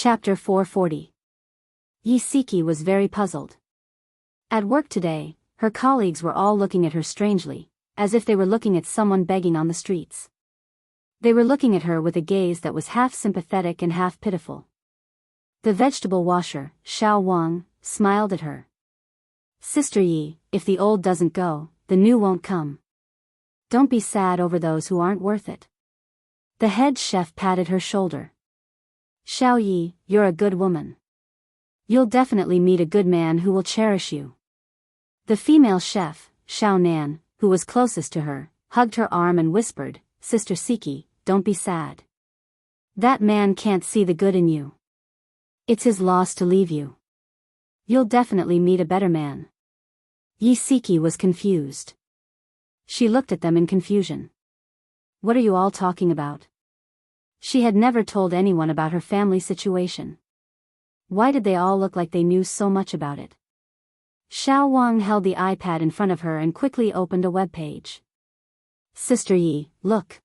Chapter 440. Yisiki was very puzzled. At work today, her colleagues were all looking at her strangely, as if they were looking at someone begging on the streets. They were looking at her with a gaze that was half sympathetic and half pitiful. The vegetable washer, Xiao Wang, smiled at her. "Sister Yi, if the old doesn't go, the new won't come. Don't be sad over those who aren't worth it." The head chef patted her shoulder. "Xiao Yi, you're a good woman. You'll definitely meet a good man who will cherish you." The female chef, Xiao Nan, who was closest to her, hugged her arm and whispered, "Sister Siki, don't be sad. That man can't see the good in you. It's his loss to leave you. You'll definitely meet a better man." Yisiki was confused. She looked at them in confusion. "What are you all talking about?" She had never told anyone about her family situation. Why did they all look like they knew so much about it? Xiao Wang held the iPad in front of her and quickly opened a web page. "Sister Yi, look.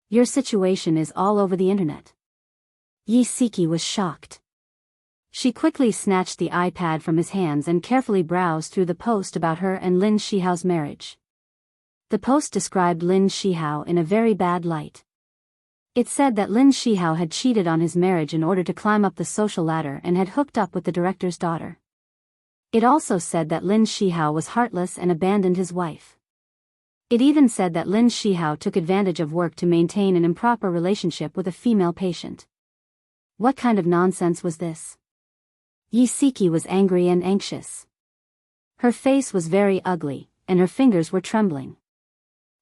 Your situation is all over the internet." Yisiki was shocked. She quickly snatched the iPad from his hands and carefully browsed through the post about her and Lin Shihao's marriage. The post described Lin Shihao in a very bad light. It said that Lin Shihao had cheated on his marriage in order to climb up the social ladder and had hooked up with the director's daughter. It also said that Lin Shihao was heartless and abandoned his wife. It even said that Lin Shihao took advantage of work to maintain an improper relationship with a female patient. What kind of nonsense was this? Yisiki was angry and anxious. Her face was very ugly, and her fingers were trembling.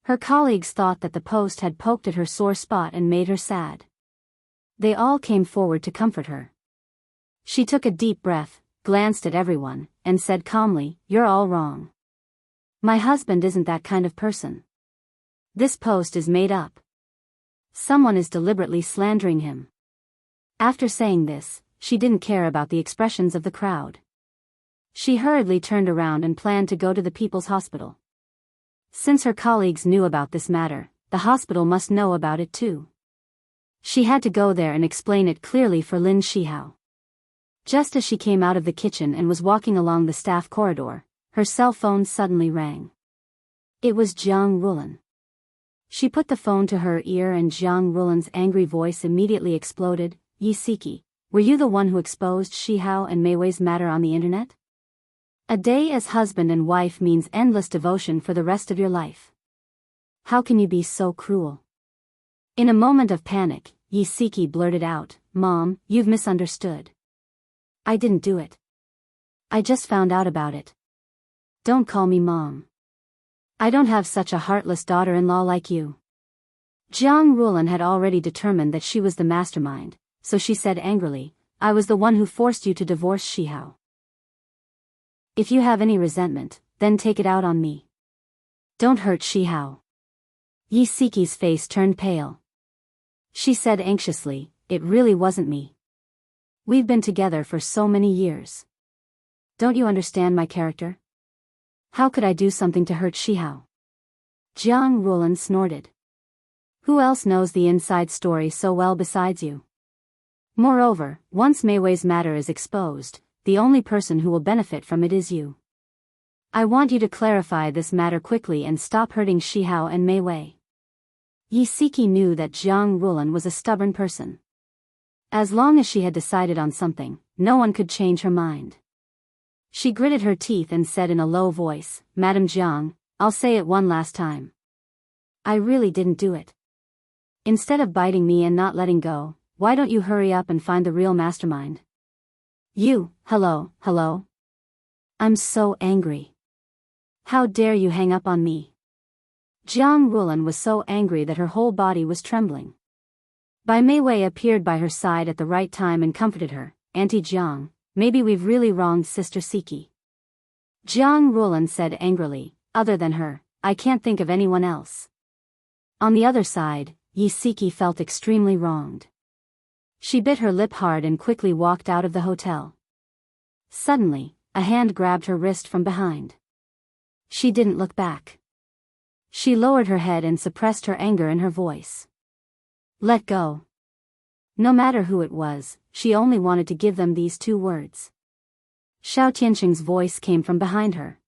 Her colleagues thought that the post had poked at her sore spot and made her sad. They all came forward to comfort her. She took a deep breath, glanced at everyone, and said calmly, "You're all wrong. My husband isn't that kind of person. This post is made up. Someone is deliberately slandering him." After saying this, she didn't care about the expressions of the crowd. She hurriedly turned around and planned to go to the People's Hospital. Since her colleagues knew about this matter, the hospital must know about it too. She had to go there and explain it clearly for Lin Shihao. Just as she came out of the kitchen and was walking along the staff corridor, her cell phone suddenly rang. It was Jiang Rulan. She put the phone to her ear and Jiang Rulan's angry voice immediately exploded. "Yisiki, were you the one who exposed Shihao and Meiwei's matter on the internet? A day as husband and wife means endless devotion for the rest of your life. How can you be so cruel?" In a moment of panic, Yisiki blurted out, "Mom, you've misunderstood. I didn't do it. I just found out about it. Don't call me Mom. I don't have such a heartless daughter-in-law like you." Jiang Rulan had already determined that she was the mastermind, so she said angrily, "I was the one who forced you to divorce Shihao. If you have any resentment, then take it out on me. Don't hurt Shihao." Yisiki's face turned pale. She said anxiously, "It really wasn't me. We've been together for so many years. Don't you understand my character? How could I do something to hurt Shihao?" Jiang Rulan snorted. "Who else knows the inside story so well besides you? Moreover, once Meiwei's matter is exposed, the only person who will benefit from it is you. I want you to clarify this matter quickly and stop hurting Shihao and Meiwei." Yisiki knew that Jiang Rulan was a stubborn person. As long as she had decided on something, no one could change her mind. She gritted her teeth and said in a low voice, "Madam Jiang, I'll say it one last time. I really didn't do it. Instead of biting me and not letting go, why don't you hurry up and find the real mastermind? You, hello. I'm so angry. How dare you hang up on me?" Jiang Rulan was so angry that her whole body was trembling. Bai Meiwei appeared by her side at the right time and comforted her. "Auntie Jiang, maybe we've really wronged Sister Siki." Jiang Rulan said angrily, "Other than her, I can't think of anyone else." On the other side, Yisiki felt extremely wronged. She bit her lip hard and quickly walked out of the hotel. Suddenly, a hand grabbed her wrist from behind. She didn't look back. She lowered her head and suppressed her anger in her voice. "Let go. No matter who it was, she only wanted to give them these 2 words. Xiao Tianqing's voice came from behind her.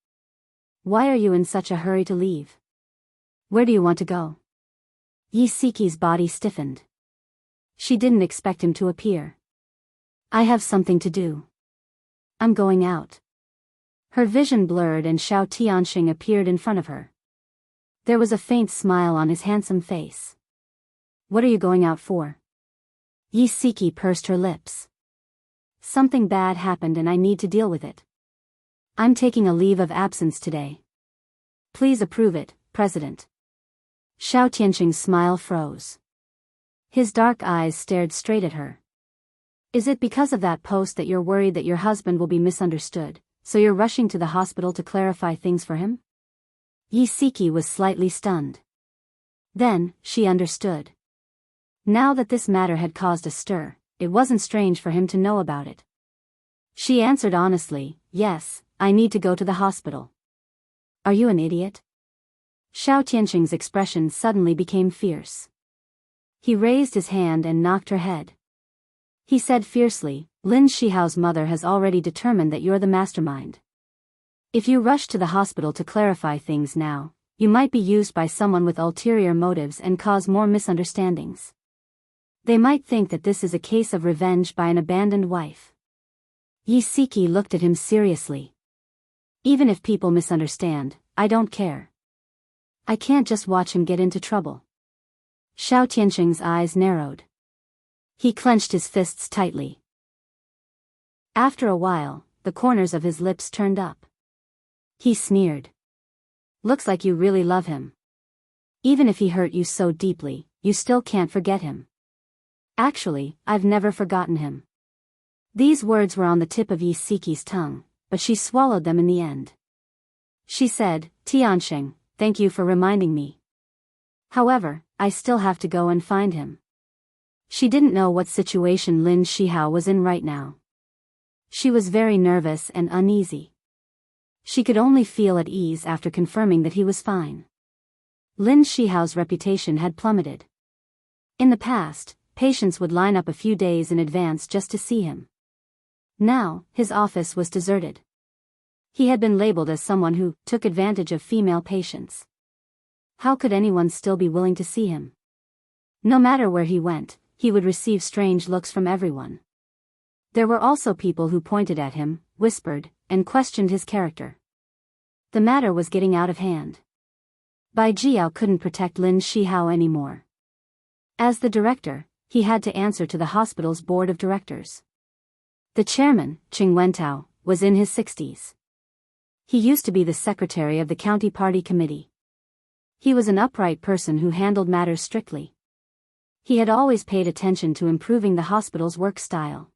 Why are you in such a hurry to leave? Where do you want to go? Yi Siki's body stiffened. She didn't expect him to appear. I have something to do. I'm going out. Her vision blurred and Xiao Tianqing appeared in front of her. There was a faint smile on his handsome face. What are you going out for? Yi Siki pursed her lips. Something bad happened and I need to deal with it. I'm taking a leave of absence today. Please approve it, President. Xiao Tianqing's smile froze. His dark eyes stared straight at her. Is it because of that post that you're worried that your husband will be misunderstood, so you're rushing to the hospital to clarify things for him? Yi Siki was slightly stunned. Then, she understood. Now that this matter had caused a stir, it wasn't strange for him to know about it. She answered honestly, yes, I need to go to the hospital. Are you an idiot? Xiao Tianqing's expression suddenly became fierce. He raised his hand and knocked her head. He said fiercely, Lin Shihao's mother has already determined that you're the mastermind. If you rush to the hospital to clarify things now, you might be used by someone with ulterior motives and cause more misunderstandings. They might think that this is a case of revenge by an abandoned wife. Yi Siki looked at him seriously. Even if people misunderstand, I don't care. I can't just watch him get into trouble. Xiao Tianqing's eyes narrowed. He clenched his fists tightly. After a while, the corners of his lips turned up. He sneered. Looks like you really love him. Even if he hurt you so deeply, you still can't forget him. Actually, I've never forgotten him. These words were on the tip of Yi Siki's tongue, but she swallowed them in the end. She said, Tianqing, thank you for reminding me. However, I still have to go and find him. She didn't know what situation Lin Shihao was in right now. She was very nervous and uneasy. She could only feel at ease after confirming that he was fine. Lin Shihao's reputation had plummeted. In the past, patients would line up a few days in advance just to see him. Now, his office was deserted. He had been labeled as someone who took advantage of female patients. How could anyone still be willing to see him? No matter where he went, he would receive strange looks from everyone. There were also people who pointed at him, whispered, and questioned his character. The matter was getting out of hand. Bai Jiao couldn't protect Lin Shihao anymore. As the director, he had to answer to the hospital's board of directors. The chairman, Qing Wentao, was in his 60s. He used to be the secretary of the county party committee. He was an upright person who handled matters strictly. He had always paid attention to improving the hospital's work style.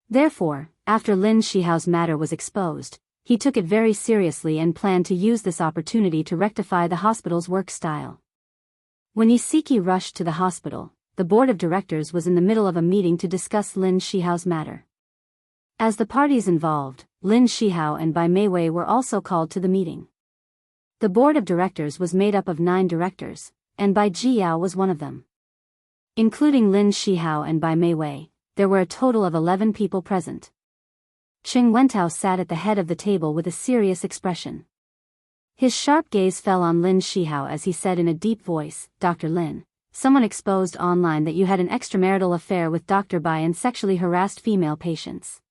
Therefore, after Lin Shihao's matter was exposed, he took it very seriously and planned to use this opportunity to rectify the hospital's work style. When Yi Siki rushed to the hospital, the board of directors was in the middle of a meeting to discuss Lin Shihao's matter. As the parties involved, Lin Shihao and Bai Meiwei were also called to the meeting. The board of directors was made up of 9 directors, and Bai Jiao was one of them. Including Lin Shihao and Bai Meiwei, there were a total of 11 people present. Qing Wentao sat at the head of the table with a serious expression. His sharp gaze fell on Lin Shihao as he said in a deep voice, Dr. Lin, someone exposed online that you had an extramarital affair with Dr. Bai and sexually harassed female patients.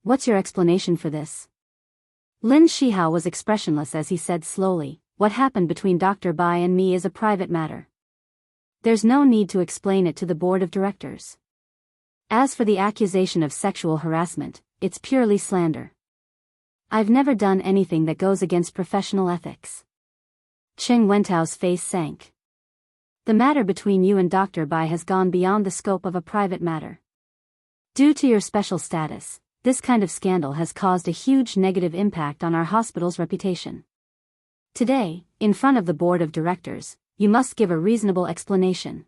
What's your explanation for this? Lin Shihao was expressionless as he said slowly, what happened between Dr. Bai and me is a private matter. There's no need to explain it to the board of directors. As for the accusation of sexual harassment, it's purely slander. I've never done anything that goes against professional ethics. Qing Wentao's face sank. The matter between you and Dr. Bai has gone beyond the scope of a private matter. Due to your special status, this kind of scandal has caused a huge negative impact on our hospital's reputation. Today, in front of the board of directors, you must give a reasonable explanation.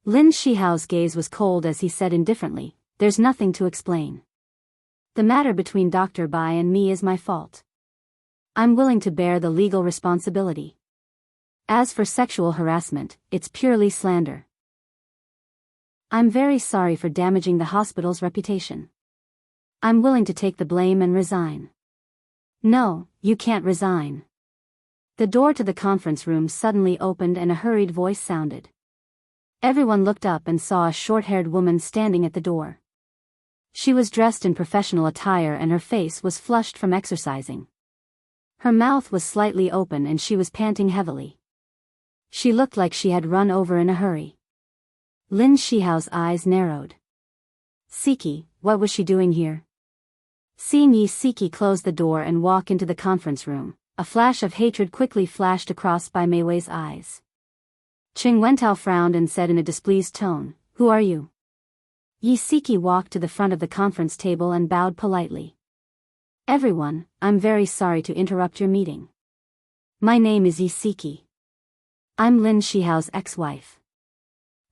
Lin Shihao's gaze was cold as he said indifferently, there's nothing to explain. The matter between Dr. Bai and me is my fault. I'm willing to bear the legal responsibility. As for sexual harassment, it's purely slander. I'm very sorry for damaging the hospital's reputation. I'm willing to take the blame and resign. No, you can't resign. The door to the conference room suddenly opened and a hurried voice sounded. Everyone looked up and saw a short-haired woman standing at the door. She was dressed in professional attire and her face was flushed from exercising. Her mouth was slightly open and she was panting heavily. She looked like she had run over in a hurry. Lin Shihao's eyes narrowed. Siki, what was she doing here? Seeing Yi Siki close the door and walk into the conference room, a flash of hatred quickly flashed across Bai Meiwei's eyes. Qing Wentao frowned and said in a displeased tone, "Who are you?" Yi Siki walked to the front of the conference table and bowed politely. Everyone, I'm very sorry to interrupt your meeting. My name is Yi Siki. I'm Lin Shihao's ex-wife.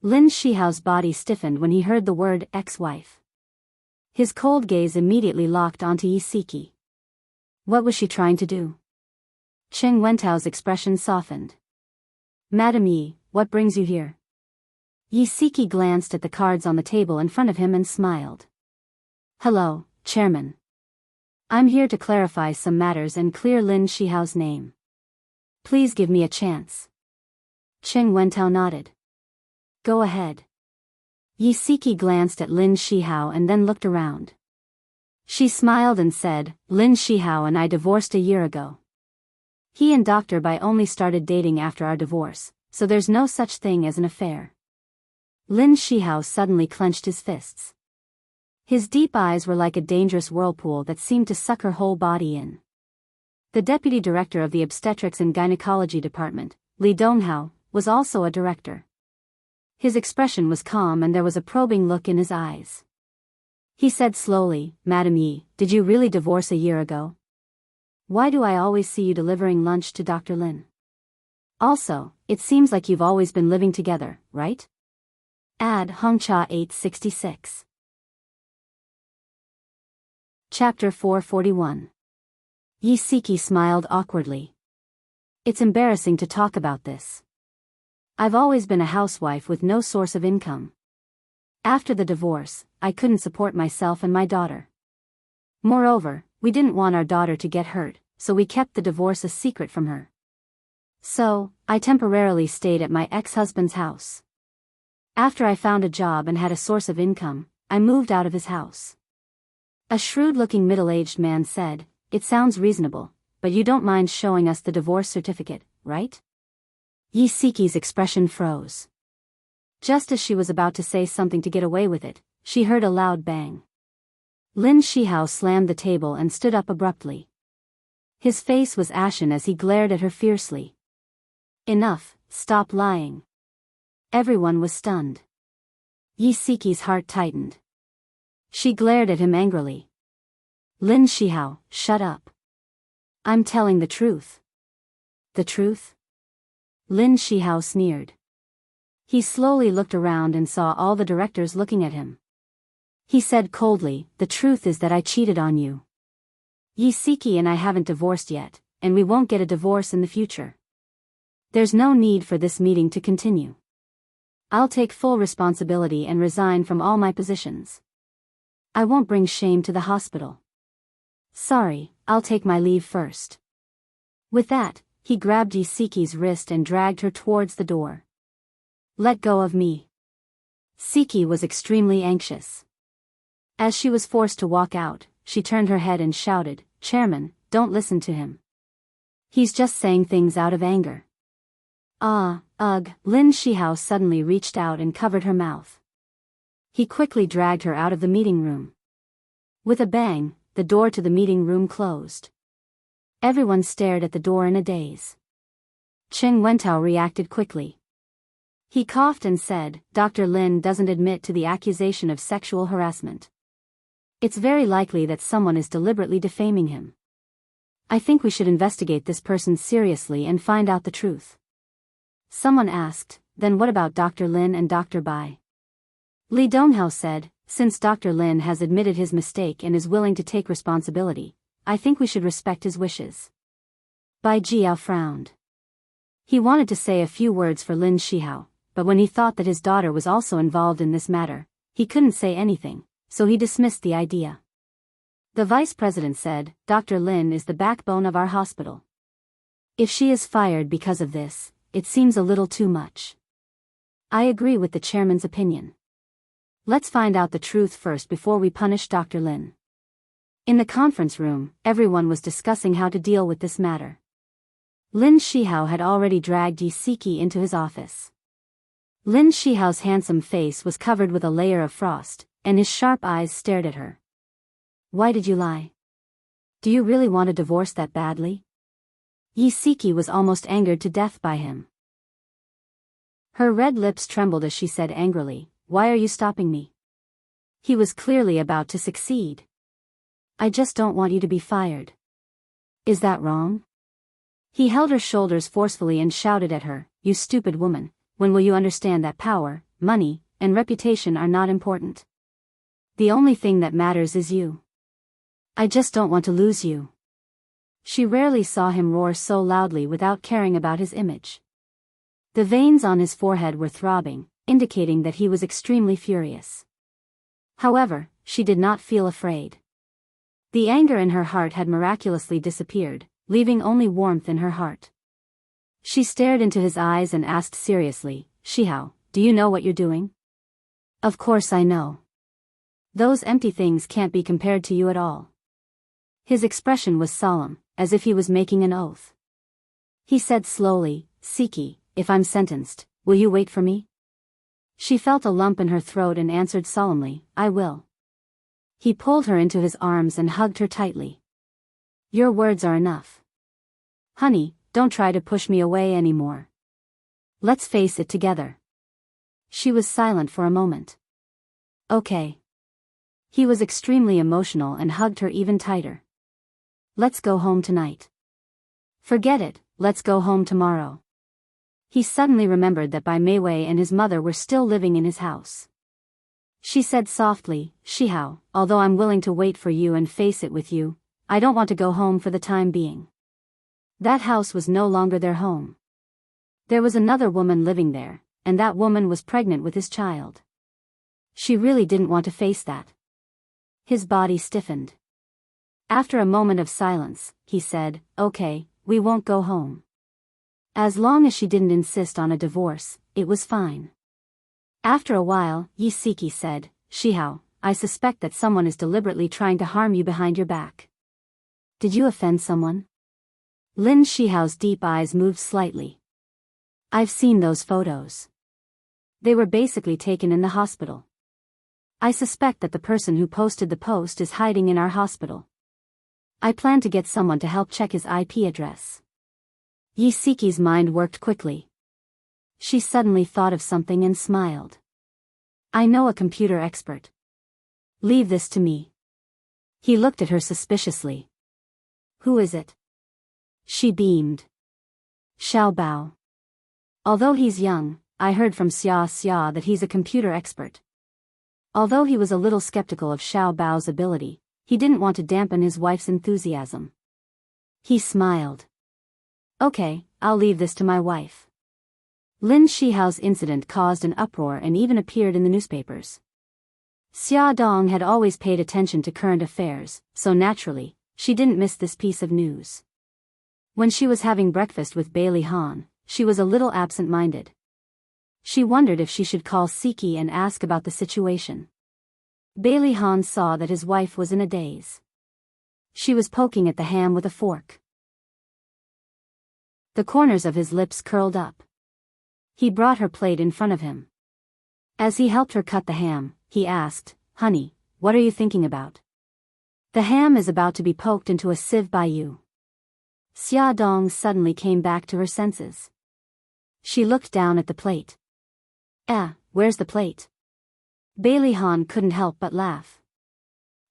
Lin Shihao's body stiffened when he heard the word ex-wife. His cold gaze immediately locked onto Yi Siki. What was she trying to do? Qing Wentao's expression softened. Madam Yi, what brings you here? Yi Siki glanced at the cards on the table in front of him and smiled. Hello, Chairman. I'm here to clarify some matters and clear Lin Shihao's name. Please give me a chance. Qing Wentao nodded. Go ahead. Yi Siki glanced at Lin Shihao and then looked around. She smiled and said, Lin Shihao and I divorced a year ago. He and Dr. Bai only started dating after our divorce, so there's no such thing as an affair. Lin Shihao suddenly clenched his fists. His deep eyes were like a dangerous whirlpool that seemed to suck her whole body in. The deputy director of the obstetrics and gynecology department, Li Donghao, was also a director. His expression was calm and there was a probing look in his eyes. He said slowly, Madam Yi, did you really divorce a year ago? Why do I always see you delivering lunch to Dr. Lin? Also, it seems like you've always been living together, right? Ad Hongcha 866. Chapter 441. Yi Siki smiled awkwardly. It's embarrassing to talk about this. I've always been a housewife with no source of income. After the divorce, I couldn't support myself and my daughter. Moreover, we didn't want our daughter to get hurt, so we kept the divorce a secret from her. So, I temporarily stayed at my ex-husband's house. After I found a job and had a source of income, I moved out of his house. A shrewd-looking middle-aged man said, It sounds reasonable, but you don't mind showing us the divorce certificate, right? Yi Siki's expression froze. Just as she was about to say something to get away with it, she heard a loud bang. Lin Shihao slammed the table and stood up abruptly. His face was ashen as he glared at her fiercely. Enough, stop lying. Everyone was stunned. Yi Siki's heart tightened. She glared at him angrily. Lin Shihao, shut up. I'm telling the truth. The truth? Lin Shihao sneered. He slowly looked around and saw all the directors looking at him. He said coldly, The truth is that I cheated on you. Yi Siki and I haven't divorced yet, and we won't get a divorce in the future. There's no need for this meeting to continue. I'll take full responsibility and resign from all my positions. I won't bring shame to the hospital. Sorry, I'll take my leave first. With that, he grabbed Yi Siki's wrist and dragged her towards the door. Let go of me. Siki was extremely anxious. As she was forced to walk out, she turned her head and shouted, Chairman, don't listen to him. He's just saying things out of anger. Lin Shihao suddenly reached out and covered her mouth. He quickly dragged her out of the meeting room. With a bang, the door to the meeting room closed. Everyone stared at the door in a daze. Qing Wentao reacted quickly. He coughed and said, Dr. Lin doesn't admit to the accusation of sexual harassment. It's very likely that someone is deliberately defaming him. I think we should investigate this person seriously and find out the truth. Someone asked, Then what about Dr. Lin and Dr. Bai? Li Donghao said, Since Dr. Lin has admitted his mistake and is willing to take responsibility, I think we should respect his wishes. Bai Jiao frowned. He wanted to say a few words for Lin Shihao, but when he thought that his daughter was also involved in this matter, he couldn't say anything, so he dismissed the idea. The vice president said, "Dr. Lin is the backbone of our hospital. If she is fired because of this, it seems a little too much." I agree with the chairman's opinion. Let's find out the truth first before we punish Dr. Lin. In the conference room, everyone was discussing how to deal with this matter. Lin Shihao had already dragged Yi Siki into his office. Lin Shihao's handsome face was covered with a layer of frost, and his sharp eyes stared at her. "Why did you lie? Do you really want a divorce that badly?" Yi Siki was almost angered to death by him. Her red lips trembled as she said angrily, "Why are you stopping me?" He was clearly about to succeed. "I just don't want you to be fired." "Is that wrong?" He held her shoulders forcefully and shouted at her, "You stupid woman, when will you understand that power, money, and reputation are not important? The only thing that matters is you. I just don't want to lose you." She rarely saw him roar so loudly without caring about his image. The veins on his forehead were throbbing, indicating that he was extremely furious. However, she did not feel afraid. The anger in her heart had miraculously disappeared, leaving only warmth in her heart. She stared into his eyes and asked seriously, "Shihao, do you know what you're doing?" "Of course I know. Those empty things can't be compared to you at all." His expression was solemn, as if he was making an oath. He said slowly, "Siki, if I'm sentenced, will you wait for me?" She felt a lump in her throat and answered solemnly, "I will." He pulled her into his arms and hugged her tightly. "Your words are enough. Honey, don't try to push me away anymore. Let's face it together." She was silent for a moment. "Okay." He was extremely emotional and hugged her even tighter. "Let's go home tonight." "Forget it, let's go home tomorrow." He suddenly remembered that Bai Meiwei and his mother were still living in his house. She said softly, "Shihao, although I'm willing to wait for you and face it with you, I don't want to go home for the time being." That house was no longer their home. There was another woman living there, and that woman was pregnant with his child. She really didn't want to face that. His body stiffened. After a moment of silence, he said, "Okay, we won't go home." As long as she didn't insist on a divorce, it was fine. After a while, Yi Siki said, "Shihao, I suspect that someone is deliberately trying to harm you behind your back. Did you offend someone?" Lin Shihao's deep eyes moved slightly. "I've seen those photos. They were basically taken in the hospital. I suspect that the person who posted the post is hiding in our hospital. I plan to get someone to help check his IP address." Yi Siki's mind worked quickly. She suddenly thought of something and smiled. "I know a computer expert. Leave this to me." He looked at her suspiciously. "Who is it?" She beamed. "Xiao Bao. Although he's young, I heard from Xia that he's a computer expert." Although he was a little skeptical of Xiao Bao's ability, he didn't want to dampen his wife's enthusiasm. He smiled. "Okay, I'll leave this to my wife." Lin Shihao's incident caused an uproar and even appeared in the newspapers. Xia Dong had always paid attention to current affairs, so naturally, she didn't miss this piece of news. When she was having breakfast with Bailey Han, she was a little absent-minded. She wondered if she should call Siki and ask about the situation. Bailey Han saw that his wife was in a daze. She was poking at the ham with a fork. The corners of his lips curled up. He brought her plate in front of him. As he helped her cut the ham, he asked, "Honey, what are you thinking about?" "The ham is about to be poked into a sieve by you." Xia Dong suddenly came back to her senses. She looked down at the plate. Where's the plate?" Bailey Han couldn't help but laugh.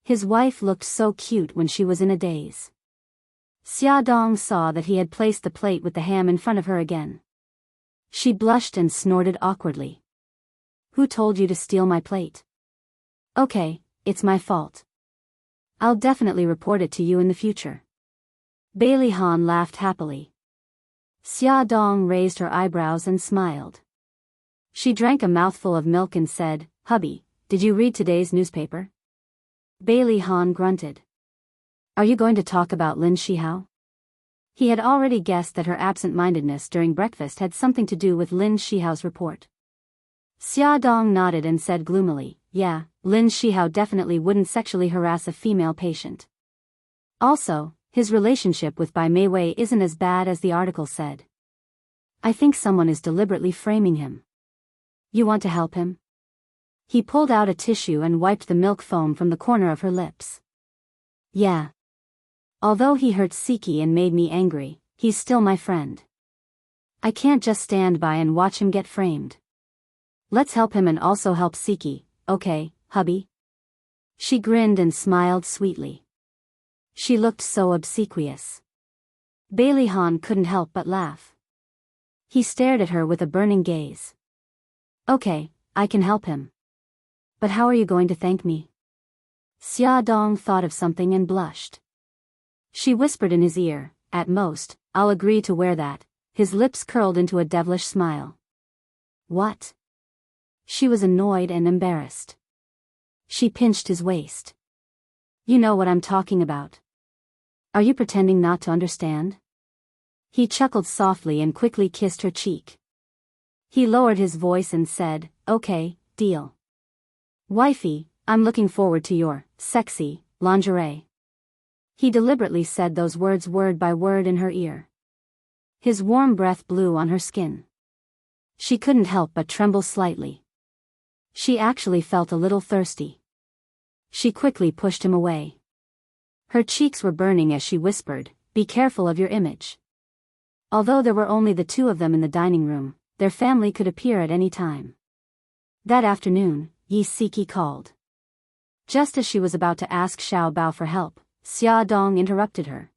His wife looked so cute when she was in a daze. Xia Dong saw that he had placed the plate with the ham in front of her again. She blushed and snorted awkwardly. "Who told you to steal my plate?" "Okay, it's my fault. I'll definitely report it to you in the future." Bailey Han laughed happily. Xia Dong raised her eyebrows and smiled. She drank a mouthful of milk and said, "Hubby, did you read today's newspaper?" Bailey Han grunted. "Are you going to talk about Lin Shihao?" He had already guessed that her absent-mindedness during breakfast had something to do with Lin Shihao's report. Xia Dong nodded and said gloomily, "Yeah, Lin Shihao definitely wouldn't sexually harass a female patient. Also, his relationship with Bai Meiwei isn't as bad as the article said. I think someone is deliberately framing him. You want to help him?" He pulled out a tissue and wiped the milk foam from the corner of her lips. "Yeah. Although he hurt Siki and made me angry, he's still my friend. I can't just stand by and watch him get framed. Let's help him and also help Siki, okay, hubby?" She grinned and smiled sweetly. She looked so obsequious. Bailey Han couldn't help but laugh. He stared at her with a burning gaze. "Okay, I can help him. But how are you going to thank me?" Xia Dong thought of something and blushed. She whispered in his ear, "At most, I'll agree to wear that." His lips curled into a devilish smile. "What?" She was annoyed and embarrassed. She pinched his waist. "You know what I'm talking about. Are you pretending not to understand?" He chuckled softly and quickly kissed her cheek. He lowered his voice and said, "Okay, deal. Wifey, I'm looking forward to your sexy lingerie." He deliberately said those words word by word in her ear. His warm breath blew on her skin. She couldn't help but tremble slightly. She actually felt a little thirsty. She quickly pushed him away. Her cheeks were burning as she whispered, "Be careful of your image." Although there were only the two of them in the dining room, their family could appear at any time. That afternoon, Yi Siki called. Just as she was about to ask Xiao Bao for help, Xia Dong interrupted her.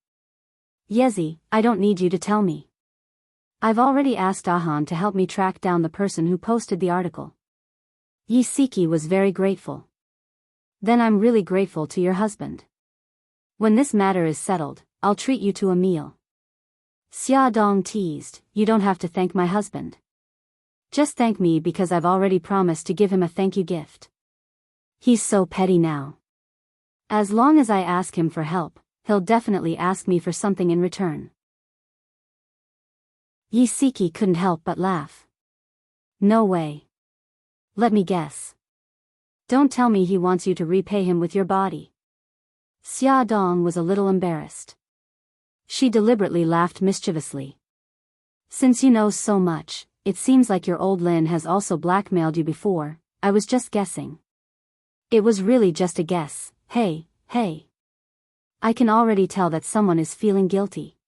"Yezi, I don't need you to tell me. I've already asked Ahan to help me track down the person who posted the article." Yi Siki was very grateful. "Then I'm really grateful to your husband. When this matter is settled, I'll treat you to a meal." Xia Dong teased, "You don't have to thank my husband. Just thank me because I've already promised to give him a thank you gift. He's so petty now. As long as I ask him for help, he'll definitely ask me for something in return." Yi Siki couldn't help but laugh. "No way. Let me guess. Don't tell me he wants you to repay him with your body." Xia Dong was a little embarrassed. She deliberately laughed mischievously. "Since you know so much, it seems like your old Lin has also blackmailed you before. I was just guessing." "It was really just a guess. Hey. I can already tell that someone is feeling guilty.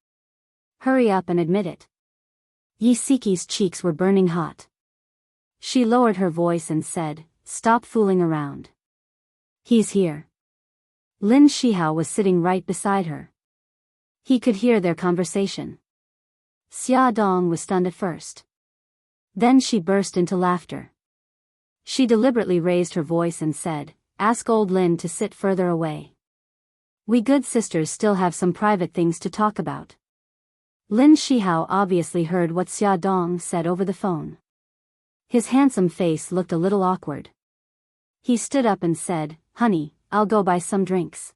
Hurry up and admit it." Yi Siki's cheeks were burning hot. She lowered her voice and said, "Stop fooling around. He's here." Lin Shihao was sitting right beside her. He could hear their conversation. Xia Dong was stunned at first. Then she burst into laughter. She deliberately raised her voice and said, "Ask old Lin to sit further away. We good sisters still have some private things to talk about." Lin Shihao obviously heard what Xia Dong said over the phone. His handsome face looked a little awkward. He stood up and said, "Honey, I'll go buy some drinks."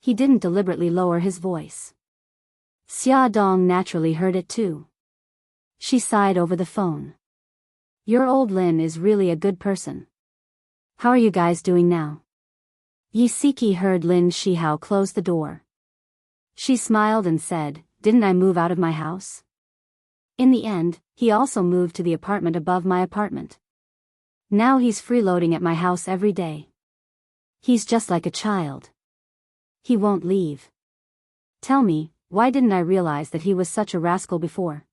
He didn't deliberately lower his voice. Xia Dong naturally heard it too. She sighed over the phone. "Your old Lin is really a good person. How are you guys doing now?" Yi Siki heard Lin Shihao close the door. She smiled and said, "Didn't I move out of my house? In the end, he also moved to the apartment above my apartment. Now he's freeloading at my house every day. He's just like a child. He won't leave. Tell me, why didn't I realize that he was such a rascal before?"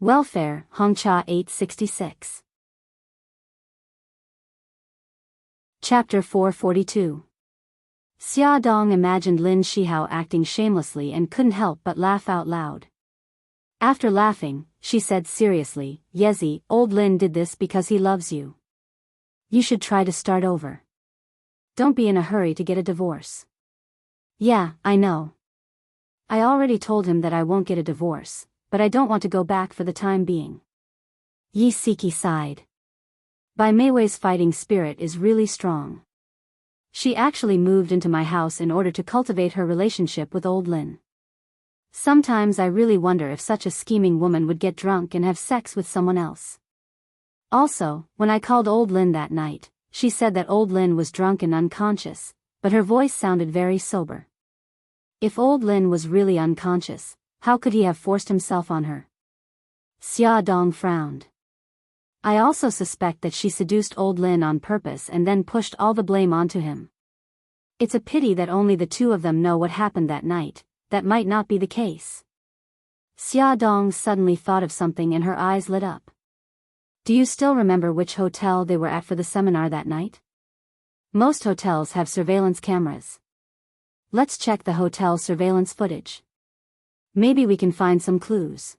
Welfare, Hongcha 866. Chapter 442. Xia Dong imagined Lin Shihao acting shamelessly and couldn't help but laugh out loud. After laughing, she said seriously, "Yezi, old Lin did this because he loves you. You should try to start over. Don't be in a hurry to get a divorce." "Yeah, I know. I already told him that I won't get a divorce, but I don't want to go back for the time being. Yi Siki sighed. Bai Meiwei's fighting spirit is really strong. She actually moved into my house in order to cultivate her relationship with old Lin. Sometimes I really wonder if such a scheming woman would get drunk and have sex with someone else. Also, when I called old Lin that night, she said that old Lin was drunk and unconscious, but her voice sounded very sober. If old Lin was really unconscious, how could he have forced himself on her? Xia Dong frowned. I also suspect that she seduced old Lin on purpose and then pushed all the blame onto him. It's a pity that only the two of them know what happened that night. That might not be the case. Xia Dong suddenly thought of something and her eyes lit up. Do you still remember which hotel they were at for the seminar that night? Most hotels have surveillance cameras. Let's check the hotel surveillance footage. Maybe we can find some clues.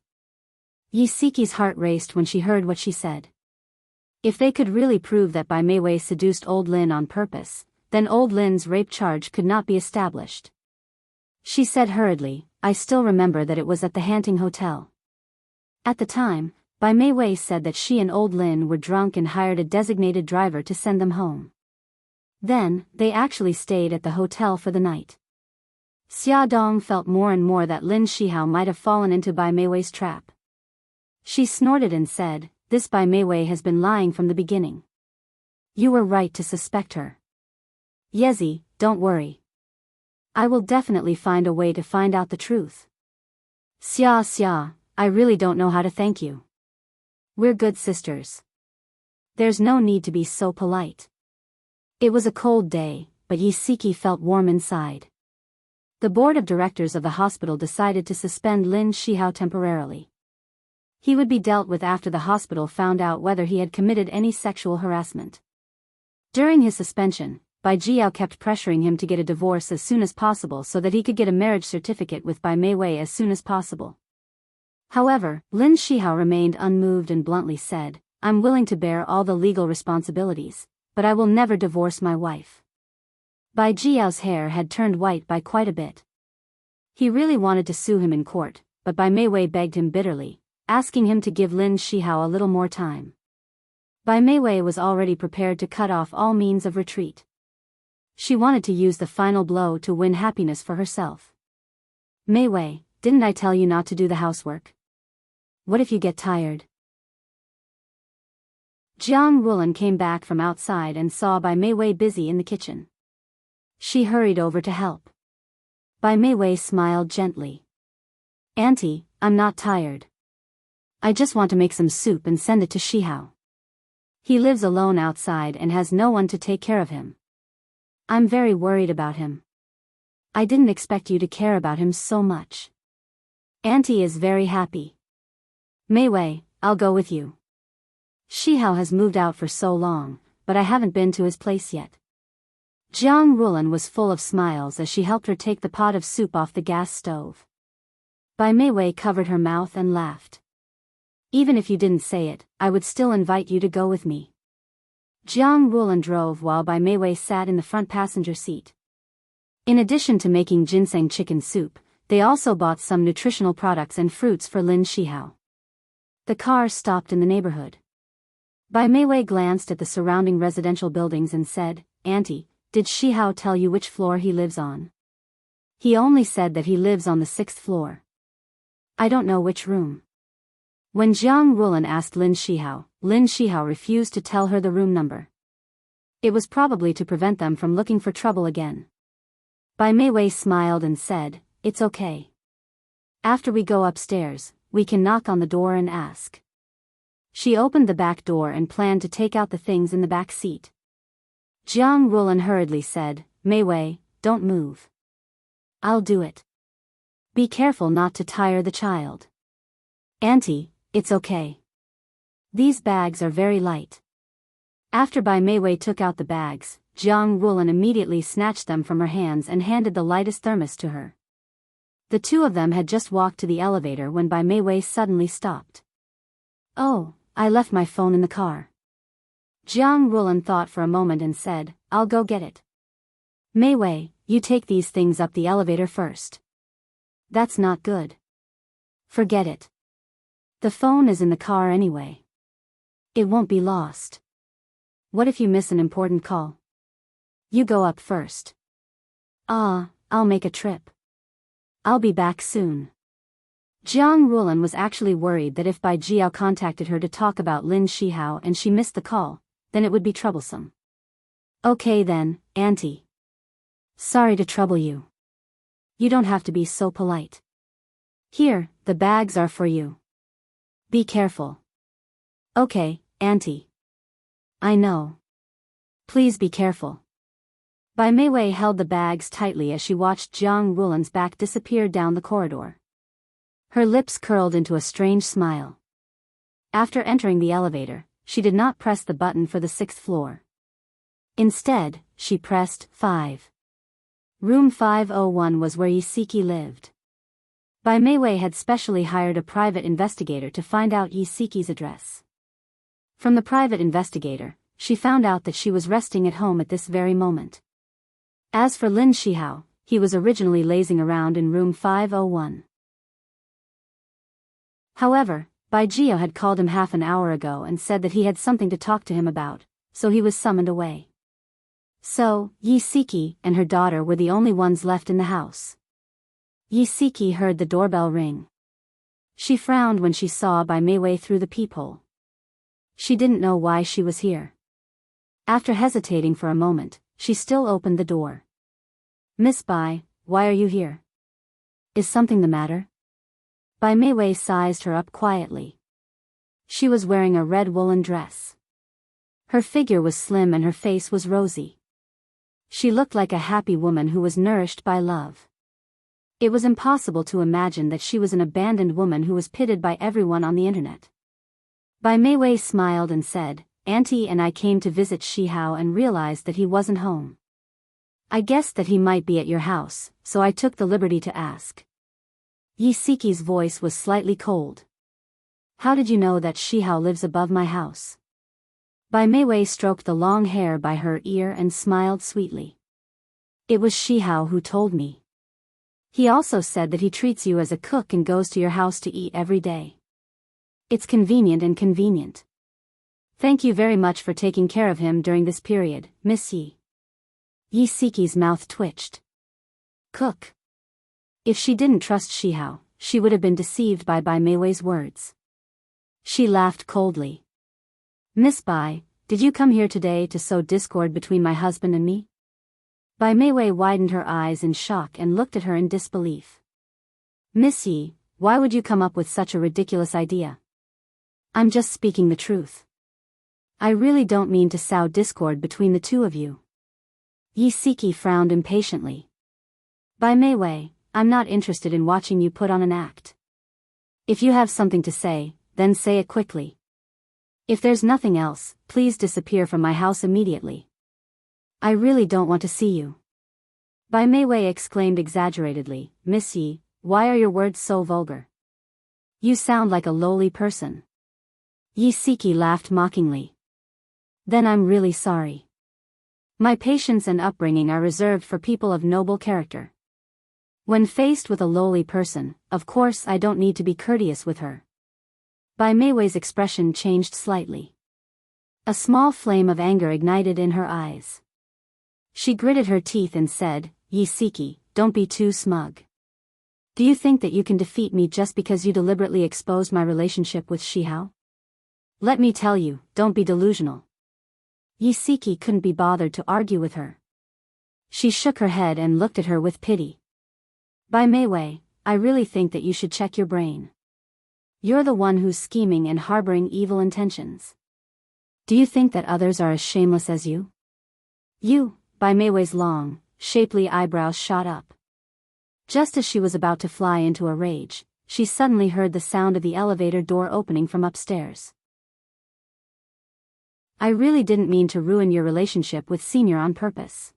Yi Siki's heart raced when she heard what she said. If they could really prove that Bai Meiwei seduced old Lin on purpose, then old Lin's rape charge could not be established. She said hurriedly, I still remember that it was at the Hanting Hotel. At the time, Bai Meiwei said that she and old Lin were drunk and hired a designated driver to send them home. Then, they actually stayed at the hotel for the night. Xia Dong felt more and more that Lin Shihao might have fallen into Bai Meiwei's trap. She snorted and said, this Bai Meiwei has been lying from the beginning. You were right to suspect her. Yezi, don't worry. I will definitely find a way to find out the truth. Xia, I really don't know how to thank you. We're good sisters. There's no need to be so polite. It was a cold day, but Yi Siki felt warm inside. The board of directors of the hospital decided to suspend Lin Shihao temporarily. He would be dealt with after the hospital found out whether he had committed any sexual harassment. During his suspension, Bai Jiao kept pressuring him to get a divorce as soon as possible so that he could get a marriage certificate with Bai Meiwei as soon as possible. However, Lin Shihao remained unmoved and bluntly said, I'm willing to bear all the legal responsibilities, but I will never divorce my wife. Bai Jiao's hair had turned white by quite a bit. He really wanted to sue him in court, but Bai Meiwei begged him bitterly, asking him to give Lin Shihao a little more time. Bai Meiwei was already prepared to cut off all means of retreat. She wanted to use the final blow to win happiness for herself. Meiwei, didn't I tell you not to do the housework? What if you get tired? Jiang Rulan came back from outside and saw Bai Meiwei busy in the kitchen. She hurried over to help. Bai Meiwei smiled gently. Auntie, I'm not tired. I just want to make some soup and send it to Shihao. He lives alone outside and has no one to take care of him. I'm very worried about him. I didn't expect you to care about him so much. Auntie is very happy. Meiwei, I'll go with you. Shihao has moved out for so long, but I haven't been to his place yet. Jiang Rulan was full of smiles as she helped her take the pot of soup off the gas stove. Bai Meiwei covered her mouth and laughed. Even if you didn't say it, I would still invite you to go with me. Jiang Rulan drove while Bai Meiwei sat in the front passenger seat. In addition to making ginseng chicken soup, they also bought some nutritional products and fruits for Lin Shihao. The car stopped in the neighborhood. Bai Meiwei glanced at the surrounding residential buildings and said, Auntie, did Shihao tell you which floor he lives on? He only said that he lives on the 6th floor. I don't know which room. When Jiang Rulan asked Lin Shihao refused to tell her the room number. It was probably to prevent them from looking for trouble again. Bai Meiwei smiled and said, It's okay. After we go upstairs, we can knock on the door and ask. She opened the back door and planned to take out the things in the back seat. Jiang Rulan hurriedly said, Meiwei, don't move. I'll do it. Be careful not to tire the child. Auntie, it's okay. These bags are very light. After Bai Meiwei took out the bags, Jiang Rulan immediately snatched them from her hands and handed the lightest thermos to her. The two of them had just walked to the elevator when Bai Meiwei suddenly stopped. Oh, I left my phone in the car. Jiang Rulan thought for a moment and said, I'll go get it. Meiwei, you take these things up the elevator first. That's not good. Forget it. The phone is in the car anyway. It won't be lost. What if you miss an important call? You go up first. I'll make a trip. I'll be back soon. Jiang Rulan was actually worried that if Bai Jiao contacted her to talk about Lin Shihao and she missed the call, then it would be troublesome. Okay then, Auntie. Sorry to trouble you. You don't have to be so polite. Here, the bags are for you. Be careful. Okay, Auntie. I know. Please be careful. Bai Meiwei held the bags tightly as she watched Jiang Rulan's back disappear down the corridor. Her lips curled into a strange smile. After entering the elevator, she did not press the button for the 6th floor. Instead, she pressed 5. Room 501 was where Yisiki lived. Bai Meiwei had specially hired a private investigator to find out Yisiki's address. From the private investigator, she found out that she was resting at home at this very moment. As for Lin Shihao, he was originally lazing around in room 501. However, Bai Jiao had called him half an hour ago and said that he had something to talk to him about, so he was summoned away. So, Yisiki and her daughter were the only ones left in the house. Yisiki heard the doorbell ring. She frowned when she saw Bai Meiwei through the peephole. She didn't know why she was here. After hesitating for a moment, she still opened the door. Miss Bai, why are you here? Is something the matter? Bai Meiwei sized her up quietly. She was wearing a red woolen dress. Her figure was slim and her face was rosy. She looked like a happy woman who was nourished by love. It was impossible to imagine that she was an abandoned woman who was pitied by everyone on the internet. Bai Meiwei smiled and said, Auntie and I came to visit Shihao and realized that he wasn't home. I guessed that he might be at your house, so I took the liberty to ask. Yisiki's voice was slightly cold. How did you know that Shihao lives above my house? Bai Meiwei stroked the long hair by her ear and smiled sweetly. It was Shihao who told me. He also said that he treats you as a cook and goes to your house to eat every day. It's convenient and convenient. Thank you very much for taking care of him during this period, Miss Yi. Yisiki's mouth twitched. Cook. If she didn't trust Shihao, she would have been deceived by Bai Meiwei's words. She laughed coldly. Miss Bai, did you come here today to sow discord between my husband and me? Bai Meiwei widened her eyes in shock and looked at her in disbelief. Miss Yi, why would you come up with such a ridiculous idea? I'm just speaking the truth. I really don't mean to sow discord between the two of you. Yisiki frowned impatiently. Bai Meiwei, I'm not interested in watching you put on an act. If you have something to say, then say it quickly. If there's nothing else, please disappear from my house immediately. I really don't want to see you. Bai Meiwei exclaimed exaggeratedly, Miss Yi, why are your words so vulgar? You sound like a lowly person. Yisiki laughed mockingly. Then I'm really sorry. My patience and upbringing are reserved for people of noble character. When faced with a lowly person, of course I don't need to be courteous with her. Bai Meiwei's expression changed slightly. A small flame of anger ignited in her eyes. She gritted her teeth and said, Yisiki, don't be too smug. Do you think that you can defeat me just because you deliberately exposed my relationship with Shihao? Let me tell you, don't be delusional. Yisiki couldn't be bothered to argue with her. She shook her head and looked at her with pity. Bai Meiwei, I really think that you should check your brain. You're the one who's scheming and harboring evil intentions. Do you think that others are as shameless as you? You, Bai Meiwei's long, shapely eyebrows shot up. Just as she was about to fly into a rage, she suddenly heard the sound of the elevator door opening from upstairs. I really didn't mean to ruin your relationship with Senior on purpose.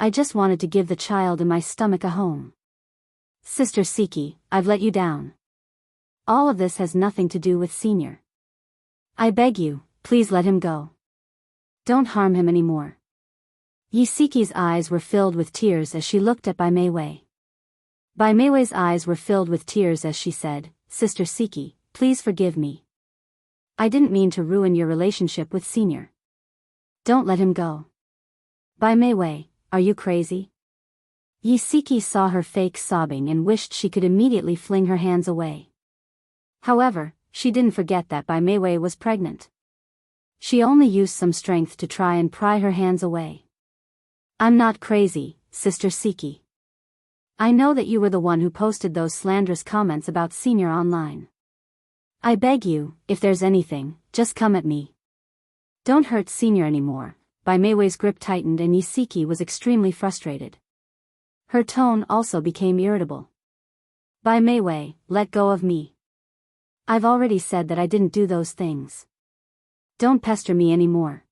I just wanted to give the child in my stomach a home. Sister Siki, I've let you down. All of this has nothing to do with Senior. I beg you, please let him go. Don't harm him anymore. Yisiki's eyes were filled with tears as she looked at Bai Meiwei. Bai Meiwei's eyes were filled with tears as she said, Sister Siki, please forgive me. I didn't mean to ruin your relationship with Senior. Don't let him go. Bai Meiwei, are you crazy? Yisiki saw her fake sobbing and wished she could immediately fling her hands away. However, she didn't forget that Bai Meiwei was pregnant. She only used some strength to try and pry her hands away. I'm not crazy, Sister Siki. I know that you were the one who posted those slanderous comments about Senior online. I beg you, if there's anything, just come at me. Don't hurt Senior anymore. Bai Meiwei's grip tightened and Yisiki was extremely frustrated. Her tone also became irritable. Bai Meiwei, let go of me. I've already said that I didn't do those things. Don't pester me anymore.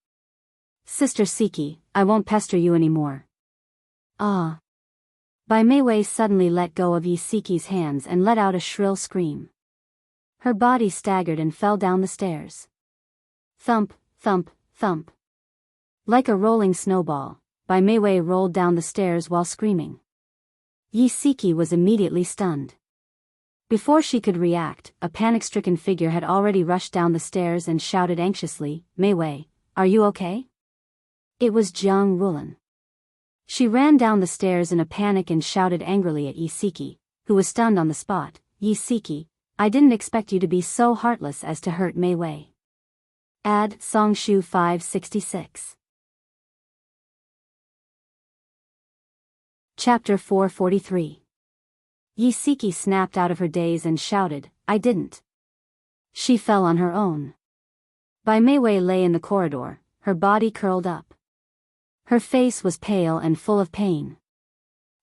Sister Siki, I won't pester you anymore. Ah. Bai Meiwei suddenly let go of Yisiki's hands and let out a shrill scream. Her body staggered and fell down the stairs. Thump, thump, thump. Like a rolling snowball, Bai Meiwei rolled down the stairs while screaming. Yisiki was immediately stunned. Before she could react, a panic-stricken figure had already rushed down the stairs and shouted anxiously, Meiwei, are you okay? It was Jiang Rulan. She ran down the stairs in a panic and shouted angrily at Yisiki, who was stunned on the spot, Yisiki, I didn't expect you to be so heartless as to hurt Meiwei. Add Songshu 566. Chapter 443. Yisiki snapped out of her daze and shouted, I didn't. She fell on her own. Bai Meiwei lay in the corridor, her body curled up. Her face was pale and full of pain.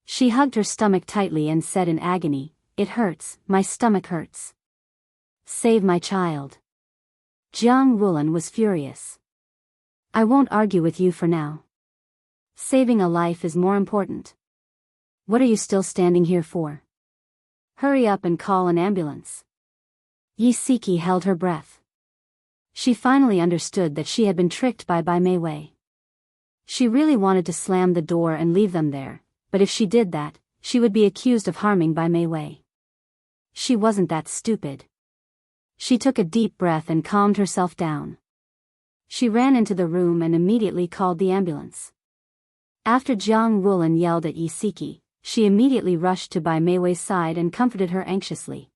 She hugged her stomach tightly and said in agony, It hurts, my stomach hurts. Save my child. Jiang Rulan was furious. I won't argue with you for now. Saving a life is more important. What are you still standing here for? Hurry up and call an ambulance. Yisiki held her breath. She finally understood that she had been tricked by Bai Meiwei. She really wanted to slam the door and leave them there, but if she did that, she would be accused of harming Bai Meiwei. She wasn't that stupid. She took a deep breath and calmed herself down. She ran into the room and immediately called the ambulance. After Jiang Rulan yelled at Yisiki, she immediately rushed to Bai Meiwei's side and comforted her anxiously.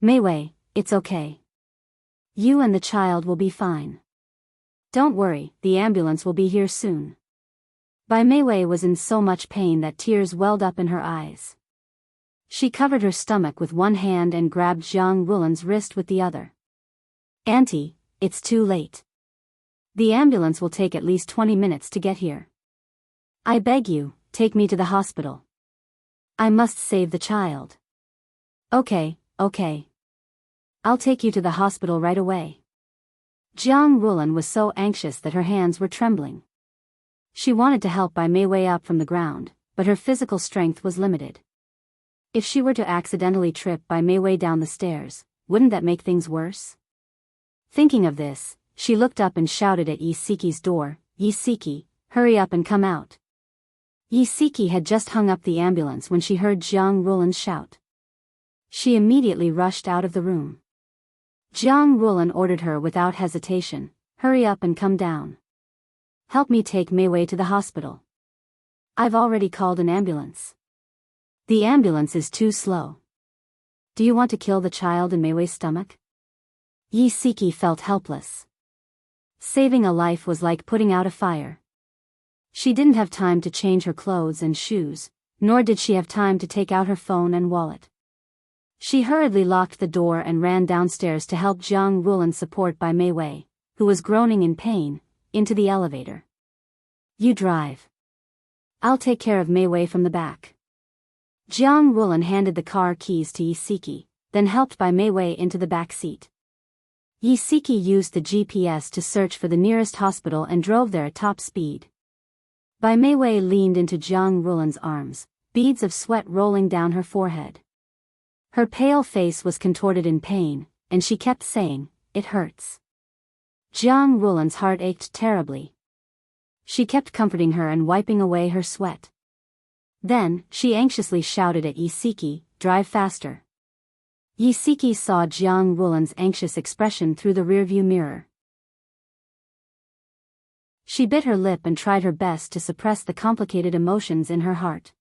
Meiwei, it's okay. You and the child will be fine. Don't worry, the ambulance will be here soon. Bai Meiwei was in so much pain that tears welled up in her eyes. She covered her stomach with one hand and grabbed Jiang Rulan's wrist with the other. Auntie, it's too late. The ambulance will take at least 20 minutes to get here. I beg you, take me to the hospital. I must save the child. Okay. I'll take you to the hospital right away. Jiang Rulan was so anxious that her hands were trembling. She wanted to help Bai Meiwei up from the ground, but her physical strength was limited. If she were to accidentally trip Bai Meiwei down the stairs, wouldn't that make things worse? Thinking of this, she looked up and shouted at Yisiki's door, Yisiki, hurry up and come out. Yisiki had just hung up the ambulance when she heard Jiang Rulan's shout. She immediately rushed out of the room. Jiang Rulan ordered her without hesitation, hurry up and come down. Help me take Meiwei to the hospital. I've already called an ambulance. The ambulance is too slow. Do you want to kill the child in Meiwei's stomach? Yisiki felt helpless. Saving a life was like putting out a fire. She didn't have time to change her clothes and shoes, nor did she have time to take out her phone and wallet. She hurriedly locked the door and ran downstairs to help Jiang Rulan support Bai Meiwei, who was groaning in pain, into the elevator. You drive. I'll take care of Meiwei from the back. Jiang Rulan handed the car keys to Yisiki, then helped Bai Meiwei into the back seat. Yisiki used the GPS to search for the nearest hospital and drove there at top speed. Bai Meiwei leaned into Jiang Rulan's arms, beads of sweat rolling down her forehead. Her pale face was contorted in pain, and she kept saying, "It hurts." Jiang Rulan's heart ached terribly. She kept comforting her and wiping away her sweat. Then, she anxiously shouted at Yisiki, "Drive faster." Yisiki saw Jiang Wulan's anxious expression through the rearview mirror. She bit her lip and tried her best to suppress the complicated emotions in her heart.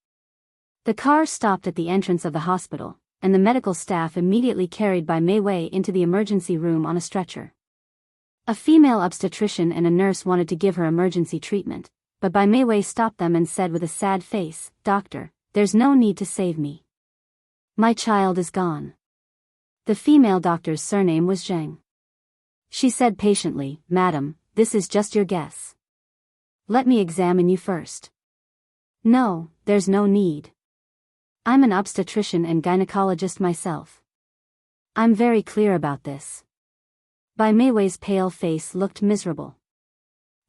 The car stopped at the entrance of the hospital, and the medical staff immediately carried Bai Meiwei into the emergency room on a stretcher. A female obstetrician and a nurse wanted to give her emergency treatment, but Bai Meiwei stopped them and said with a sad face, "Doctor, there's no need to save me. My child is gone." The female doctor's surname was Zheng. She said patiently, "Madam, this is just your guess. Let me examine you first." "No, there's no need. I'm an obstetrician and gynecologist myself. I'm very clear about this." Bai Meiwei's pale face looked miserable.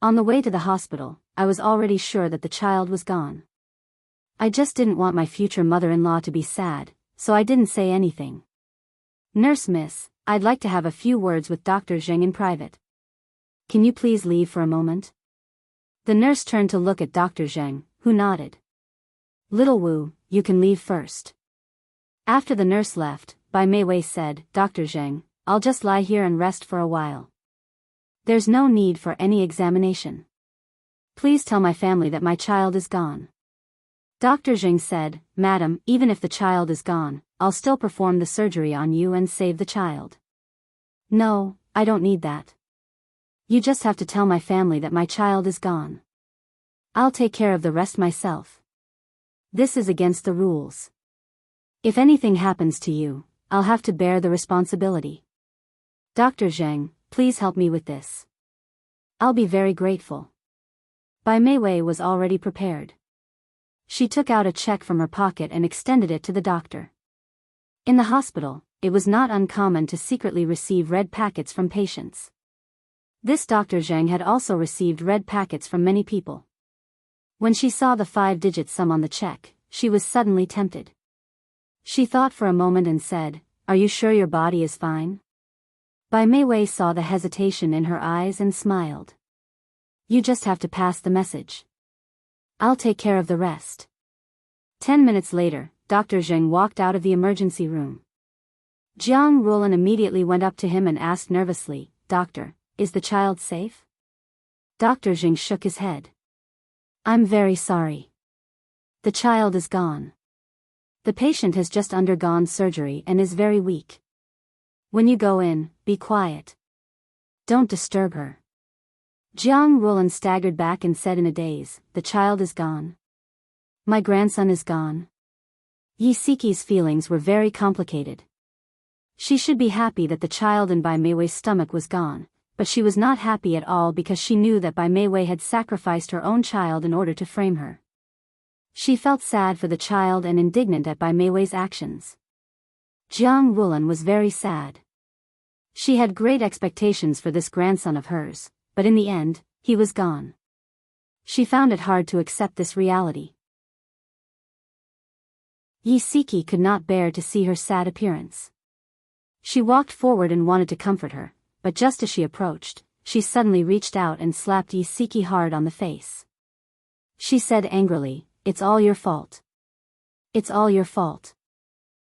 "On the way to the hospital, I was already sure that the child was gone. I just didn't want my future mother-in-law to be sad, so I didn't say anything. Nurse miss, I'd like to have a few words with Dr. Zheng in private. Can you please leave for a moment?" The nurse turned to look at Dr. Zheng, who nodded. "Little Wu, you can leave first." After the nurse left, Bai Meiwei said, "Dr. Zheng, I'll just lie here and rest for a while. There's no need for any examination. Please tell my family that my child is gone." Dr. Zheng said, "Madam, even if the child is gone, I'll still perform the surgery on you and save the child. No, I don't need that. You just have to tell my family that my child is gone. I'll take care of the rest myself. This is against the rules. If anything happens to you, I'll have to bear the responsibility. Dr. Zheng, please help me with this. I'll be very grateful." Bai Meiwei was already prepared. She took out a check from her pocket and extended it to the doctor. In the hospital, it was not uncommon to secretly receive red packets from patients. This Dr. Zheng had also received red packets from many people. When she saw the 5-digit sum on the check, she was suddenly tempted. She thought for a moment and said, "Are you sure your body is fine?" Bai Meiwei saw the hesitation in her eyes and smiled. "You just have to pass the message. I'll take care of the rest." 10 minutes later, Dr. Zheng walked out of the emergency room. Jiang Wulan immediately went up to him and asked nervously, "Doctor, is the child safe?" Dr. Zheng shook his head. "I'm very sorry. The child is gone. The patient has just undergone surgery and is very weak. When you go in, be quiet. Don't disturb her." Jiang Wulan staggered back and said in a daze, "The child is gone. My grandson is gone." Yisiki's feelings were very complicated. She should be happy that the child in Bai Meiwei's stomach was gone, but she was not happy at all because she knew that Bai Meiwei had sacrificed her own child in order to frame her. She felt sad for the child and indignant at Bai Meiwei's actions. Jiang Wulan was very sad. She had great expectations for this grandson of hers, but in the end, he was gone. She found it hard to accept this reality. Yisiki could not bear to see her sad appearance. She walked forward and wanted to comfort her, but just as she approached, she suddenly reached out and slapped Yisiki hard on the face. She said angrily, "It's all your fault. It's all your fault.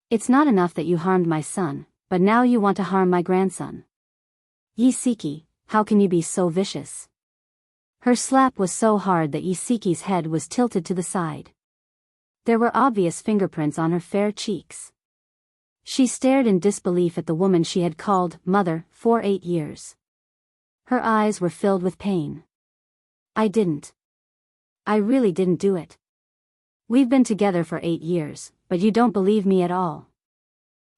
It's not enough that you harmed my son, but now you want to harm my grandson. Yisiki, how can you be so vicious?" Her slap was so hard that Yisiki's head was tilted to the side. There were obvious fingerprints on her fair cheeks. She stared in disbelief at the woman she had called mother for 8 years. Her eyes were filled with pain. I really didn't do it. We've been together for 8 years, but you don't believe me at all."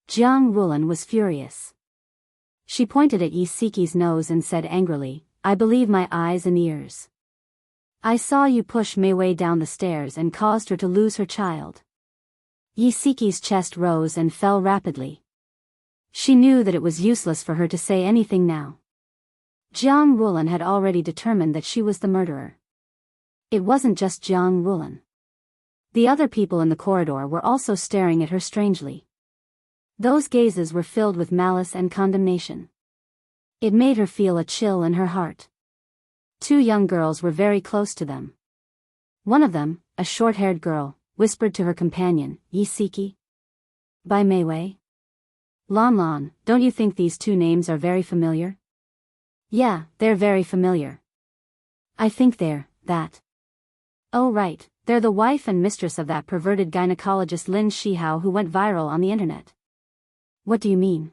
Jiang Wulan was furious. She pointed at Yisiki's nose and said angrily, "I believe my eyes and ears. I saw you push Meiwei down the stairs and caused her to lose her child." Yisiki's chest rose and fell rapidly. She knew that it was useless for her to say anything now. Jiang Wulan had already determined that she was the murderer. It wasn't just Jiang Wulan. The other people in the corridor were also staring at her strangely. Those gazes were filled with malice and condemnation. It made her feel a chill in her heart. 2 young girls were very close to them. One of them, a short-haired girl, whispered to her companion, "Yisiki? Bai Meiwei? Lon Lon, don't you think these two names are very familiar? Yeah, they're very familiar. I think they're that. Oh right, they're the wife and mistress of that perverted gynecologist Lin Shihao who went viral on the internet. What do you mean?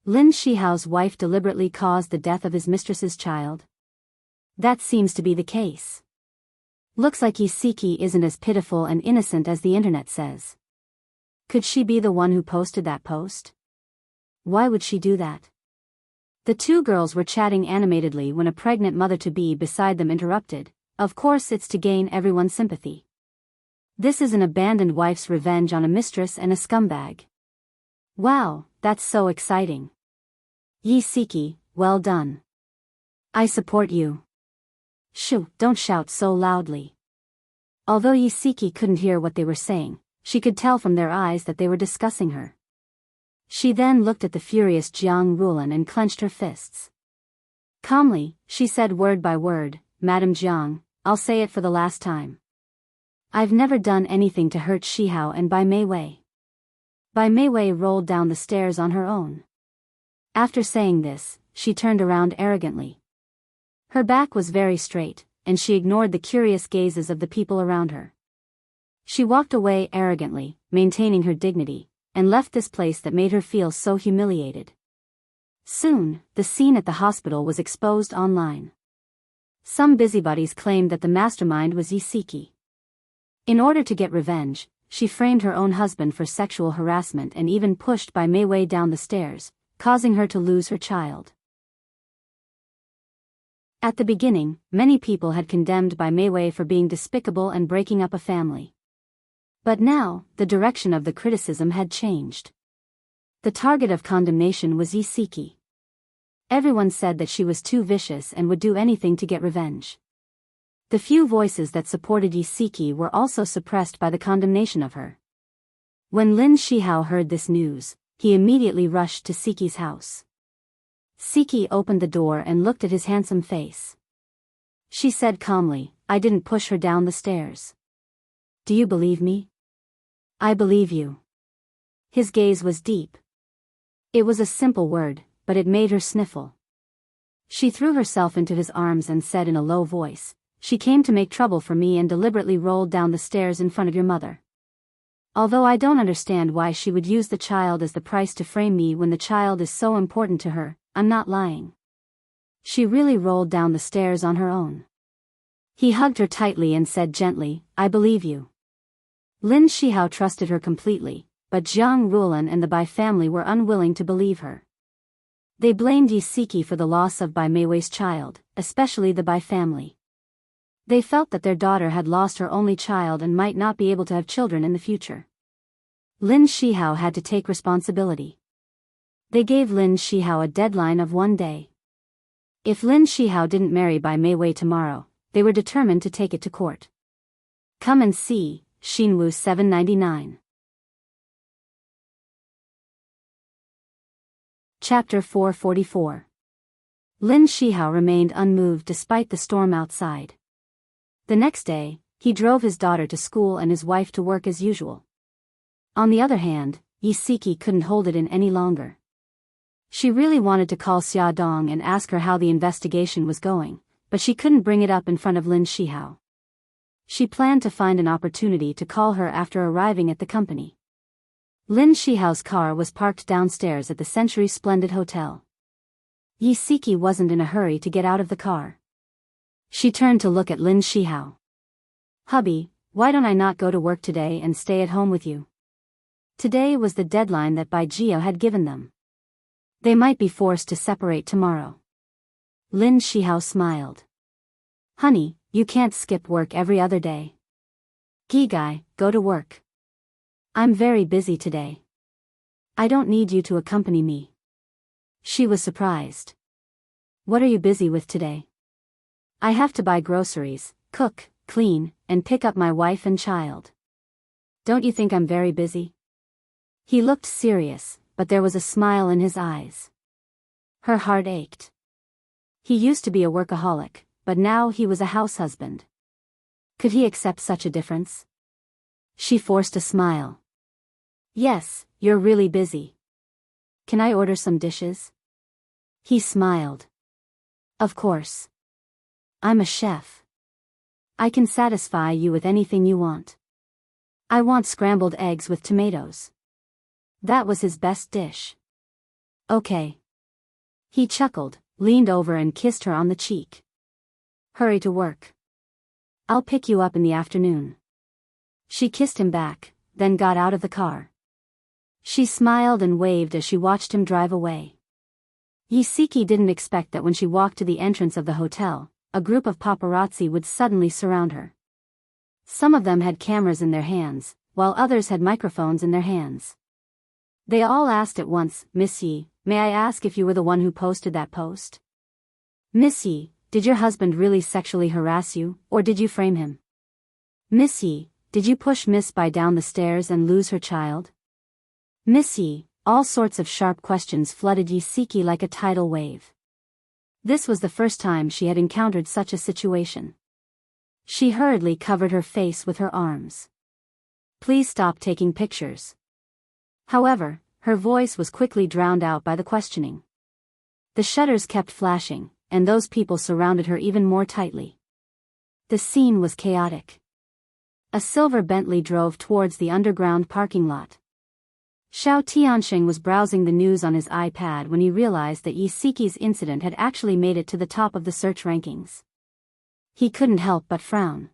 Lin Shihao's wife deliberately caused the death of his mistress's child? That seems to be the case. Looks like Isiki isn't as pitiful and innocent as the internet says. Could she be the one who posted that post? Why would she do that? The two girls were chatting animatedly when a pregnant mother-to-be beside them interrupted. Of course it's to gain everyone's sympathy. This is an abandoned wife's revenge on a mistress and a scumbag. Wow, that's so exciting. Isiki, well done. I support you. Shoo, don't shout so loudly. Although Isiki couldn't hear what they were saying, she could tell from their eyes that they were discussing her. She then looked at the furious Jiang Rulan and clenched her fists. Calmly, she said word by word, Madam Jiang, I'll say it for the last time. I've never done anything to hurt Shihao and Bai Meiwei. Bai Meiwei rolled down the stairs on her own. After saying this, she turned around arrogantly. Her back was very straight, and she ignored the curious gazes of the people around her. She walked away arrogantly, maintaining her dignity, and left this place that made her feel so humiliated. Soon, the scene at the hospital was exposed online. Some busybodies claimed that the mastermind was Isiki. In order to get revenge, she framed her own husband for sexual harassment and even pushed Bai Meiwei down the stairs, causing her to lose her child. At the beginning, many people had condemned Bai Meiwei for being despicable and breaking up a family. But now, the direction of the criticism had changed. The target of condemnation was Isiki. Everyone said that she was too vicious and would do anything to get revenge. The few voices that supported Isiki were also suppressed by the condemnation of her. When Lin Shihao heard this news, he immediately rushed to Siki's house. Siki opened the door and looked at his handsome face. She said calmly, I didn't push her down the stairs. Do you believe me? I believe you. His gaze was deep. It was a simple word, but it made her sniffle. She threw herself into his arms and said in a low voice, she came to make trouble for me and deliberately rolled down the stairs in front of your mother. Although I don't understand why she would use the child as the price to frame me when the child is so important to her, I'm not lying. She really rolled down the stairs on her own. He hugged her tightly and said gently, I believe you. Lin Shihao trusted her completely, but Jiang Rulan and the Bai family were unwilling to believe her. They blamed Isiki for the loss of Bai Meiwei's child, especially the Bai family. They felt that their daughter had lost her only child and might not be able to have children in the future. Lin Shihao had to take responsibility. They gave Lin Shihao a deadline of 1 day. If Lin Shihao didn't marry Bai Meiwei tomorrow, they were determined to take it to court. Come and see, Xinwu 799. Chapter 444. Lin Shihao remained unmoved despite the storm outside. The next day, he drove his daughter to school and his wife to work as usual. On the other hand, Isiki couldn't hold it in any longer. She really wanted to call Xia Dong and ask her how the investigation was going, but she couldn't bring it up in front of Lin Shihao. She planned to find an opportunity to call her after arriving at the company. Lin Shihao's car was parked downstairs at the Century Splendid Hotel. Isiki wasn't in a hurry to get out of the car. She turned to look at Lin Shihao. Hubby, why don't I not go to work today and stay at home with you? Today was the deadline that Bai Jio had given them. They might be forced to separate tomorrow. Lin Shihao smiled. Honey, you can't skip work every other day. Gigai, go to work. I'm very busy today. I don't need you to accompany me. She was surprised. What are you busy with today? I have to buy groceries, cook, clean, and pick up my wife and child. Don't you think I'm very busy? He looked serious, but there was a smile in his eyes. Her heart ached. He used to be a workaholic, but now he was a house husband. Could he accept such a difference? She forced a smile. Yes, you're really busy. can I order some dishes? He smiled. Of course. I'm a chef. I can satisfy you with anything you want. I want scrambled eggs with tomatoes. That was his best dish. Okay. He chuckled, leaned over and kissed her on the cheek. Hurry to work. I'll pick you up in the afternoon. She kissed him back, then got out of the car. She smiled and waved as she watched him drive away. Yisiki didn't expect that when she walked to the entrance of the hotel, a group of paparazzi would suddenly surround her. Some of them had cameras in their hands, while others had microphones in their hands. They all asked at once, Miss Yi, may I ask if you were the one who posted that post? Miss Yi, did your husband really sexually harass you, or did you frame him? Miss Yi, did you push Miss Bai down the stairs and lose her child? Miss Yi, all sorts of sharp questions flooded Yisiki like a tidal wave. This was the first time she had encountered such a situation. She hurriedly covered her face with her arms. Please stop taking pictures. However, her voice was quickly drowned out by the questioning. The shutters kept flashing, and those people surrounded her even more tightly. The scene was chaotic. A silver Bentley drove towards the underground parking lot. Xiao Tianxing was browsing the news on his iPad when he realized that Yisiki's incident had actually made it to the top of the search rankings. He couldn't help but frown.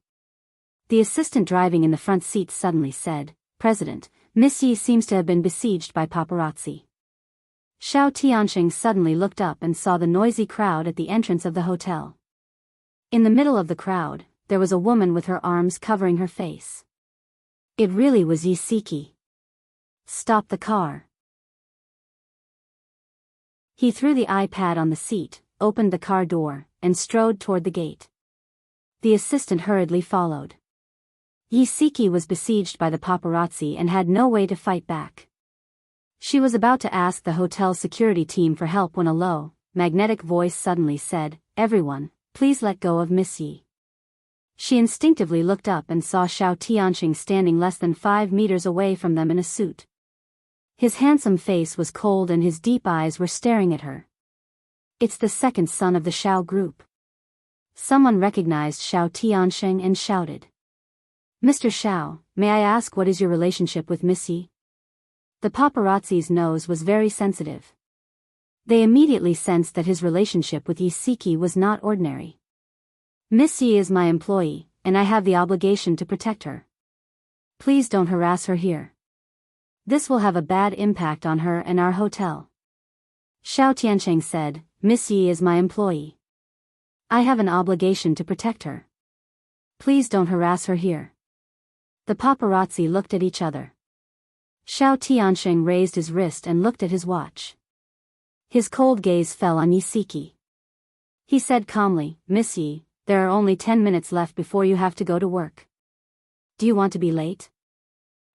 The assistant driving in the front seat suddenly said, President, Miss Yi seems to have been besieged by paparazzi. Xiao Tianxing suddenly looked up and saw the noisy crowd at the entrance of the hotel. In the middle of the crowd, there was a woman with her arms covering her face. It really was Yisiki. Stop the car. He threw the iPad on the seat, opened the car door, and strode toward the gate. The assistant hurriedly followed. Yisiki was besieged by the paparazzi and had no way to fight back. She was about to ask the hotel security team for help when a low, magnetic voice suddenly said, Everyone, please let go of Miss Yi. She instinctively looked up and saw Xiao Tianxing standing less than 5 meters away from them in a suit. His handsome face was cold and his deep eyes were staring at her. It's the second son of the Xiao group. Someone recognized Xiao Tianxing and shouted. Mr. Xiao, may I ask what is your relationship with Miss Yi? The paparazzi's nose was very sensitive. They immediately sensed that his relationship with Yisiki was not ordinary. Miss Yi is my employee, and I have the obligation to protect her. Please don't harass her here. This will have a bad impact on her and our hotel. Xiao Tianxing said, Miss Yi is my employee. I have an obligation to protect her. Please don't harass her here. The paparazzi looked at each other. Xiao Tianxing raised his wrist and looked at his watch. His cold gaze fell on Yisiki. He said calmly, Miss Yi, there are only 10 minutes left before you have to go to work. Do you want to be late?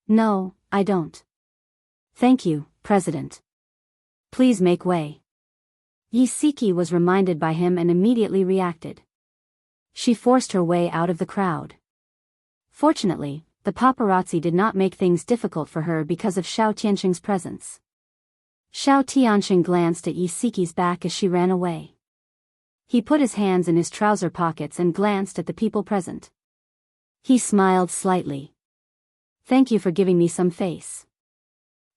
No, I don't. Thank you, President. Please make way. Yisiki was reminded by him and immediately reacted. She forced her way out of the crowd. Fortunately, the paparazzi did not make things difficult for her because of Xiao Tianxing's presence. Xiao Tianxing glanced at Yisiki's back as she ran away. He put his hands in his trouser pockets and glanced at the people present. He smiled slightly. Thank you for giving me some face.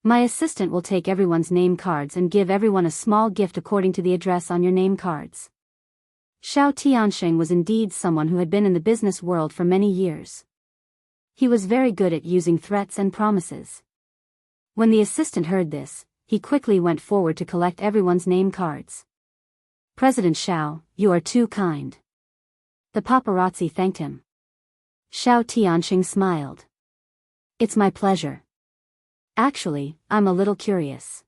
My assistant will take everyone's name cards and give everyone a small gift according to the address on your name cards. Xiao Tianxing was indeed someone who had been in the business world for many years. He was very good at using threats and promises. When the assistant heard this, he quickly went forward to collect everyone's name cards. President Xiao, you are too kind. The paparazzi thanked him. Xiao Tianxing smiled. It's my pleasure. Actually, I'm a little curious.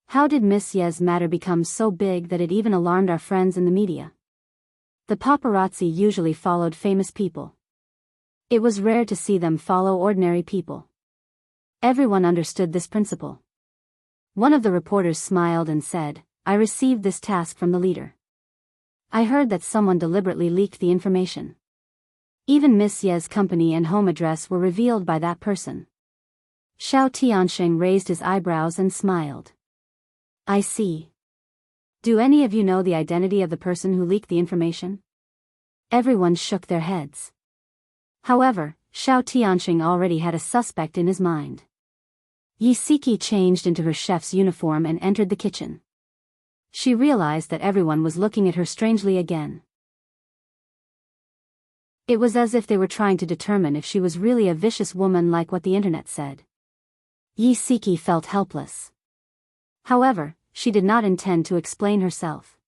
How did Miss Ye's matter become so big that it even alarmed our friends in the media? The paparazzi usually followed famous people. It was rare to see them follow ordinary people. Everyone understood this principle. One of the reporters smiled and said, I received this task from the leader. I heard that someone deliberately leaked the information. Even Miss Ye's company and home address were revealed by that person. Xiao Tianxing raised his eyebrows and smiled. I see. Do any of you know the identity of the person who leaked the information? Everyone shook their heads. However, Xiao Tianxing already had a suspect in his mind. Yi Siki changed into her chef's uniform and entered the kitchen. She realized that everyone was looking at her strangely again. It was as if they were trying to determine if she was really a vicious woman like what the internet said. Yi Siki felt helpless. However, she did not intend to explain herself.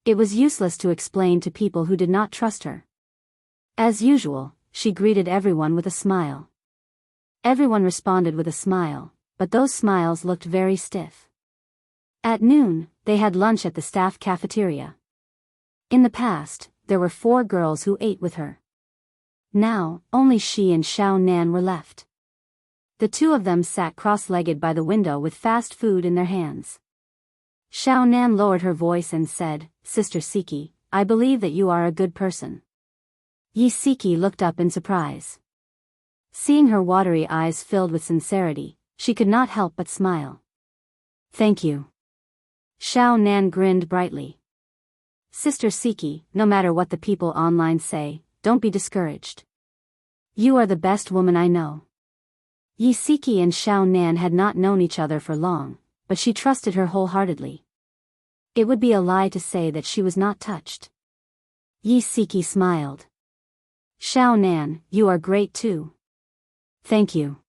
It was useless to explain to people who did not trust her. As usual, she greeted everyone with a smile. Everyone responded with a smile, but those smiles looked very stiff. At noon, they had lunch at the staff cafeteria. In the past, there were 4 girls who ate with her. Now, only she and Xiao Nan were left. The 2 of them sat cross-legged by the window with fast food in their hands. Xiao Nan lowered her voice and said, "Sister Siki, I believe that you are a good person." Yi Siki looked up in surprise. Seeing her watery eyes filled with sincerity, she could not help but smile. "Thank you." Xiao Nan grinned brightly. "Sister Siki, no matter what the people online say, don't be discouraged. You are the best woman I know." Yi Siki and Xiao Nan had not known each other for long, but she trusted her wholeheartedly. It would be a lie to say that she was not touched. Yi Siki smiled. "Xiao Nan, you are great too." "Thank you.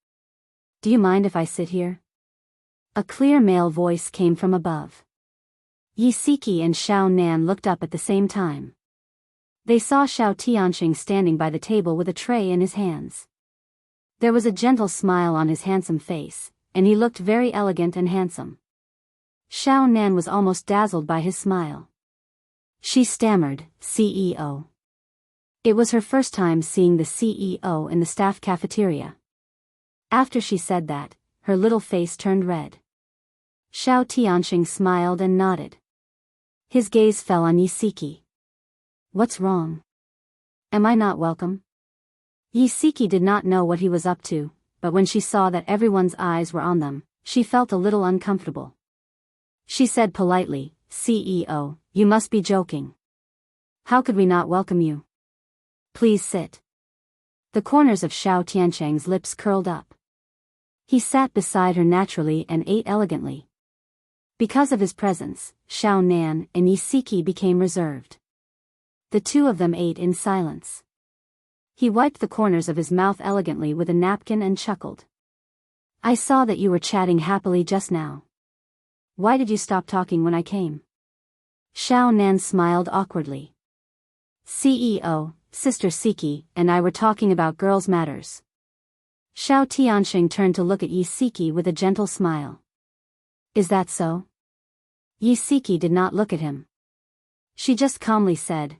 Do you mind if I sit here?" A clear male voice came from above. Yi Siki and Xiao Nan looked up at the same time. They saw Xiao Tianxing standing by the table with a tray in his hands. There was a gentle smile on his handsome face, and he looked very elegant and handsome. Xiao Nan was almost dazzled by his smile. She stammered, "CEO." It was her first time seeing the CEO in the staff cafeteria. After she said that, her little face turned red. Xiao Tianxing smiled and nodded. His gaze fell on Yi Siki. "What's wrong? Am I not welcome?" Yi Siki did not know what he was up to, but when she saw that everyone's eyes were on them, she felt a little uncomfortable. She said politely, "CEO, you must be joking. How could we not welcome you? Please sit." The corners of Xiao Tianxing's lips curled up. He sat beside her naturally and ate elegantly. Because of his presence, Xiao Nan and Yi Siki became reserved. The 2 of them ate in silence. He wiped the corners of his mouth elegantly with a napkin and chuckled. "I saw that you were chatting happily just now. Why did you stop talking when I came?" Xiao Nan smiled awkwardly. "CEO, Sister Siki, and I were talking about girls' matters." Xiao Tianxing turned to look at Yi Siki with a gentle smile. "Is that so?" Yi Siki did not look at him. She just calmly said,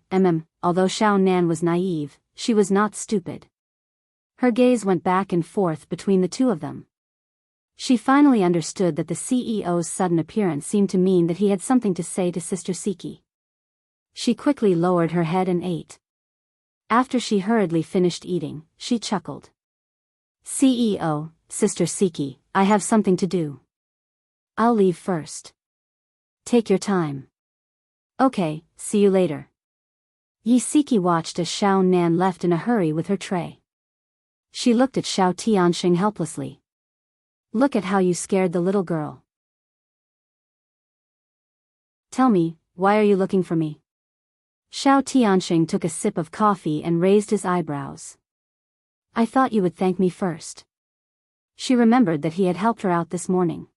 Although Xiao Nan was naive, she was not stupid. Her gaze went back and forth between the 2 of them. She finally understood that the CEO's sudden appearance seemed to mean that he had something to say to Sister Siki. She quickly lowered her head and ate. After she hurriedly finished eating, she chuckled. "CEO, Sister Siki, I have something to do. I'll leave first. Take your time." "Okay, see you later." Yi Siki watched as Xiao Nan left in a hurry with her tray. She looked at Xiao Tianxing helplessly. "Look at how you scared the little girl. Tell me, why are you looking for me?" Xiao Tianxing took a sip of coffee and raised his eyebrows. "I thought you would thank me first." She remembered that he had helped her out this morning.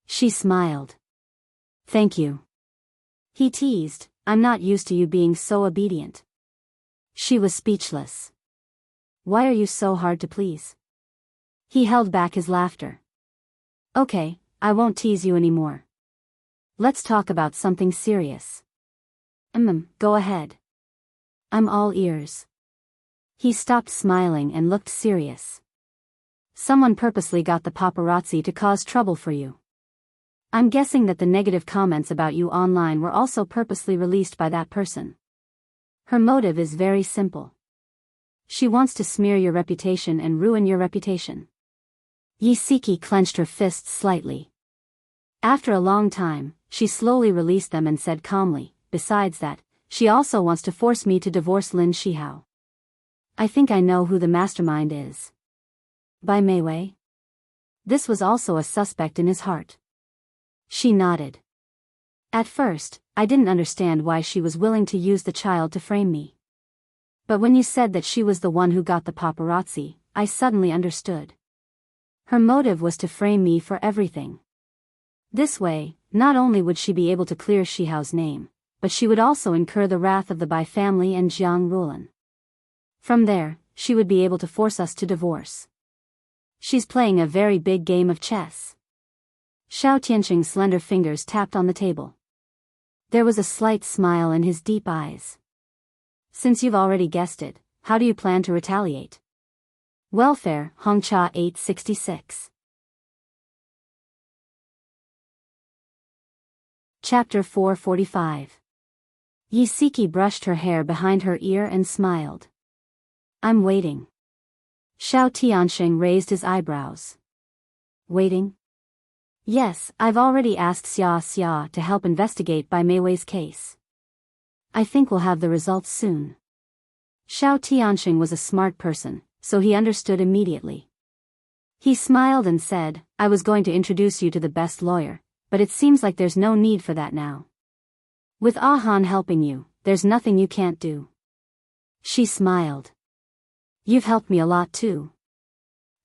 She smiled. "Thank you." He teased, "I'm not used to you being so obedient." She was speechless. "Why are you so hard to please?" He held back his laughter. "Okay, I won't tease you anymore. Let's talk about something serious." Go ahead. I'm all ears." He stopped smiling and looked serious. "Someone purposely got the paparazzi to cause trouble for you. I'm guessing that the negative comments about you online were also purposely released by that person. Her motive is very simple. She wants to smear your reputation and ruin your reputation." Yi Siki clenched her fists slightly. After a long time, she slowly released them and said calmly, besides that, she also wants to force me to divorce Lin Shihao. I think I know who the mastermind is. By Mei Wei? This was also a suspect in his heart. She nodded. At first, I didn't understand why she was willing to use the child to frame me. But when you said that she was the one who got the paparazzi, I suddenly understood. Her motive was to frame me for everything. This way, not only would she be able to clear Shihao's name, but she would also incur the wrath of the Bai family and Jiang Rulan. From there, she would be able to force us to divorce. She's playing a very big game of chess. Xiao Tianqing's slender fingers tapped on the table. There was a slight smile in his deep eyes. Since you've already guessed it, how do you plan to retaliate? Welfare, Hongcha 866. Chapter 445. Yisiki brushed her hair behind her ear and smiled. I'm waiting. Xiao Tianqing raised his eyebrows. Waiting? Yes, I've already asked Xia to help investigate Bai Meiwei's case. I think we'll have the results soon. Xiao Tianqing was a smart person, so he understood immediately. He smiled and said, I was going to introduce you to the best lawyer, but it seems like there's no need for that now. With Ahan helping you, there's nothing you can't do. She smiled. You've helped me a lot too.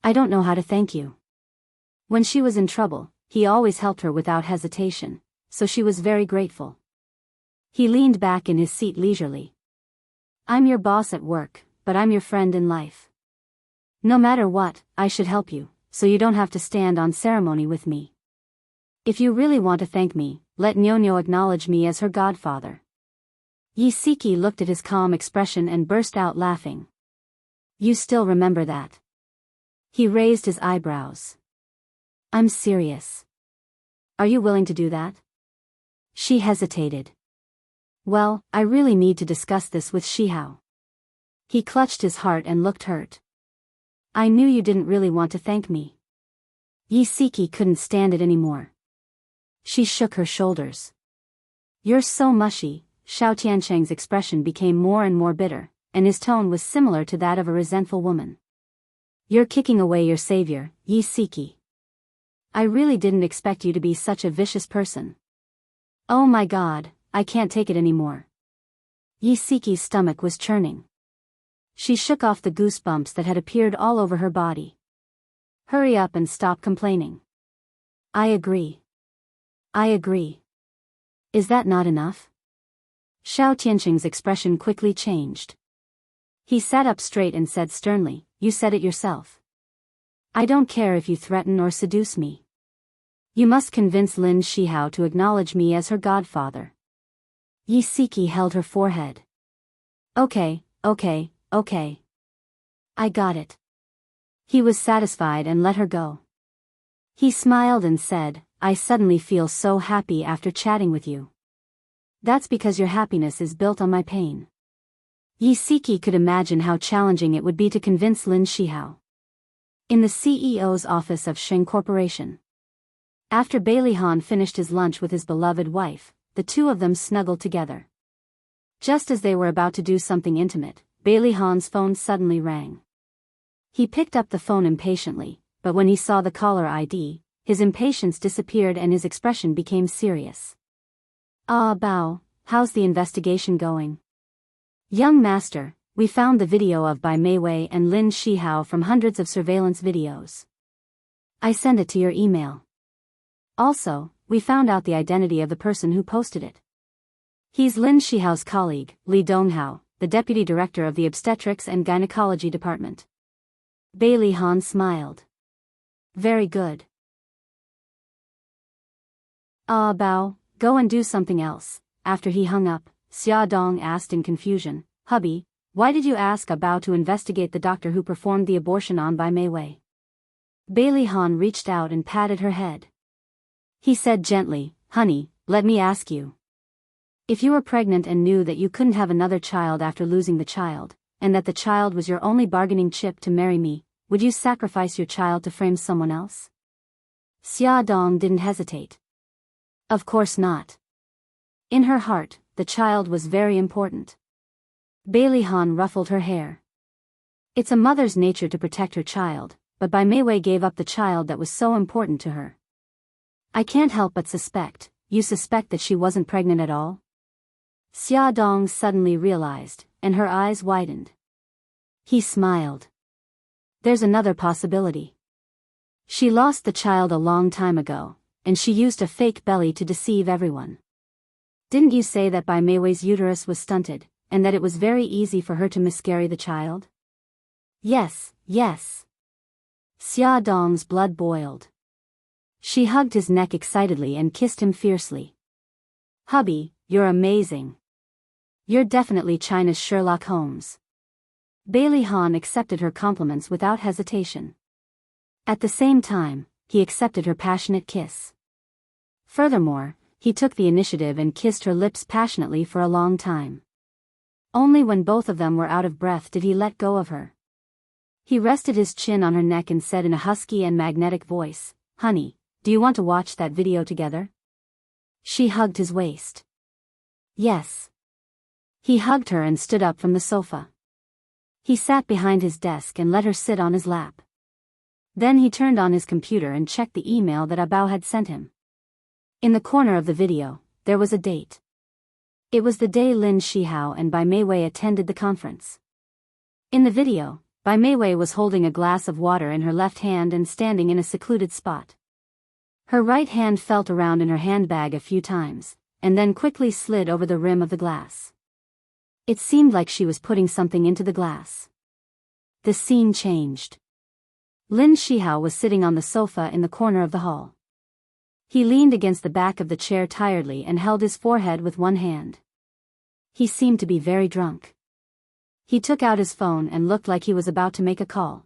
I don't know how to thank you. When she was in trouble, he always helped her without hesitation, so she was very grateful. He leaned back in his seat leisurely. I'm your boss at work, but I'm your friend in life. No matter what, I should help you, so you don't have to stand on ceremony with me. If you really want to thank me, let Nyonyo acknowledge me as her godfather. Yisiki looked at his calm expression and burst out laughing. You still remember that? He raised his eyebrows. I'm serious. Are you willing to do that? She hesitated. Well, I really need to discuss this with Shihao. He clutched his heart and looked hurt. I knew you didn't really want to thank me. Yisiki couldn't stand it anymore. She shook her shoulders. You're so mushy. Xiao Tianqing's expression became more and more bitter, and his tone was similar to that of a resentful woman. You're kicking away your savior, Yisiki. I really didn't expect you to be such a vicious person. Oh my god, I can't take it anymore. Yisiki's stomach was churning. She shook off the goosebumps that had appeared all over her body. Hurry up and stop complaining. I agree. I agree. Is that not enough? Xiao Tianqing's expression quickly changed. He sat up straight and said sternly, You said it yourself. I don't care if you threaten or seduce me. You must convince Lin Shihao to acknowledge me as her godfather. Yisiki held her forehead. Okay. I got it. He was satisfied and let her go. He smiled and said, I suddenly feel so happy after chatting with you. That's because your happiness is built on my pain. Yisiki could imagine how challenging it would be to convince Lin Shihao. In the CEO's office of Sheng Corporation. After Bailey Han finished his lunch with his beloved wife, the two of them snuggled together. Just as they were about to do something intimate, Bailey Han's phone suddenly rang. He picked up the phone impatiently, but when he saw the caller ID, his impatience disappeared and his expression became serious. Bao, how's the investigation going? Young master, we found the video of Bai Meiwei and Lin Shihao from hundreds of surveillance videos. I sent it to your email. Also, we found out the identity of the person who posted it. He's Lin Shihao's colleague, Li Donghao, the deputy director of the obstetrics and gynecology department. Bailey Han smiled. Very good. Bao, go and do something else. After he hung up, Xia Dong asked in confusion, Hubby, why did you ask Bao to investigate the doctor who performed the abortion on Bai Meiwei? Bailey Han reached out and patted her head. He said gently, Honey, let me ask you. If you were pregnant and knew that you couldn't have another child after losing the child, and that the child was your only bargaining chip to marry me, would you sacrifice your child to frame someone else? Xia Dong didn't hesitate. Of course not. In her heart, the child was very important. Bailey Han ruffled her hair. It's a mother's nature to protect her child, but Bai Meiwei gave up the child that was so important to her. I can't help but suspect. You suspect that she wasn't pregnant at all? Xia Dong suddenly realized, and her eyes widened. He smiled. There's another possibility. She lost the child a long time ago, and she used a fake belly to deceive everyone. Didn't you say that Bai Meiwei's uterus was stunted, and that it was very easy for her to miscarry the child? Yes, yes. Xia Dong's blood boiled. She hugged his neck excitedly and kissed him fiercely. Hubby, you're amazing. You're definitely China's Sherlock Holmes. Bailey Han accepted her compliments without hesitation. At the same time, he accepted her passionate kiss. Furthermore, he took the initiative and kissed her lips passionately for a long time. Only when both of them were out of breath did he let go of her. He rested his chin on her neck and said in a husky and magnetic voice, "Honey, do you want to watch that video together?" She hugged his waist. Yes. He hugged her and stood up from the sofa. He sat behind his desk and let her sit on his lap. Then he turned on his computer and checked the email that Abao had sent him. In the corner of the video, there was a date. It was the day Lin Shihao and Bai Meiwei attended the conference. In the video, Bai Meiwei was holding a glass of water in her left hand and standing in a secluded spot. Her right hand felt around in her handbag a few times, and then quickly slid over the rim of the glass. It seemed like she was putting something into the glass. The scene changed. Lin Shihao was sitting on the sofa in the corner of the hall. He leaned against the back of the chair tiredly and held his forehead with one hand. He seemed to be very drunk. He took out his phone and looked like he was about to make a call.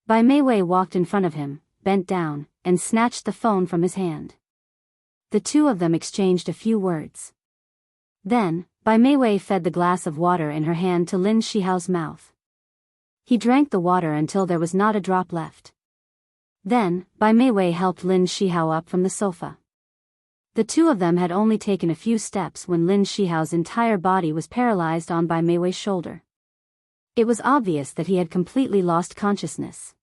Bai Meiwei walked in front of him, bent down, and snatched the phone from his hand. The two of them exchanged a few words. Then, Bai Meiwei fed the glass of water in her hand to Lin Shihao's mouth. He drank the water until there was not a drop left. Then, Bai Meiwei helped Lin Shihao up from the sofa. The two of them had only taken a few steps when Lin Shihao's entire body was paralyzed on Bai Meiwei's shoulder. It was obvious that he had completely lost consciousness.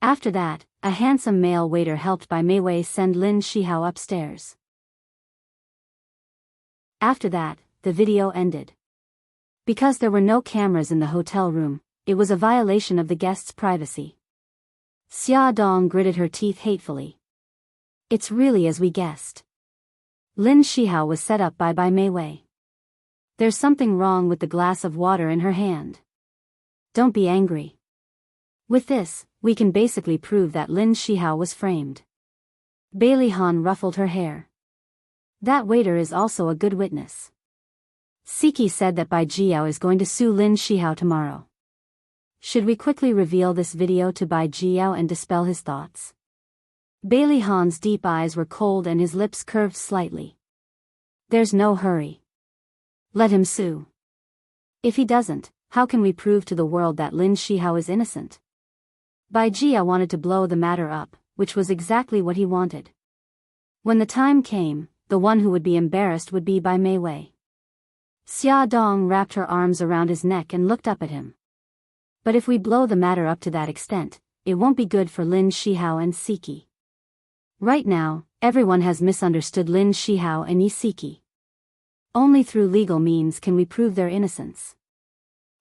After that, a handsome male waiter helped Bai Meiwei send Lin Shihao upstairs. After that, the video ended. Because there were no cameras in the hotel room, it was a violation of the guests' privacy. Xia Dong gritted her teeth hatefully. It's really as we guessed. Lin Shihao was set up by Bai Meiwei. There's something wrong with the glass of water in her hand. Don't be angry. With this, we can basically prove that Lin Shihao was framed. Bailey Han ruffled her hair. That waiter is also a good witness. Siki said that Bai Jiao is going to sue Lin Shihao tomorrow. Should we quickly reveal this video to Bai Jiao and dispel his thoughts? Bailey Han's deep eyes were cold and his lips curved slightly. There's no hurry. Let him sue. If he doesn't, how can we prove to the world that Lin Shihao is innocent? Bai Jia wanted to blow the matter up, which was exactly what he wanted. When the time came, the one who would be embarrassed would be Bai Meiwei. Xia Dong wrapped her arms around his neck and looked up at him. But if we blow the matter up to that extent, it won't be good for Lin Shihao and Siki. Right now, everyone has misunderstood Lin Shihao and Yi Siki. Only through legal means can we prove their innocence.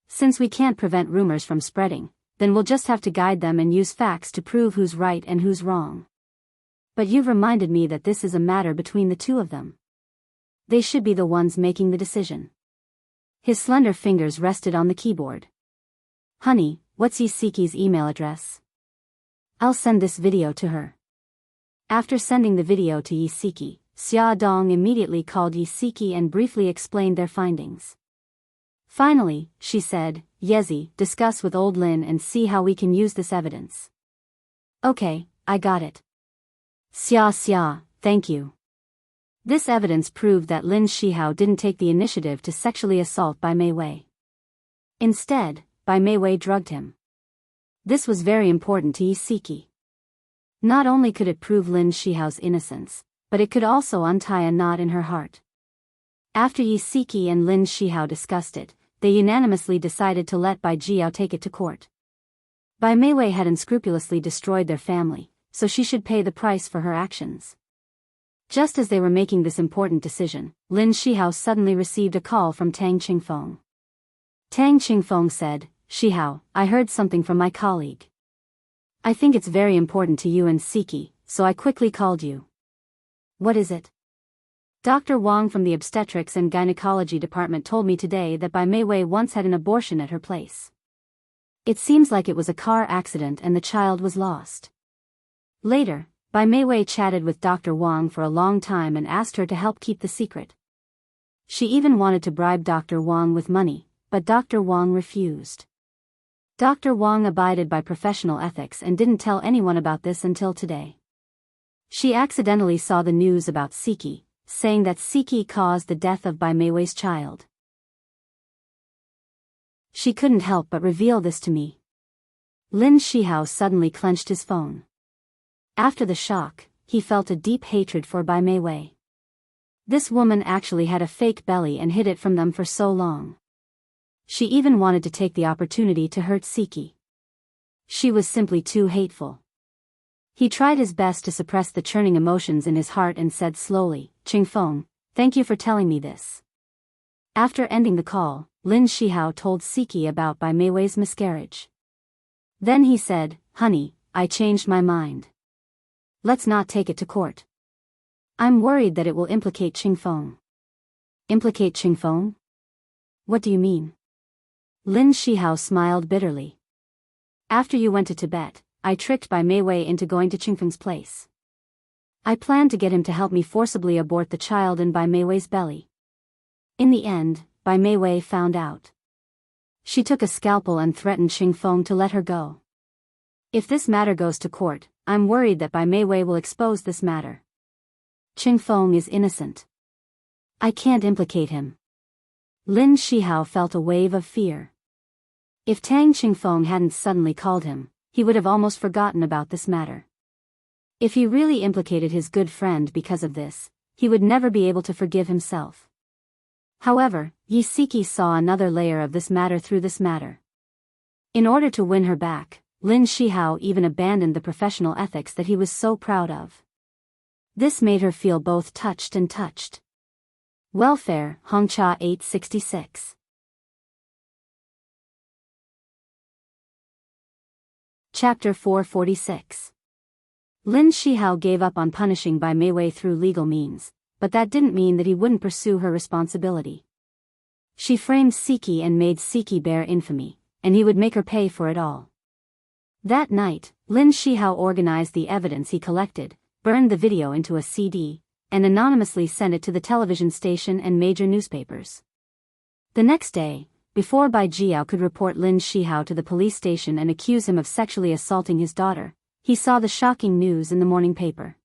Since we can't prevent rumors from spreading, then we'll just have to guide them and use facts to prove who's right and who's wrong. But you've reminded me that this is a matter between the two of them. They should be the ones making the decision. His slender fingers rested on the keyboard. Honey, what's Yi Siki's email address? I'll send this video to her. After sending the video to Yi Siki, Xia Dong immediately called Yi Siki and briefly explained their findings. Finally, she said, Yezi, discuss with old Lin and see how we can use this evidence. Okay, I got it. Xia, thank you. This evidence proved that Lin Shihao didn't take the initiative to sexually assault Bai Meiwei. Instead, Bai Meiwei drugged him. This was very important to Yi Siki. Not only could it prove Lin Shihao's innocence, but it could also untie a knot in her heart. After Yi Siki and Lin Shihao discussed it, they unanimously decided to let Bai Jiao take it to court. Bai Meiwei had unscrupulously destroyed their family, so she should pay the price for her actions. Just as they were making this important decision, Lin Shihao suddenly received a call from Tang Qingfeng. Tang Qingfeng said, "Shihao, I heard something from my colleague. I think it's very important to you and Siki, so I quickly called you." "What is it?" "Dr. Wang from the obstetrics and gynecology department told me today that Bai Meiwei once had an abortion at her place. It seems like it was a car accident and the child was lost." Later, Bai Meiwei chatted with Dr. Wang for a long time and asked her to help keep the secret. She even wanted to bribe Dr. Wang with money, but Dr. Wang refused. Dr. Wang abided by professional ethics and didn't tell anyone about this until today. She accidentally saw the news about Siki, saying that Siki caused the death of Bai Meiwei's child. She couldn't help but reveal this to me. Lin Shihao suddenly clenched his phone. After the shock, he felt a deep hatred for Bai Meiwei. This woman actually had a fake belly and hid it from them for so long. She even wanted to take the opportunity to hurt Siki. She was simply too hateful. He tried his best to suppress the churning emotions in his heart and said slowly, "Qingfeng, thank you for telling me this." After ending the call, Lin Shihao told Siki about Bai Meiwei's miscarriage. Then he said, "Honey, I changed my mind. Let's not take it to court. I'm worried that it will implicate Qingfeng." "Implicate Qingfeng? What do you mean?" Lin Shihao smiled bitterly. "After you went to Tibet, I tricked Bai Meiwei into going to Qingfeng's place. I planned to get him to help me forcibly abort the child in Bai Meiwei's belly. In the end, Bai Meiwei found out. She took a scalpel and threatened Qingfeng to let her go. If this matter goes to court, I'm worried that Bai Meiwei will expose this matter. Qingfeng is innocent. I can't implicate him." Lin Shihao felt a wave of fear. If Tang Qingfeng hadn't suddenly called him, he would have almost forgotten about this matter. If he really implicated his good friend because of this, he would never be able to forgive himself. However, Yi Siki saw another layer of this matter through this matter. In order to win her back, Lin Shihao even abandoned the professional ethics that he was so proud of. This made her feel both touched and touched. Welfare, Hongcha 866. Chapter 446. Lin Shihao gave up on punishing Bai Meiwei through legal means, but that didn't mean that he wouldn't pursue her responsibility. She framed Siki and made Siki bear infamy, and he would make her pay for it all. That night, Lin Shihao organized the evidence he collected, burned the video into a CD, and anonymously sent it to the television station and major newspapers. The next day, before Bai Jiao could report Lin Shihao to the police station and accuse him of sexually assaulting his daughter, he saw the shocking news in the morning paper.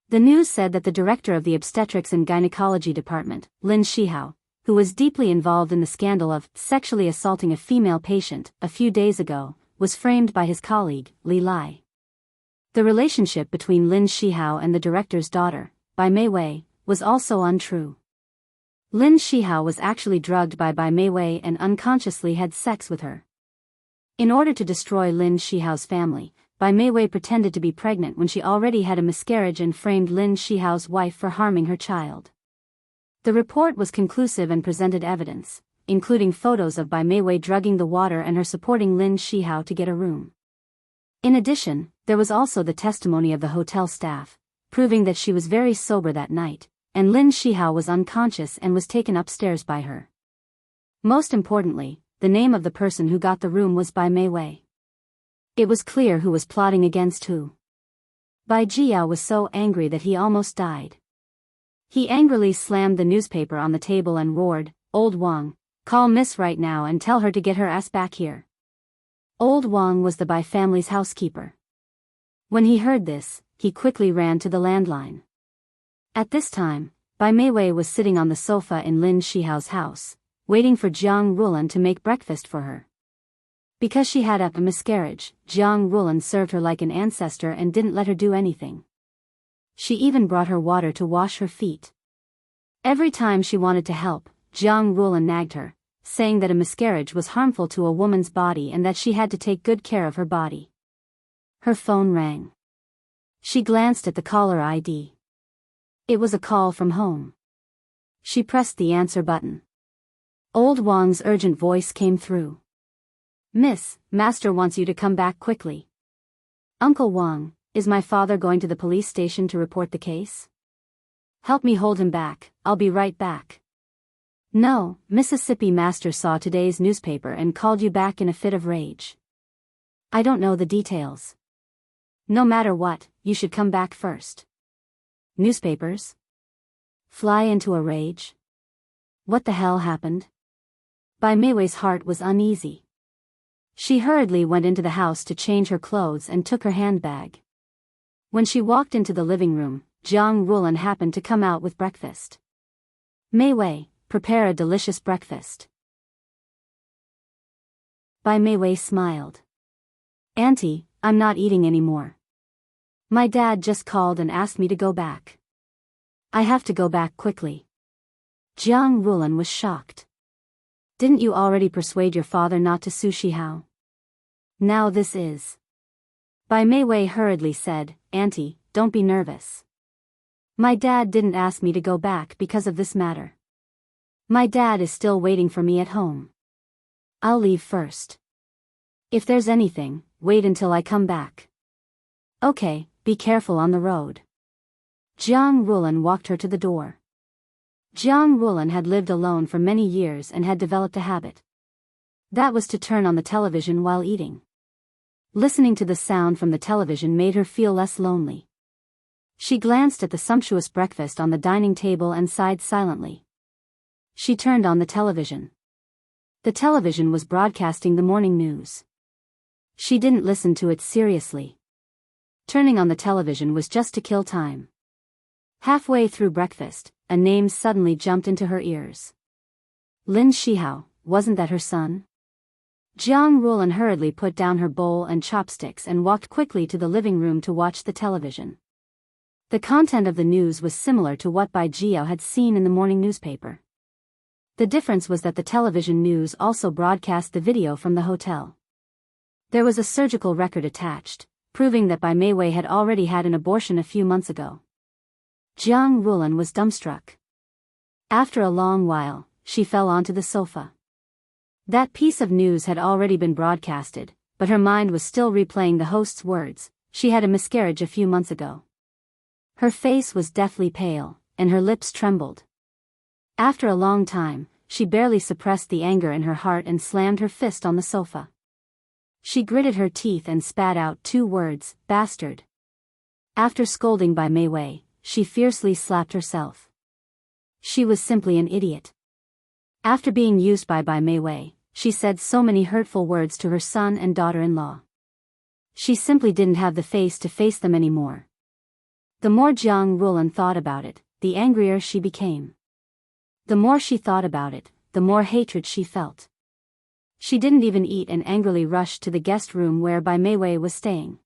The news said that the director of the obstetrics and gynecology department, Lin Shihao, who was deeply involved in the scandal of sexually assaulting a female patient a few days ago, was framed by his colleague, Li Lai. The relationship between Lin Shihao and the director's daughter, Bai Meiwei, was also untrue. Lin Shihao was actually drugged by Bai Meiwei and unconsciously had sex with her. In order to destroy Lin Shihao's family, Bai Meiwei pretended to be pregnant when she already had a miscarriage and framed Lin Shihao's wife for harming her child. The report was conclusive and presented evidence, including photos of Bai Meiwei drugging the water and her supporting Lin Shihao to get a room. In addition, there was also the testimony of the hotel staff, proving that she was very sober that night, and Lin Shihao was unconscious and was taken upstairs by her. Most importantly, the name of the person who got the room was Bai Meiwei. It was clear who was plotting against who. Bai Jiao was so angry that he almost died. He angrily slammed the newspaper on the table and roared, "Old Wang, call Miss right now and tell her to get her ass back here." Old Wang was the Bai family's housekeeper. When he heard this, he quickly ran to the landline. At this time, Bai Meiwei was sitting on the sofa in Lin Shihao's house, waiting for Jiang Rulan to make breakfast for her. Because she had a miscarriage, Jiang Rulan served her like an ancestor and didn't let her do anything. She even brought her water to wash her feet. Every time she wanted to help, Jiang Rulan nagged her, saying that a miscarriage was harmful to a woman's body and that she had to take good care of her body. Her phone rang. She glanced at the caller ID. It was a call from home. She pressed the answer button. Old Wang's urgent voice came through. "Miss, Master wants you to come back quickly." "Uncle Wang, is my father going to the police station to report the case?" "Help me hold him back, I'll be right back." "No, Mississippi Master saw today's newspaper and called you back in a fit of rage." "I don't know the details." "No matter what, you should come back first." "Newspapers? Fly into a rage? What the hell happened?" Bai Meiwei's heart was uneasy. She hurriedly went into the house to change her clothes and took her handbag. When she walked into the living room, Jiang Rulan happened to come out with breakfast. "Meiwei, prepare a delicious breakfast." Bai Meiwei smiled. "Auntie, I'm not eating anymore. My dad just called and asked me to go back. I have to go back quickly." Jiang Rulan was shocked. "Didn't you already persuade your father not to sue Shihao? Now this is..." Bai Meiwei hurriedly said, "Auntie, don't be nervous. My dad didn't ask me to go back because of this matter. My dad is still waiting for me at home. I'll leave first. If there's anything, wait until I come back. Okay, be careful on the road." Jiang Rulan walked her to the door. Jiang Rulan had lived alone for many years and had developed a habit. That was to turn on the television while eating. Listening to the sound from the television made her feel less lonely. She glanced at the sumptuous breakfast on the dining table and sighed silently. She turned on the television. The television was broadcasting the morning news. She didn't listen to it seriously. Turning on the television was just to kill time. Halfway through breakfast, a name suddenly jumped into her ears. Lin Shihao, wasn't that her son? Jiang Rulan hurriedly put down her bowl and chopsticks and walked quickly to the living room to watch the television. The content of the news was similar to what Bai Jiao had seen in the morning newspaper. The difference was that the television news also broadcast the video from the hotel. There was a surgical record attached, proving that Bai Meiwei had already had an abortion a few months ago. Jiang Rulan was dumbstruck. After a long while, she fell onto the sofa. That piece of news had already been broadcasted, but her mind was still replaying the host's words. She had a miscarriage a few months ago. Her face was deathly pale, and her lips trembled. After a long time, she barely suppressed the anger in her heart and slammed her fist on the sofa. She gritted her teeth and spat out 2 words, "Bastard." After scolding Bai Meiwei, she fiercely slapped herself. She was simply an idiot. After being used by Bai Meiwei, she said so many hurtful words to her son and daughter-in-law. She simply didn't have the face to face them anymore. The more Jiang Rulan thought about it, the angrier she became. The more she thought about it, the more hatred she felt. She didn't even eat and angrily rushed to the guest room where Bai Meiwei was staying.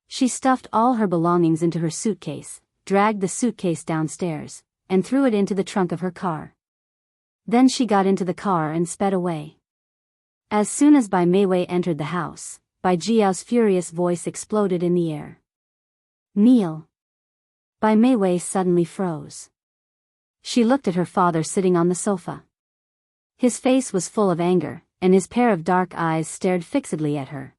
She stuffed all her belongings into her suitcase, dragged the suitcase downstairs, and threw it into the trunk of her car. Then she got into the car and sped away. As soon as Bai Meiwei entered the house, Bai Jiao's furious voice exploded in the air. "Kneel." Bai Meiwei suddenly froze. She looked at her father sitting on the sofa. His face was full of anger, and his pair of dark eyes stared fixedly at her.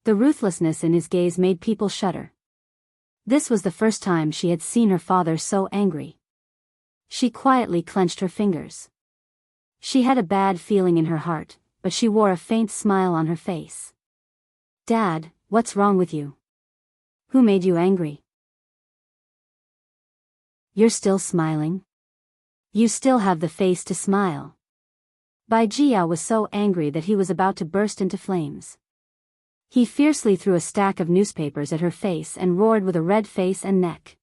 The ruthlessness in his gaze made people shudder. This was the first time she had seen her father so angry. She quietly clenched her fingers. She had a bad feeling in her heart, but she wore a faint smile on her face. "Dad, what's wrong with you? Who made you angry? You're still smiling? You still have the face to smile." Bai Jiao was so angry that he was about to burst into flames. He fiercely threw a stack of newspapers at her face and roared with a red face and neck.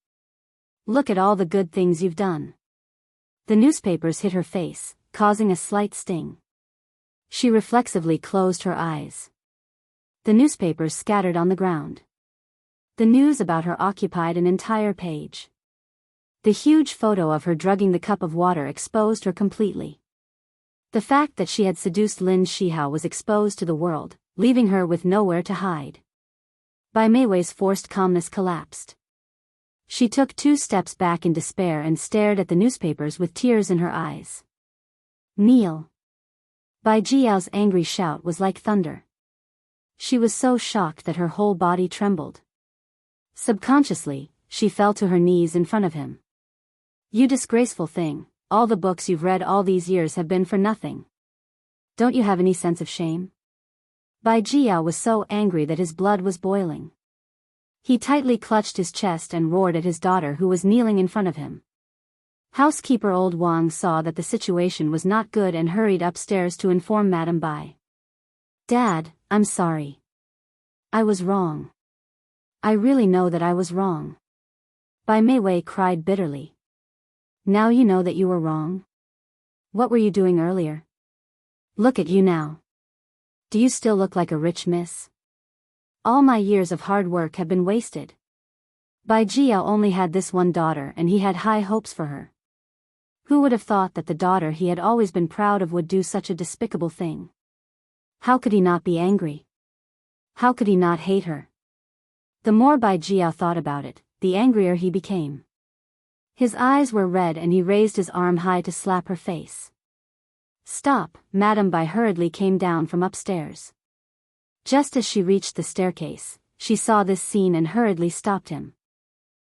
"Look at all the good things you've done." The newspapers hit her face, causing a slight sting. She reflexively closed her eyes. The newspapers scattered on the ground. The news about her occupied an entire page. The huge photo of her drugging the cup of water exposed her completely. The fact that she had seduced Lin Shihao was exposed to the world, leaving her with nowhere to hide. Bai Meiwei's forced calmness collapsed. She took 2 steps back in despair and stared at the newspapers with tears in her eyes. Kneel. Bai Jiao's angry shout was like thunder. She was so shocked that her whole body trembled. Subconsciously, she fell to her knees in front of him. You disgraceful thing, all the books you've read all these years have been for nothing. Don't you have any sense of shame? Bai Jiao was so angry that his blood was boiling. He tightly clutched his chest and roared at his daughter who was kneeling in front of him. Housekeeper Old Wang saw that the situation was not good and hurried upstairs to inform Madame Bai. Dad, I'm sorry. I was wrong. I really know that I was wrong. Bai Meiwei cried bitterly. Now you know that you were wrong? What were you doing earlier? Look at you now. Do you still look like a rich miss? All my years of hard work have been wasted. Bai Jiao only had this one daughter and he had high hopes for her. Who would have thought that the daughter he had always been proud of would do such a despicable thing? How could he not be angry? How could he not hate her? The more Bai Jiao thought about it, the angrier he became. His eyes were red and he raised his arm high to slap her face. Stop, Madame Bai hurriedly came down from upstairs. Just as she reached the staircase, she saw this scene and hurriedly stopped him.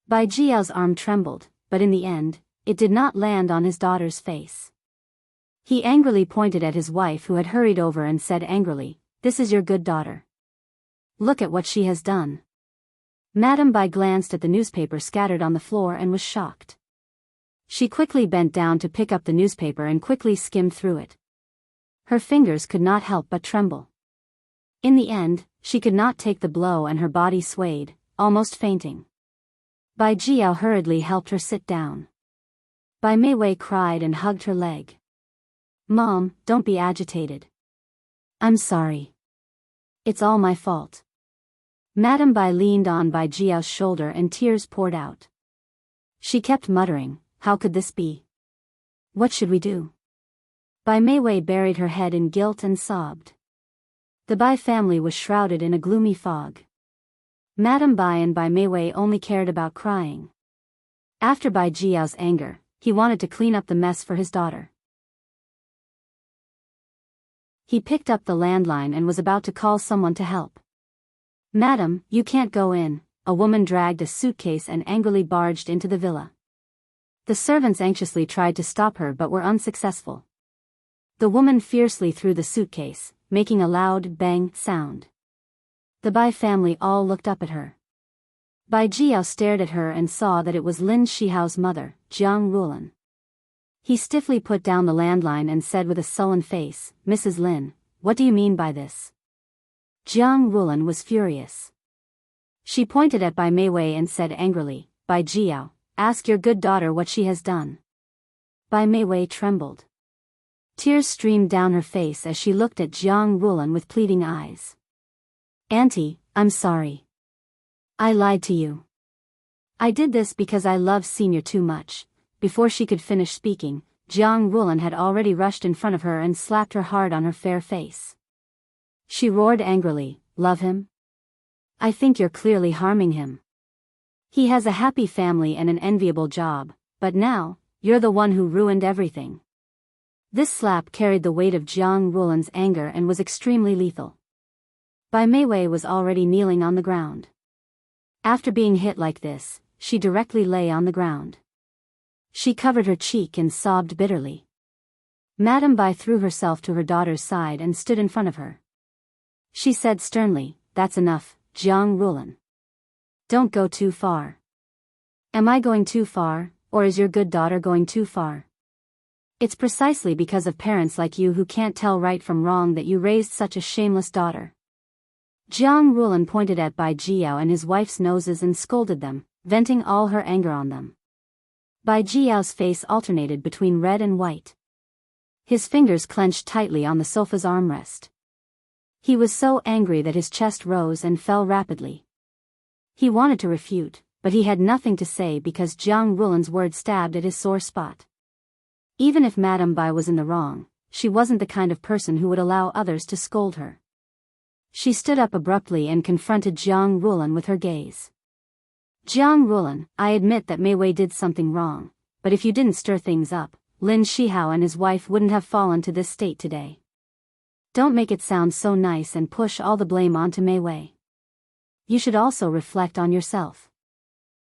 Bai Jiao's arm trembled, but in the end, it did not land on his daughter's face. He angrily pointed at his wife who had hurried over and said angrily, "This is your good daughter. Look at what she has done." Madame Bai glanced at the newspaper scattered on the floor and was shocked. She quickly bent down to pick up the newspaper and quickly skimmed through it. Her fingers could not help but tremble. In the end, she could not take the blow and her body swayed, almost fainting. Bai Jiao hurriedly helped her sit down. Bai Meiwei cried and hugged her leg. Mom, don't be agitated. I'm sorry. It's all my fault. Madame Bai leaned on Bai Jiao's shoulder and tears poured out. She kept muttering, how could this be? What should we do? Bai Meiwei buried her head in guilt and sobbed. The Bai family was shrouded in a gloomy fog. Madame Bai and Bai Meiwei only cared about crying. After Bai Jiao's anger, he wanted to clean up the mess for his daughter. He picked up the landline and was about to call someone to help. Madam, you can't go in, a woman dragged a suitcase and angrily barged into the villa. The servants anxiously tried to stop her but were unsuccessful. The woman fiercely threw the suitcase, making a loud bang sound. The Bai family all looked up at her. Bai Jiao stared at her and saw that it was Lin Shihao's mother, Jiang Rulan. He stiffly put down the landline and said with a sullen face, Mrs. Lin, what do you mean by this? Jiang Rulan was furious. She pointed at Bai Meiwei and said angrily, Bai Jiao, ask your good daughter what she has done. Bai Meiwei trembled. Tears streamed down her face as she looked at Jiang Rulan with pleading eyes. Auntie, I'm sorry. I lied to you. I did this because I love Senior too much. Before she could finish speaking, Jiang Rulan had already rushed in front of her and slapped her hard on her fair face. She roared angrily, love him? I think you're clearly harming him. He has a happy family and an enviable job, but now, you're the one who ruined everything. This slap carried the weight of Jiang Rulan's anger and was extremely lethal. Bai Meiwei was already kneeling on the ground. After being hit like this, she directly lay on the ground. She covered her cheek and sobbed bitterly. Madame Bai threw herself to her daughter's side and stood in front of her. She said sternly, that's enough, Jiang Rulan. Don't go too far. Am I going too far, or is your good daughter going too far? It's precisely because of parents like you who can't tell right from wrong that you raised such a shameless daughter. Jiang Rulan pointed at Bai Jiao and his wife's noses and scolded them, venting all her anger on them. Bai Jiao's face alternated between red and white. His fingers clenched tightly on the sofa's armrest. He was so angry that his chest rose and fell rapidly. He wanted to refute, but he had nothing to say because Jiang Rulan's words stabbed at his sore spot. Even if Madame Bai was in the wrong, she wasn't the kind of person who would allow others to scold her. She stood up abruptly and confronted Jiang Rulan with her gaze. Jiang Rulan, I admit that Mei Wei did something wrong, but if you didn't stir things up, Lin Shihao and his wife wouldn't have fallen to this state today. Don't make it sound so nice and push all the blame onto Mei Wei. You should also reflect on yourself.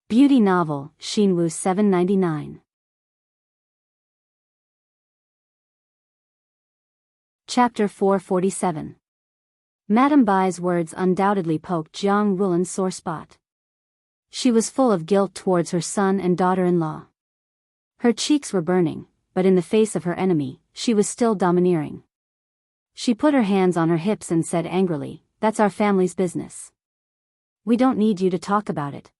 Beauty novel, Xinwu 799. Chapter 447. Madame Bai's words undoubtedly poked Jiang Rulan's sore spot. She was full of guilt towards her son and daughter-in-law. Her cheeks were burning, but in the face of her enemy, she was still domineering. She put her hands on her hips and said angrily, "That's our family's business. We don't need you to talk about it.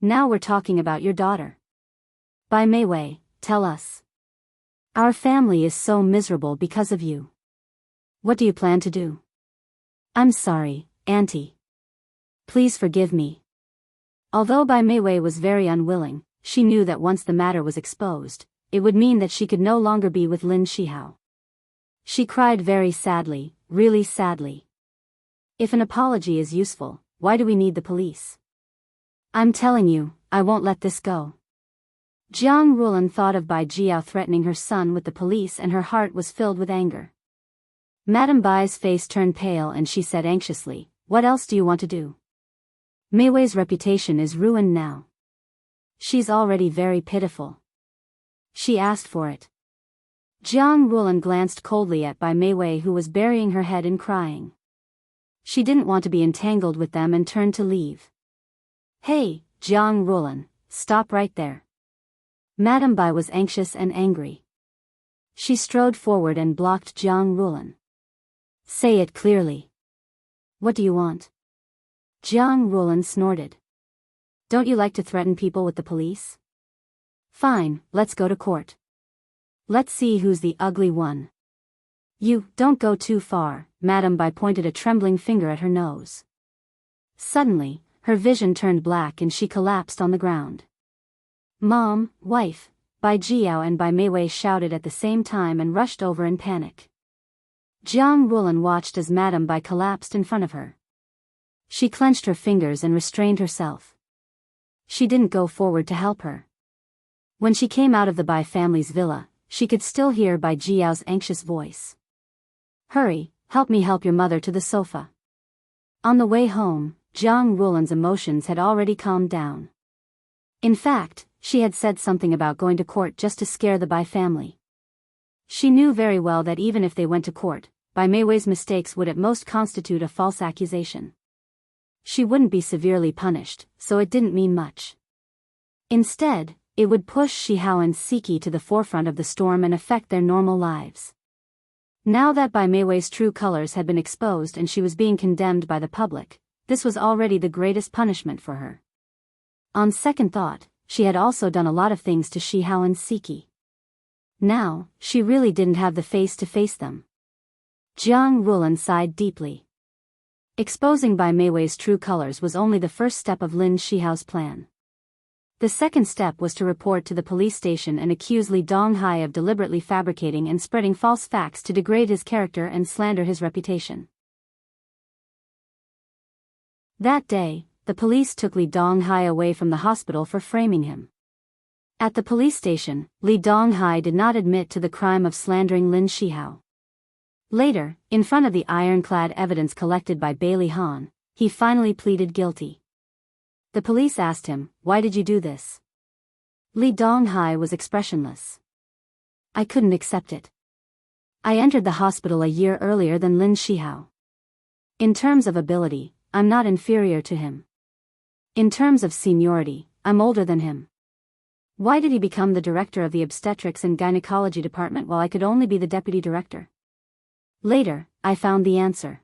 Now we're talking about your daughter. Bai Mei Wei, tell us. Our family is so miserable because of you. What do you plan to do?" "I'm sorry, Auntie. Please forgive me." Although Bai Mei Wei was very unwilling, she knew that once the matter was exposed, it would mean that she could no longer be with Lin Shihao. She cried very sadly, really sadly. If an apology is useful, why do we need the police? I'm telling you, I won't let this go. Jiang Rulan thought of Bai Jiao threatening her son with the police and her heart was filled with anger. Madame Bai's face turned pale and she said anxiously, "What else do you want to do? Mei Wei's reputation is ruined now. She's already very pitiful. She asked for it." Jiang Rulan glanced coldly at Bai Mei Wei who was burying her head in crying. She didn't want to be entangled with them and turned to leave. "Hey, Jiang Rulan, stop right there." Madame Bai was anxious and angry. She strode forward and blocked Jiang Rulan. "Say it clearly. What do you want?" Jiang Rulan snorted. "Don't you like to threaten people with the police? Fine, let's go to court. Let's see who's the ugly one." "You, don't go too far," Madame Bai pointed a trembling finger at her nose. Suddenly, her vision turned black and she collapsed on the ground. "Mom, wife," Bai Jiao and Bai Mei Wei shouted at the same time and rushed over in panic. Jiang Rulan watched as Madame Bai collapsed in front of her. She clenched her fingers and restrained herself. She didn't go forward to help her. When she came out of the Bai family's villa, she could still hear Bai Jiao's anxious voice. "Hurry, help me help your mother to the sofa." On the way home, Jiang Rulan's emotions had already calmed down. In fact, she had said something about going to court just to scare the Bai family. She knew very well that even if they went to court, Bai Mei Wei's mistakes would at most constitute a false accusation. She wouldn't be severely punished, so it didn't mean much. Instead, it would push Shihao and Siki to the forefront of the storm and affect their normal lives. Now that Bai Mei Wei's true colors had been exposed and she was being condemned by the public, this was already the greatest punishment for her. On second thought, she had also done a lot of things to Shihao and Siki. Now, she really didn't have the face to face them. Jiang Rulan sighed deeply. Exposing Bai Mei Wei's true colors was only the first step of Lin Shihao's plan. The second step was to report to the police station and accuse Li Donghai of deliberately fabricating and spreading false facts to degrade his character and slander his reputation. That day, the police took Li Donghai away from the hospital for framing him. At the police station, Li Donghai did not admit to the crime of slandering Lin Shihao. Later, in front of the ironclad evidence collected by Bailey Han, he finally pleaded guilty. The police asked him, "Why did you do this?" Li Donghai was expressionless. "I couldn't accept it. I entered the hospital a year earlier than Lin Shihao. In terms of ability, I'm not inferior to him. In terms of seniority, I'm older than him. Why did he become the director of the obstetrics and gynecology department while I could only be the deputy director?" Later, I found the answer.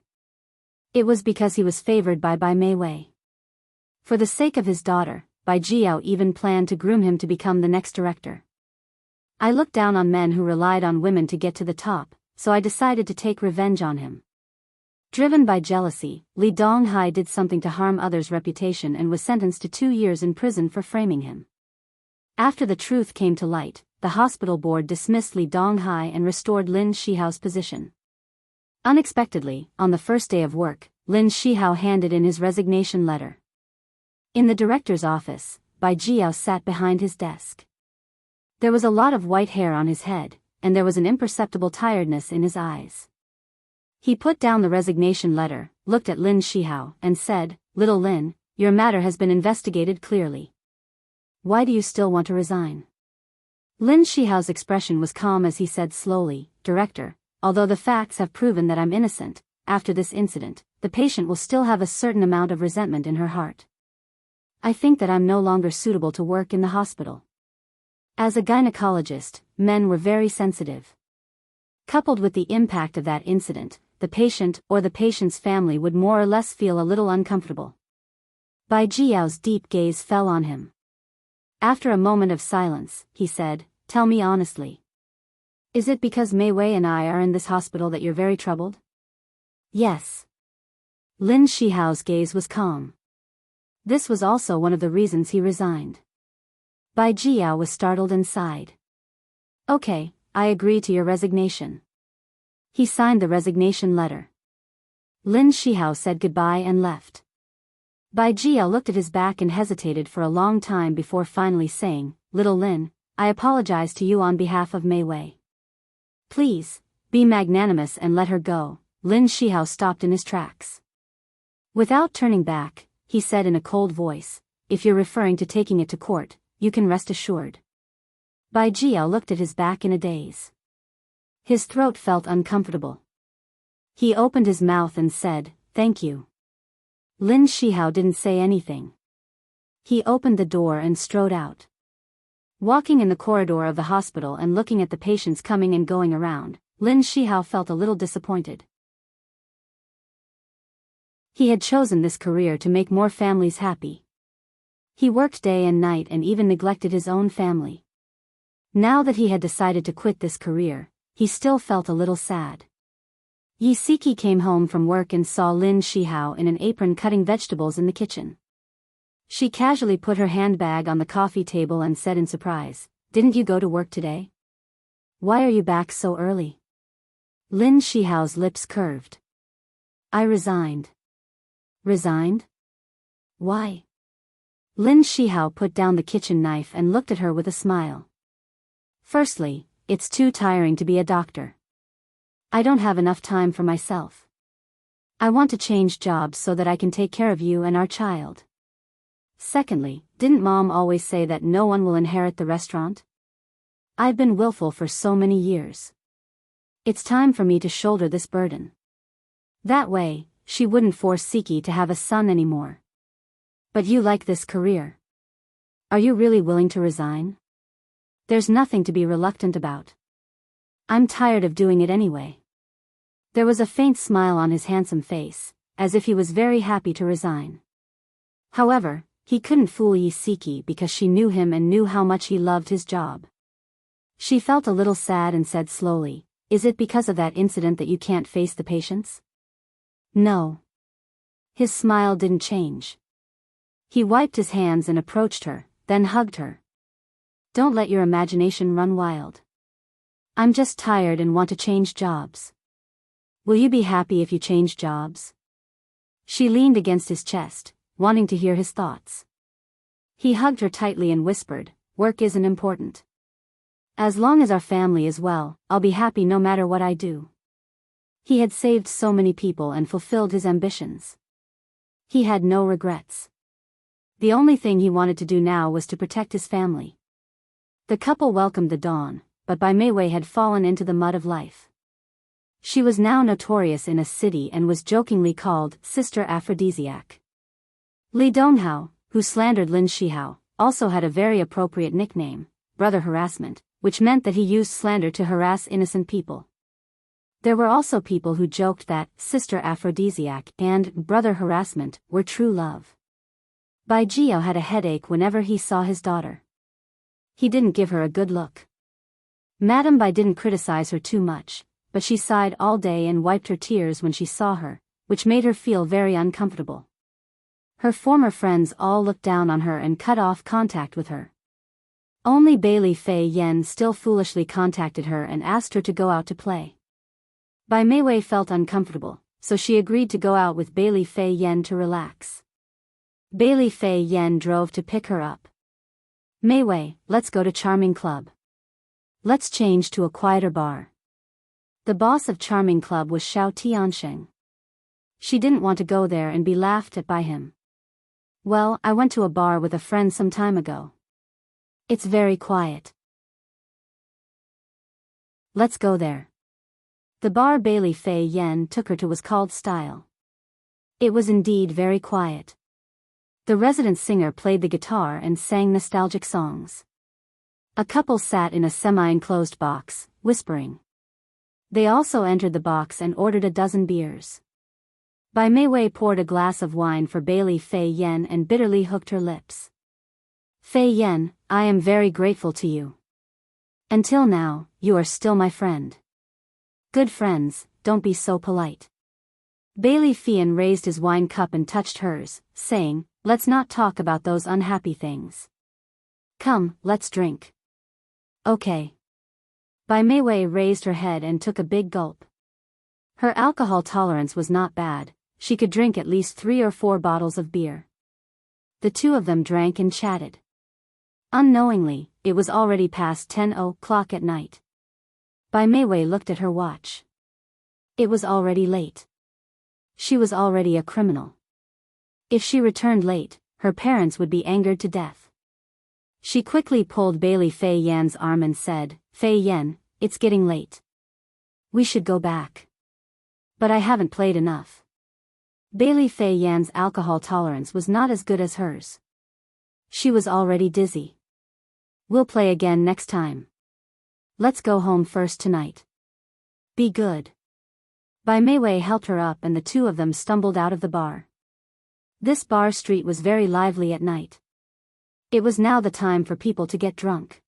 It was because he was favored by Bai Mei Wei. For the sake of his daughter, Bai Jiao even planned to groom him to become the next director. I looked down on men who relied on women to get to the top, so I decided to take revenge on him. Driven by jealousy, Li Donghai did something to harm others' reputation and was sentenced to 2 years in prison for framing him. After the truth came to light, the hospital board dismissed Li Donghai and restored Lin Shihao's position. Unexpectedly, on the first day of work, Lin Shihao handed in his resignation letter. In the director's office, Bai Jiao sat behind his desk. There was a lot of white hair on his head, and there was an imperceptible tiredness in his eyes. He put down the resignation letter, looked at Lin Shihao, and said, "Little Lin, your matter has been investigated clearly. Why do you still want to resign?" Lin Shihao's expression was calm as he said slowly, "Director, although the facts have proven that I'm innocent, after this incident, the patient will still have a certain amount of resentment in her heart. I think that I'm no longer suitable to work in the hospital. As a gynecologist, men were very sensitive. Coupled with the impact of that incident, the patient or the patient's family would more or less feel a little uncomfortable." Bai Jiao's deep gaze fell on him. After a moment of silence, he said, "Tell me honestly. Is it because Mei Wei and I are in this hospital that you're very troubled?" "Yes." Lin Shihao's gaze was calm. This was also one of the reasons he resigned. Bai Jiao was startled and sighed. "Okay, I agree to your resignation." He signed the resignation letter. Lin Shihao said goodbye and left. Bai Jiao looked at his back and hesitated for a long time before finally saying, "Little Lin, I apologize to you on behalf of Mei Wei. Please, be magnanimous and let her go." Lin Shihao stopped in his tracks. Without turning back, he said in a cold voice, "If you're referring to taking it to court, you can rest assured." Bai Jiao looked at his back in a daze. His throat felt uncomfortable. He opened his mouth and said, "Thank you." Lin Shihao didn't say anything. He opened the door and strode out. Walking in the corridor of the hospital and looking at the patients coming and going around, Lin Shihao felt a little disappointed. He had chosen this career to make more families happy. He worked day and night and even neglected his own family. Now that he had decided to quit this career, he still felt a little sad. Yi Siki came home from work and saw Lin Shihao in an apron cutting vegetables in the kitchen. She casually put her handbag on the coffee table and said in surprise, "Didn't you go to work today? Why are you back so early?" Lin Shihao's lips curved. "I resigned." "Resigned? Why?" Lin Shihao put down the kitchen knife and looked at her with a smile. "Firstly, it's too tiring to be a doctor. I don't have enough time for myself. I want to change jobs so that I can take care of you and our child. Secondly, didn't Mom always say that no one will inherit the restaurant? I've been willful for so many years. It's time for me to shoulder this burden. That way, she wouldn't force Siki to have a son anymore. But you like this career. Are you really willing to resign? There's nothing to be reluctant about. I'm tired of doing it anyway." There was a faint smile on his handsome face, as if he was very happy to resign. However, he couldn't fool Yi Siki because she knew him and knew how much he loved his job. She felt a little sad and said slowly, "Is it because of that incident that you can't face the patients?" "No." His smile didn't change. He wiped his hands and approached her, then hugged her. "Don't let your imagination run wild. I'm just tired and want to change jobs. Will you be happy if you change jobs?" She leaned against his chest, wanting to hear his thoughts. He hugged her tightly and whispered, "Work isn't important. As long as our family is well, I'll be happy no matter what I do." He had saved so many people and fulfilled his ambitions. He had no regrets. The only thing he wanted to do now was to protect his family. The couple welcomed the dawn, but Bai Mei Wei had fallen into the mud of life. She was now notorious in a city and was jokingly called Sister Aphrodisiac. Li Donghao, who slandered Lin Shihao, also had a very appropriate nickname, Brother Harassment, which meant that he used slander to harass innocent people. There were also people who joked that Sister Aphrodisiac and Brother Harassment were true love. Bai Jiao had a headache whenever he saw his daughter. He didn't give her a good look. Madame Bai didn't criticize her too much, but she sighed all day and wiped her tears when she saw her, which made her feel very uncomfortable. Her former friends all looked down on her and cut off contact with her. Only Bailey Fei Yen still foolishly contacted her and asked her to go out to play. Bai Meiwei felt uncomfortable, so she agreed to go out with Bailey Fei Yen to relax. Bailey Fei Yen drove to pick her up. Meiwei, let's go to Charming Club. Let's change to a quieter bar. The boss of Charming Club was Xiao Tiansheng. She didn't want to go there and be laughed at by him. Well, I went to a bar with a friend some time ago. It's very quiet. Let's go there. The bar Bailey Fei Yen took her to was called Style. It was indeed very quiet. The resident singer played the guitar and sang nostalgic songs. A couple sat in a semi-enclosed box, whispering. They also entered the box and ordered a dozen beers. Bai Meiwei poured a glass of wine for Bailey Fei Yen and bitterly hooked her lips. Fei Yen, I am very grateful to you. Until now, you are still my friend. Good friends, don't be so polite. Bailey Fian raised his wine cup and touched hers, saying, let's not talk about those unhappy things. Come, let's drink. Okay. Bai Meiwei raised her head and took a big gulp. Her alcohol tolerance was not bad. She could drink at least 3 or 4 bottles of beer. The two of them drank and chatted. Unknowingly, it was already past 10 o'clock at night. Bai Meiwei looked at her watch. It was already late. She was already a criminal. If she returned late, her parents would be angered to death. She quickly pulled Bailey Fei Yan's arm and said, Fei Yan, it's getting late. We should go back. But I haven't played enough. Bailey Fei Yan's alcohol tolerance was not as good as hers. She was already dizzy. We'll play again next time. Let's go home first tonight. Be good. Bai Meiwei helped her up and the two of them stumbled out of the bar. This bar street was very lively at night. It was now the time for people to get drunk.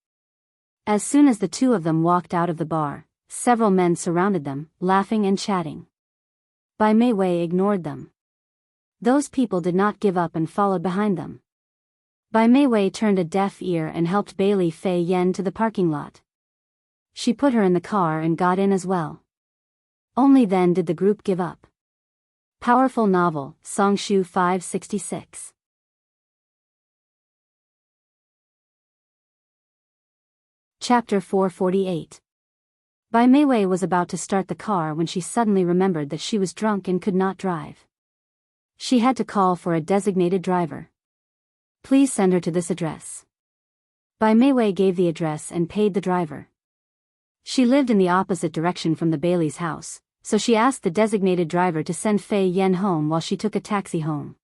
As soon as the two of them walked out of the bar, several men surrounded them, laughing and chatting. Bai Meiwei ignored them. Those people did not give up and followed behind them. Bai Meiwei turned a deaf ear and helped Bailey Fei Yen to the parking lot. She put her in the car and got in as well. Only then did the group give up. Powerful novel, Songshu 566. Chapter 448. Bai Meiwei was about to start the car when she suddenly remembered that she was drunk and could not drive. She had to call for a designated driver. Please send her to this address. Bai Meiwei gave the address and paid the driver. She lived in the opposite direction from the Bailey's house, so she asked the designated driver to send Fei Yen home while she took a taxi home.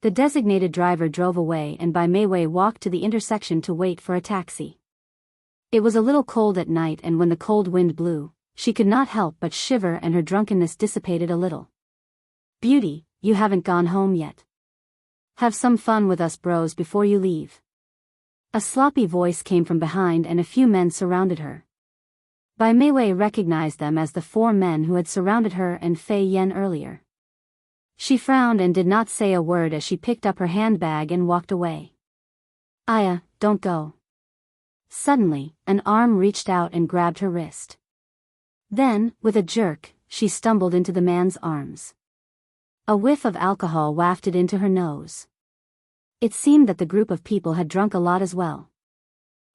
The designated driver drove away and Bai Meiwei walked to the intersection to wait for a taxi. It was a little cold at night and when the cold wind blew, she could not help but shiver and her drunkenness dissipated a little. Beauty, you haven't gone home yet. Have some fun with us bros before you leave. A sloppy voice came from behind and a few men surrounded her. Bai Meiwei recognized them as the 4 men who had surrounded her and Fei Yen earlier. She frowned and did not say a word as she picked up her handbag and walked away. Aya, don't go. Suddenly, an arm reached out and grabbed her wrist. Then, with a jerk, she stumbled into the man's arms. A whiff of alcohol wafted into her nose. It seemed that the group of people had drunk a lot as well.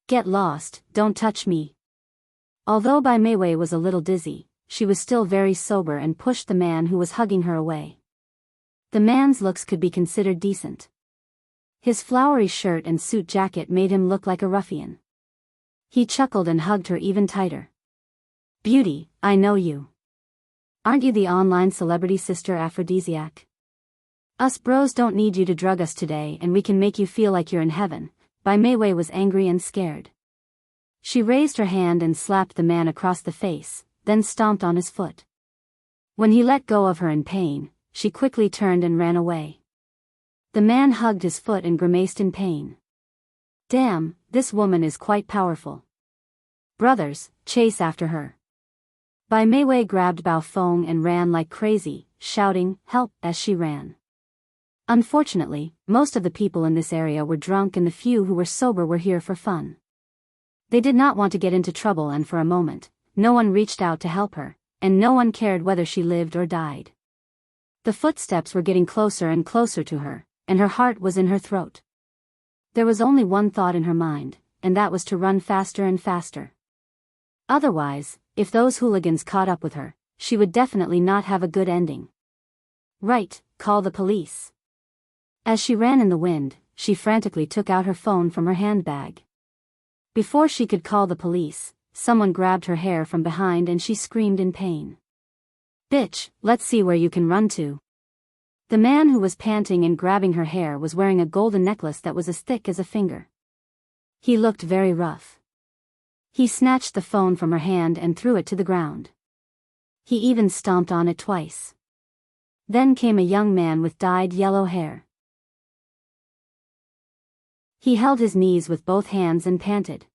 Get lost, don't touch me. Although Bai Meiwei was a little dizzy, she was still very sober and pushed the man who was hugging her away. The man's looks could be considered decent. His flowery shirt and suit jacket made him look like a ruffian. He chuckled and hugged her even tighter. Beauty, I know you. Aren't you the online celebrity sister aphrodisiac? Us bros don't need you to drug us today and we can make you feel like you're in heaven. Bai Meiwei was angry and scared. She raised her hand and slapped the man across the face, then stomped on his foot. When he let go of her in pain, she quickly turned and ran away. The man hugged his foot and grimaced in pain. Damn, this woman is quite powerful. Brothers, chase after her. Bai Meiwei grabbed Bao Feng and ran like crazy. shouting, "Help!" as she ran. Unfortunately, most of the people in this area were drunk and the few who were sober were here for fun. They did not want to get into trouble, and for a moment, no one reached out to help her, and no one cared whether she lived or died. The footsteps were getting closer and closer to her, and her heart was in her throat. There was only one thought in her mind, and that was to run faster and faster. Otherwise, if those hooligans caught up with her, she would definitely not have a good ending. Right, call the police. As she ran in the wind, she frantically took out her phone from her handbag. Before she could call the police, someone grabbed her hair from behind and she screamed in pain. "Bitch, let's see where you can run to." The man who was panting and grabbing her hair was wearing a golden necklace that was as thick as a finger. He looked very rough. He snatched the phone from her hand and threw it to the ground. He even stomped on it twice. Then came a young man with dyed yellow hair. He held his knees with both hands and panted.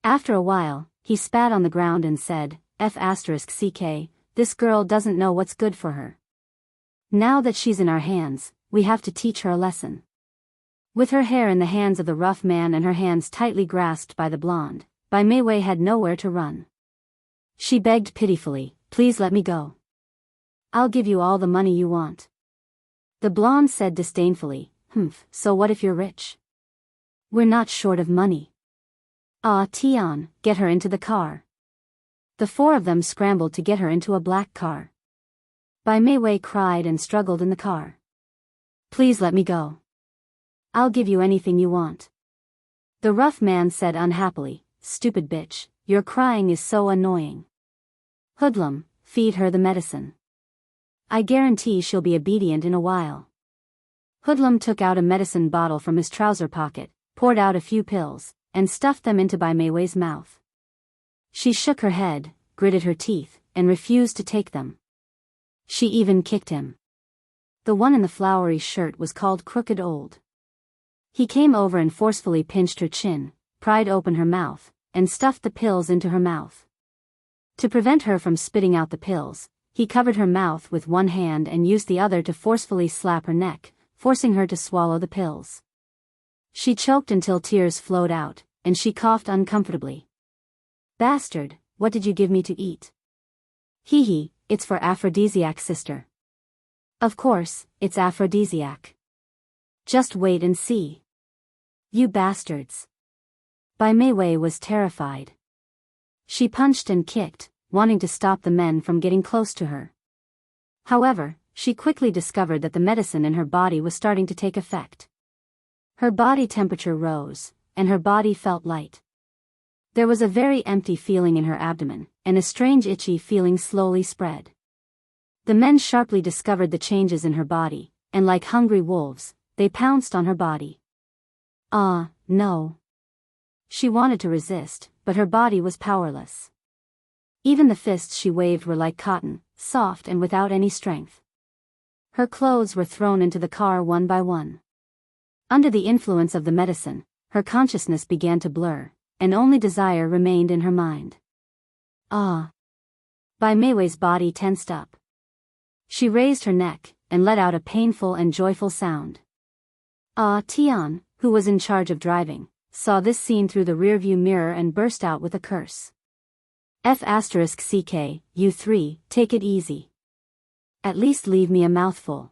After a while, he spat on the ground and said, "F***ck, this girl doesn't know what's good for her. Now that she's in our hands, we have to teach her a lesson." With her hair in the hands of the rough man and her hands tightly grasped by the blonde, Bai Meiwei had nowhere to run. She begged pitifully, "Please let me go. I'll give you all the money you want." The blonde said disdainfully, "So what if you're rich? We're not short of money." "Ah, Tian, get her into the car." The four of them scrambled to get her into a black car. Bai Meiwei cried and struggled in the car. "Please let me go. I'll give you anything you want." The rough man said unhappily, "Stupid bitch, your crying is so annoying. Hoodlum, feed her the medicine. I guarantee she'll be obedient in a while." Hoodlum took out a medicine bottle from his trouser pocket, poured out a few pills, and stuffed them into Bai Meiwei's mouth. She shook her head, gritted her teeth, and refused to take them. She even kicked him. The one in the flowery shirt was called Crooked Old. He came over and forcefully pinched her chin, pried open her mouth, and stuffed the pills into her mouth. To prevent her from spitting out the pills, he covered her mouth with one hand and used the other to forcefully slap her neck, forcing her to swallow the pills. She choked until tears flowed out, and she coughed uncomfortably. "Bastard, what did you give me to eat?" "Hee, it's for aphrodisiac, sister." "Of course, it's aphrodisiac. Just wait and see. You bastards." Bai Meiwei was terrified. She punched and kicked, wanting to stop the men from getting close to her. However, she quickly discovered that the medicine in her body was starting to take effect. Her body temperature rose, and her body felt light. There was a very empty feeling in her abdomen, and a strange itchy feeling slowly spread. The men sharply discovered the changes in her body, and like hungry wolves, they pounced on her body. Ah, no. She wanted to resist, but her body was powerless. Even the fists she waved were like cotton, soft and without any strength. Her clothes were thrown into the car one by one. Under the influence of the medicine, her consciousness began to blur, and only desire remained in her mind. Ah. Bai Meiwei's body tensed up. She raised her neck, and let out a painful and joyful sound. Ah Tian, who was in charge of driving, saw this scene through the rearview mirror and burst out with a curse. F***ck, you three, take it easy. At least leave me a mouthful.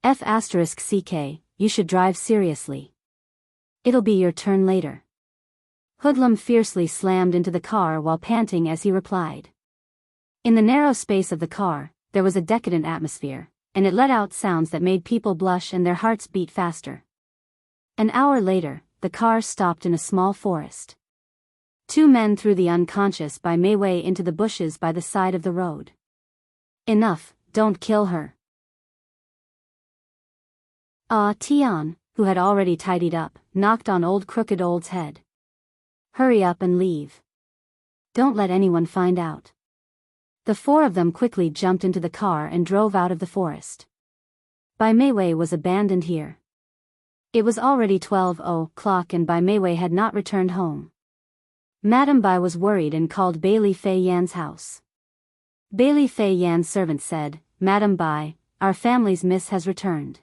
F***ck, you should drive seriously. It'll be your turn later. Hoodlum fiercely slammed into the car while panting as he replied. In the narrow space of the car, there was a decadent atmosphere, and it let out sounds that made people blush and their hearts beat faster. An hour later, the car stopped in a small forest. Two men threw the unconscious Bai Meiwei into the bushes by the side of the road. Enough, don't kill her. Ah Tian, who had already tidied up, knocked on old Crooked Old's head. Hurry up and leave. Don't let anyone find out. The four of them quickly jumped into the car and drove out of the forest. Bai Meiwei was abandoned here. It was already 12 o'clock and Bai Meiwei had not returned home. Madame Bai was worried and called Bailey Fei Yan's house. Bailey Fei Yan's servant said, Madam Bai, our family's miss has returned.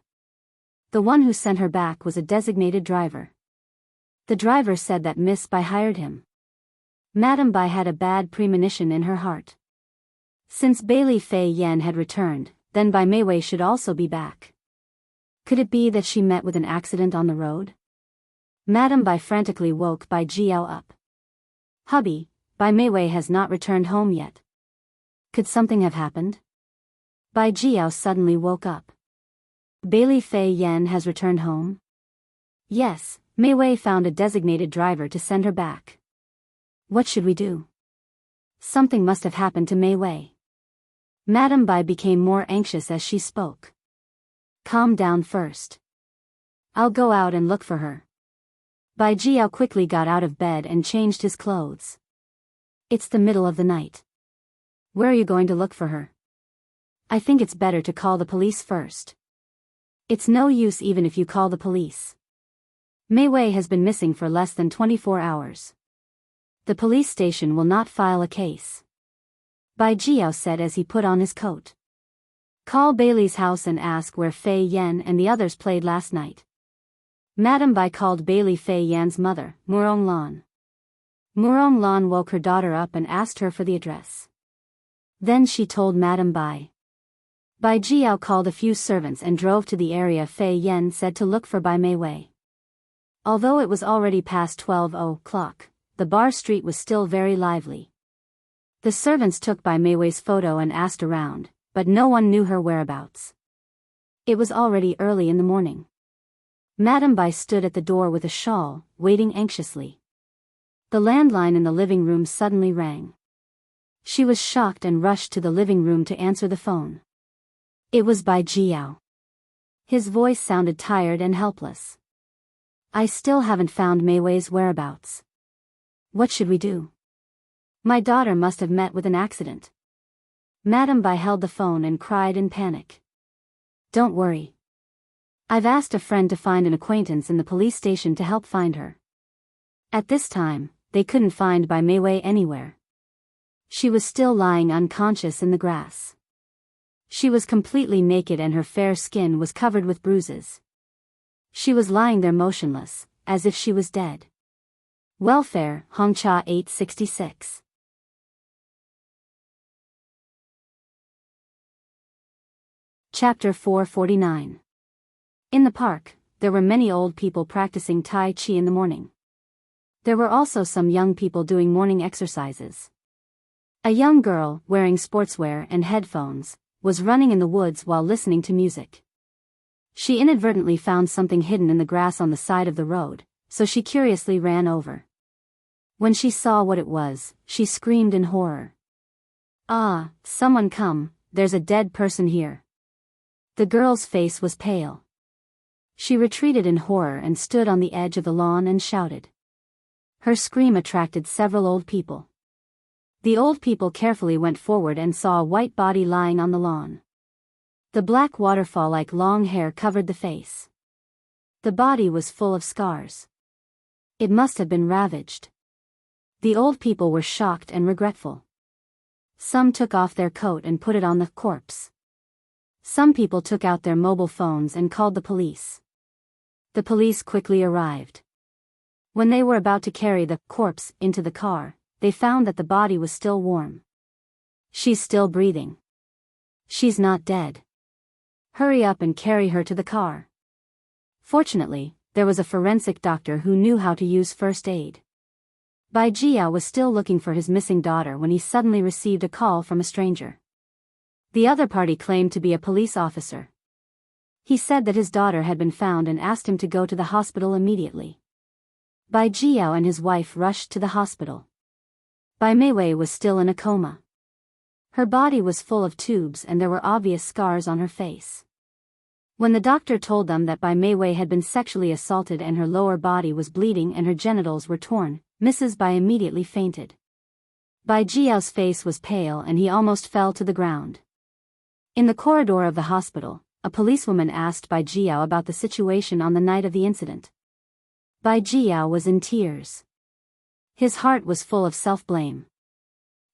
The one who sent her back was a designated driver. The driver said that Miss Bai hired him. Madam Bai had a bad premonition in her heart. Since Bailey Fei Yan had returned, then Bai Meiwei should also be back. Could it be that she met with an accident on the road? Madam Bai frantically woke Bai Jiao up. Hubby, Bai Meiwei has not returned home yet. Could something have happened? Bai Jiao suddenly woke up. Bailey Fei Yan has returned home? Yes, Meiwei found a designated driver to send her back. What should we do? Something must have happened to Meiwei. Madam Bai became more anxious as she spoke. Calm down first. I'll go out and look for her. Bai Jiao quickly got out of bed and changed his clothes. It's the middle of the night. Where are you going to look for her? I think it's better to call the police first. It's no use even if you call the police. Meiwei has been missing for less than 24 hours. The police station will not file a case. Bai Jiao said as he put on his coat. Call Bailey's house and ask where Fei Yan and the others played last night. Madam Bai called Bailey Fei Yan's mother, Murong Lan. Murong Lan woke her daughter up and asked her for the address. Then she told Madam Bai. Bai Jiao called a few servants and drove to the area Fei Yan said to look for Bai Meiwei. Although it was already past 12 o'clock, the bar street was still very lively. The servants took Bai Meiwei's photo and asked around, but no one knew her whereabouts. It was already early in the morning. Madam Bai stood at the door with a shawl, waiting anxiously. The landline in the living room suddenly rang. She was shocked and rushed to the living room to answer the phone. It was Bai Jiao. His voice sounded tired and helpless. I still haven't found Meiwei's whereabouts. What should we do? My daughter must have met with an accident. Madam Bai held the phone and cried in panic. Don't worry. I've asked a friend to find an acquaintance in the police station to help find her. At this time, they couldn't find Bai Meiwei anywhere. She was still lying unconscious in the grass. She was completely naked and her fair skin was covered with bruises. She was lying there motionless, as if she was dead. Welfare, Hongcha 866. Chapter 449. In the park, there were many old people practicing Tai Chi in the morning. There were also some young people doing morning exercises. A young girl, wearing sportswear and headphones, was running in the woods while listening to music. She inadvertently found something hidden in the grass on the side of the road, so she curiously ran over. When she saw what it was, she screamed in horror. Ah, someone come, there's a dead person here. The girl's face was pale. She retreated in horror and stood on the edge of the lawn and shouted. Her scream attracted several old people. The old people carefully went forward and saw a white body lying on the lawn. The black waterfall-like long hair covered the face. The body was full of scars. It must have been ravaged. The old people were shocked and regretful. Some took off their coat and put it on the corpse. Some people took out their mobile phones and called the police. The police quickly arrived. When they were about to carry the corpse into the car, they found that the body was still warm. She's still breathing. She's not dead. Hurry up and carry her to the car. Fortunately, there was a forensic doctor who knew how to use first aid. Bai Jia was still looking for his missing daughter when he suddenly received a call from a stranger. The other party claimed to be a police officer. He said that his daughter had been found and asked him to go to the hospital immediately. Bai Jiao and his wife rushed to the hospital. Bai Meiwei was still in a coma. Her body was full of tubes and there were obvious scars on her face. When the doctor told them that Bai Meiwei had been sexually assaulted and her lower body was bleeding and her genitals were torn, Mrs. Bai immediately fainted. Bai Jiao's face was pale and he almost fell to the ground. In the corridor of the hospital, a policewoman asked Bai Jiao about the situation on the night of the incident. Bai Jiao was in tears. His heart was full of self-blame.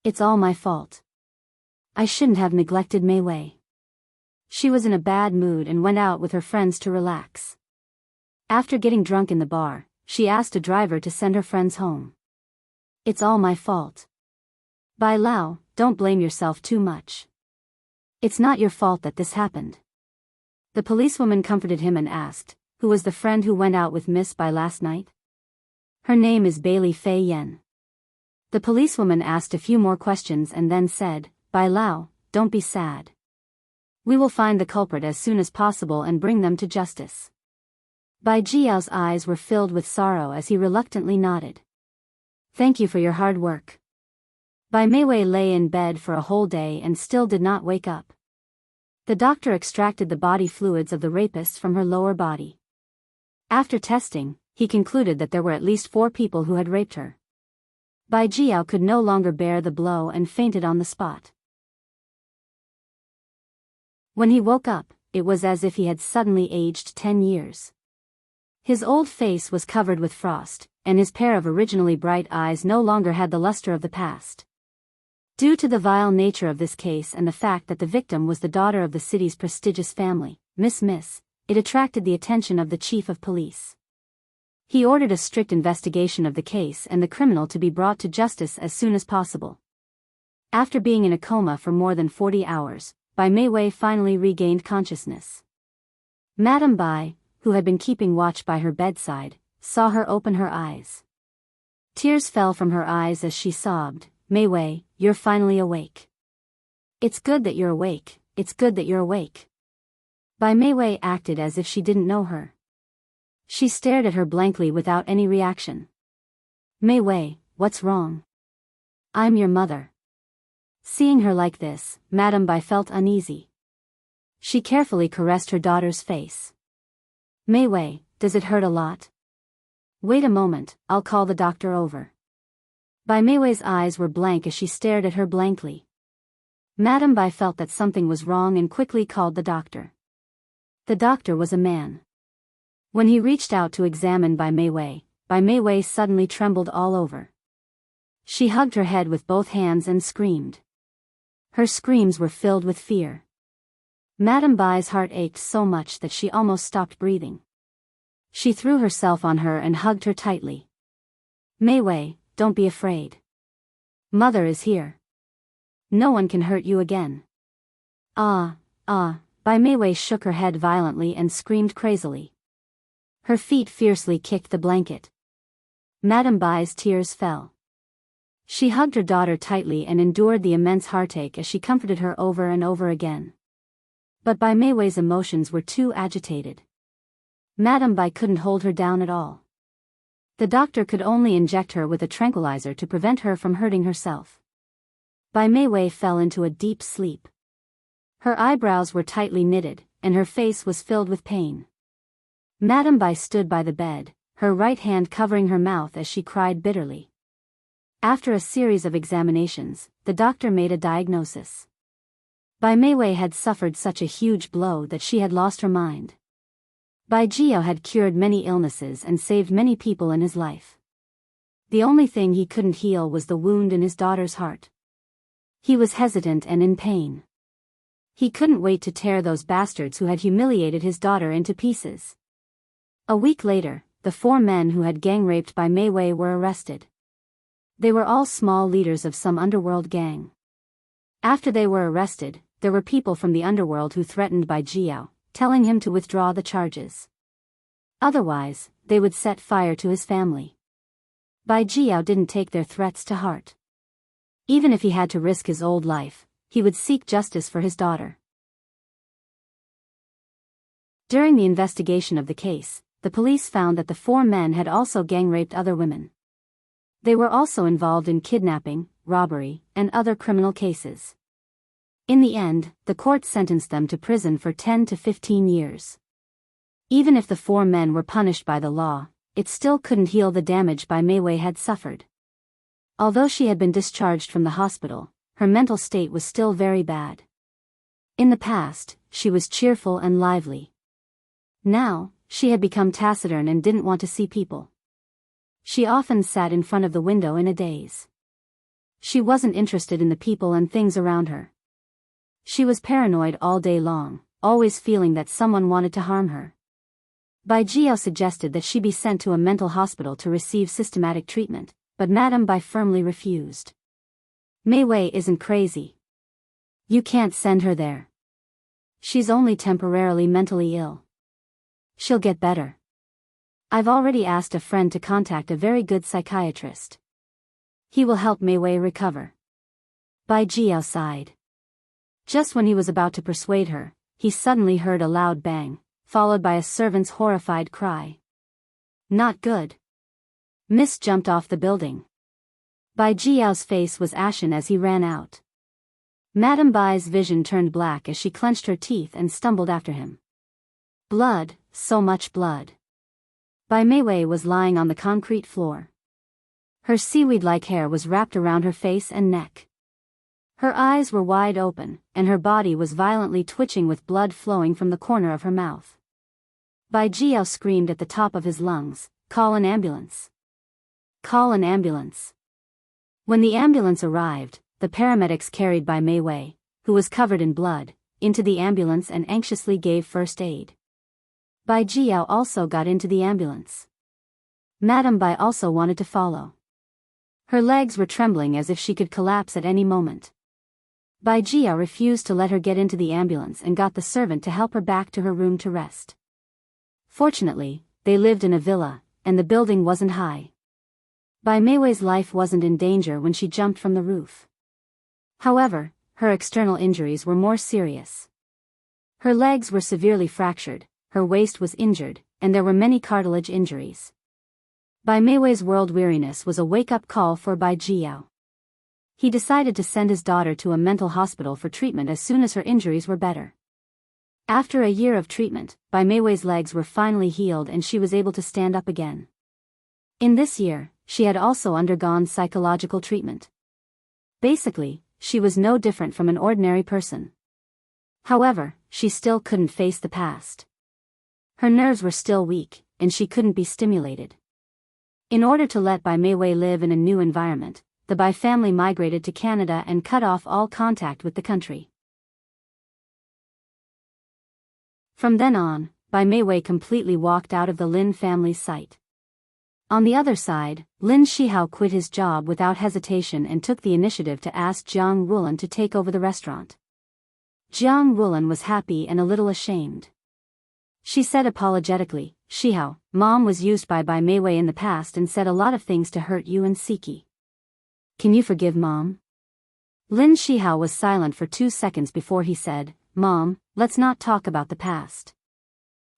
It's all my fault. I shouldn't have neglected Mei Wei. She was in a bad mood and went out with her friends to relax. After getting drunk in the bar, she asked a driver to send her friends home. "It's all my fault." "Bai Lao, don't blame yourself too much. It's not your fault that this happened." The policewoman comforted him and asked, "Who was the friend who went out with Miss Bai last night?" "Her name is Bailey Fei Yen." The policewoman asked a few more questions and then said, "Bai Lao, don't be sad. We will find the culprit as soon as possible and bring them to justice." Bai Jiao's eyes were filled with sorrow as he reluctantly nodded. "Thank you for your hard work." Bai Meiwei lay in bed for a whole day and still did not wake up. The doctor extracted the body fluids of the rapist from her lower body. After testing, he concluded that there were at least 4 people who had raped her. Bai Jiao could no longer bear the blow and fainted on the spot. When he woke up, it was as if he had suddenly aged 10 years. His old face was covered with frost, and his pair of originally bright eyes no longer had the luster of the past. Due to the vile nature of this case and the fact that the victim was the daughter of the city's prestigious family, Miss, it attracted the attention of the chief of police. He ordered a strict investigation of the case and the criminal to be brought to justice as soon as possible. After being in a coma for more than 40 hours, Bai Meiwei finally regained consciousness. Madame Bai, who had been keeping watch by her bedside, saw her open her eyes. Tears fell from her eyes as she sobbed, "Meiwei, you're finally awake. It's good that you're awake, it's good that you're awake." Bai Meiwei acted as if she didn't know her. She stared at her blankly without any reaction. "Meiwei, what's wrong?" "I'm your mother." Seeing her like this, Madame Bai felt uneasy. She carefully caressed her daughter's face. "Meiwei, does it hurt a lot?" "Wait a moment, I'll call the doctor over." Bai Meiwei's eyes were blank as she stared at her blankly. Madame Bai felt that something was wrong and quickly called the doctor. The doctor was a man. When he reached out to examine Bai Meiwei suddenly trembled all over. She hugged her head with both hands and screamed. Her screams were filled with fear. Madame Bai's heart ached so much that she almost stopped breathing. She threw herself on her and hugged her tightly. "Meiwei, don't be afraid. Mother is here. No one can hurt you again." Bai Meiwei shook her head violently and screamed crazily. Her feet fiercely kicked the blanket. Madame Bai's tears fell. She hugged her daughter tightly and endured the immense heartache as she comforted her over and over again. But Bai Meiwei's emotions were too agitated. Madame Bai couldn't hold her down at all. The doctor could only inject her with a tranquilizer to prevent her from hurting herself. Bai Meiwei fell into a deep sleep. Her eyebrows were tightly knitted, and her face was filled with pain. Madame Bai stood by the bed, her right hand covering her mouth as she cried bitterly. After a series of examinations, the doctor made a diagnosis. Bai Meiwei had suffered such a huge blow that she had lost her mind. Bai Jiao had cured many illnesses and saved many people in his life. The only thing he couldn't heal was the wound in his daughter's heart. He was hesitant and in pain. He couldn't wait to tear those bastards who had humiliated his daughter into pieces. A week later, the 4 men who had gang-raped Bai Meiwei were arrested. They were all small leaders of some underworld gang. After they were arrested, there were people from the underworld who threatened Bai Jiao, telling him to withdraw the charges. Otherwise, they would set fire to his family. Bai Jiao didn't take their threats to heart. Even if he had to risk his old life, he would seek justice for his daughter. During the investigation of the case, the police found that the 4 men had also gang-raped other women. They were also involved in kidnapping, robbery, and other criminal cases. In the end, the court sentenced them to prison for 10 to 15 years. Even if the 4 men were punished by the law, it still couldn't heal the damage Bai Meiwei had suffered. Although she had been discharged from the hospital, her mental state was still very bad. In the past, she was cheerful and lively. Now, she had become taciturn and didn't want to see people. She often sat in front of the window in a daze. She wasn't interested in the people and things around her. She was paranoid all day long, always feeling that someone wanted to harm her. Bai Jiao suggested that she be sent to a mental hospital to receive systematic treatment, but Madame Bai firmly refused. Mei Wei isn't crazy. You can't send her there. She's only temporarily mentally ill. She'll get better. I've already asked a friend to contact a very good psychiatrist. He will help Mei Wei recover. Bai Jiao sighed. Just when he was about to persuade her, he suddenly heard a loud bang, followed by a servant's horrified cry. Not good. Mist jumped off the building. Bai Jiao's face was ashen as he ran out. Madame Bai's vision turned black as she clenched her teeth and stumbled after him. Blood, so much blood. Bai Mei Wei was lying on the concrete floor. Her seaweed-like hair was wrapped around her face and neck. Her eyes were wide open, and her body was violently twitching with blood flowing from the corner of her mouth. Bai Jiao screamed at the top of his lungs, "Call an ambulance! Call an ambulance!" When the ambulance arrived, the paramedics carried Bai Mei Wei, who was covered in blood, into the ambulance and anxiously gave first aid. Bai Jiao also got into the ambulance. Madame Bai also wanted to follow. Her legs were trembling as if she could collapse at any moment. Bai Jiao refused to let her get into the ambulance and got the servant to help her back to her room to rest. Fortunately, they lived in a villa, and the building wasn't high. Bai Mei Wei's life wasn't in danger when she jumped from the roof. However, her external injuries were more serious. Her legs were severely fractured, her waist was injured, and there were many cartilage injuries. Bai Mei Wei's world weariness was a wake-up call for Bai Jiao. He decided to send his daughter to a mental hospital for treatment as soon as her injuries were better. After a year of treatment, Bai Mei Wei's legs were finally healed and she was able to stand up again. In this year, she had also undergone psychological treatment. Basically, she was no different from an ordinary person. However, she still couldn't face the past. Her nerves were still weak, and she couldn't be stimulated. In order to let Bai Mei Wei live in a new environment, the Bai family migrated to Canada and cut off all contact with the country. From then on, Bai Mei Wei completely walked out of the Lin family's sight. On the other side, Lin Shihao quit his job without hesitation and took the initiative to ask Jiang Rulan to take over the restaurant. Jiang Rulan was happy and a little ashamed. She said apologetically, "Shihao, Mom was used by Bai Mei Wei in the past and said a lot of things to hurt you and Siki. Can you forgive Mom?" Lin Shihao was silent for 2 seconds before he said, "Mom, let's not talk about the past.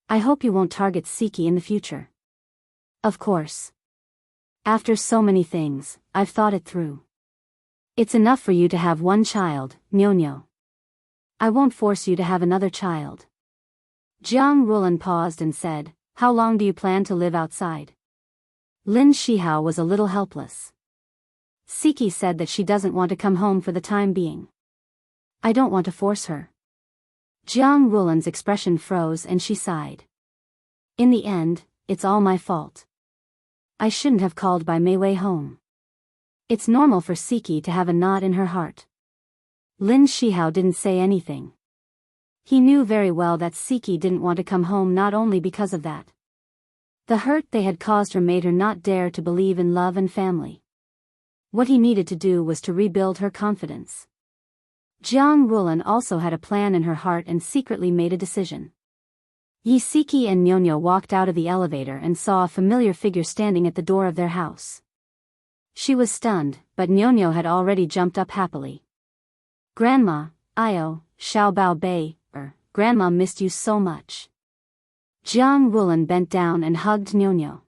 I hope you won't target Siki in the future." "Of course. After so many things, I've thought it through. It's enough for you to have one child, Nyo. I won't force you to have another child." Jiang Rulan paused and said, "How long do you plan to live outside?" Lin Shihao was a little helpless. Siki said that she doesn't want to come home for the time being. "I don't want to force her." Jiang Rulan's expression froze and she sighed. "In the end, it's all my fault. I shouldn't have called Bai Mei Wei home. It's normal for Siki to have a knot in her heart." Lin Shihao didn't say anything. He knew very well that Siki didn't want to come home not only because of that. The hurt they had caused her made her not dare to believe in love and family. What he needed to do was to rebuild her confidence. Jiang Rulan also had a plan in her heart and secretly made a decision. Siki and Nyo walked out of the elevator and saw a familiar figure standing at the door of their house. She was stunned, but Nyo had already jumped up happily. "Grandma, Io, Xiao Bao Bei, Grandma missed you so much." Jiang Rulan bent down and hugged Nyo.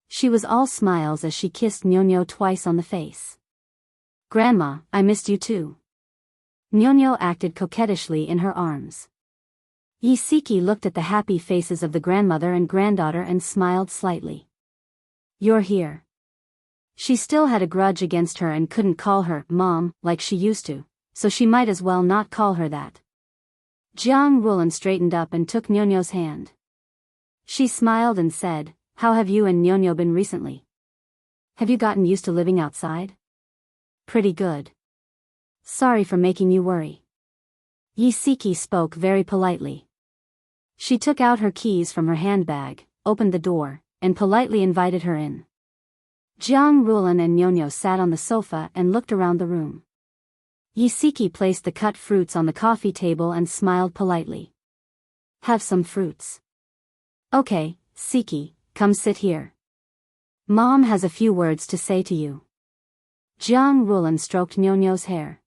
She was all smiles as she kissed Nyo twice on the face. "Grandma, I missed you too." Nyo acted coquettishly in her arms. Siki looked at the happy faces of the grandmother and granddaughter and smiled slightly. "You're here." She still had a grudge against her and couldn't call her Mom like she used to, so she might as well not call her that. Jiang Rulan straightened up and took Nyo's hand. She smiled and said, "How have you and Nyo been recently? Have you gotten used to living outside?" "Pretty good. Sorry for making you worry." Yisiki spoke very politely. She took out her keys from her handbag, opened the door, and politely invited her in. Jiang Rulan and Nyonyo sat on the sofa and looked around the room. Yisiki placed the cut fruits on the coffee table and smiled politely. Have some fruits. Okay, Siki, come sit here. Mom has a few words to say to you. Jiang Rulan stroked Nyonyo's hair.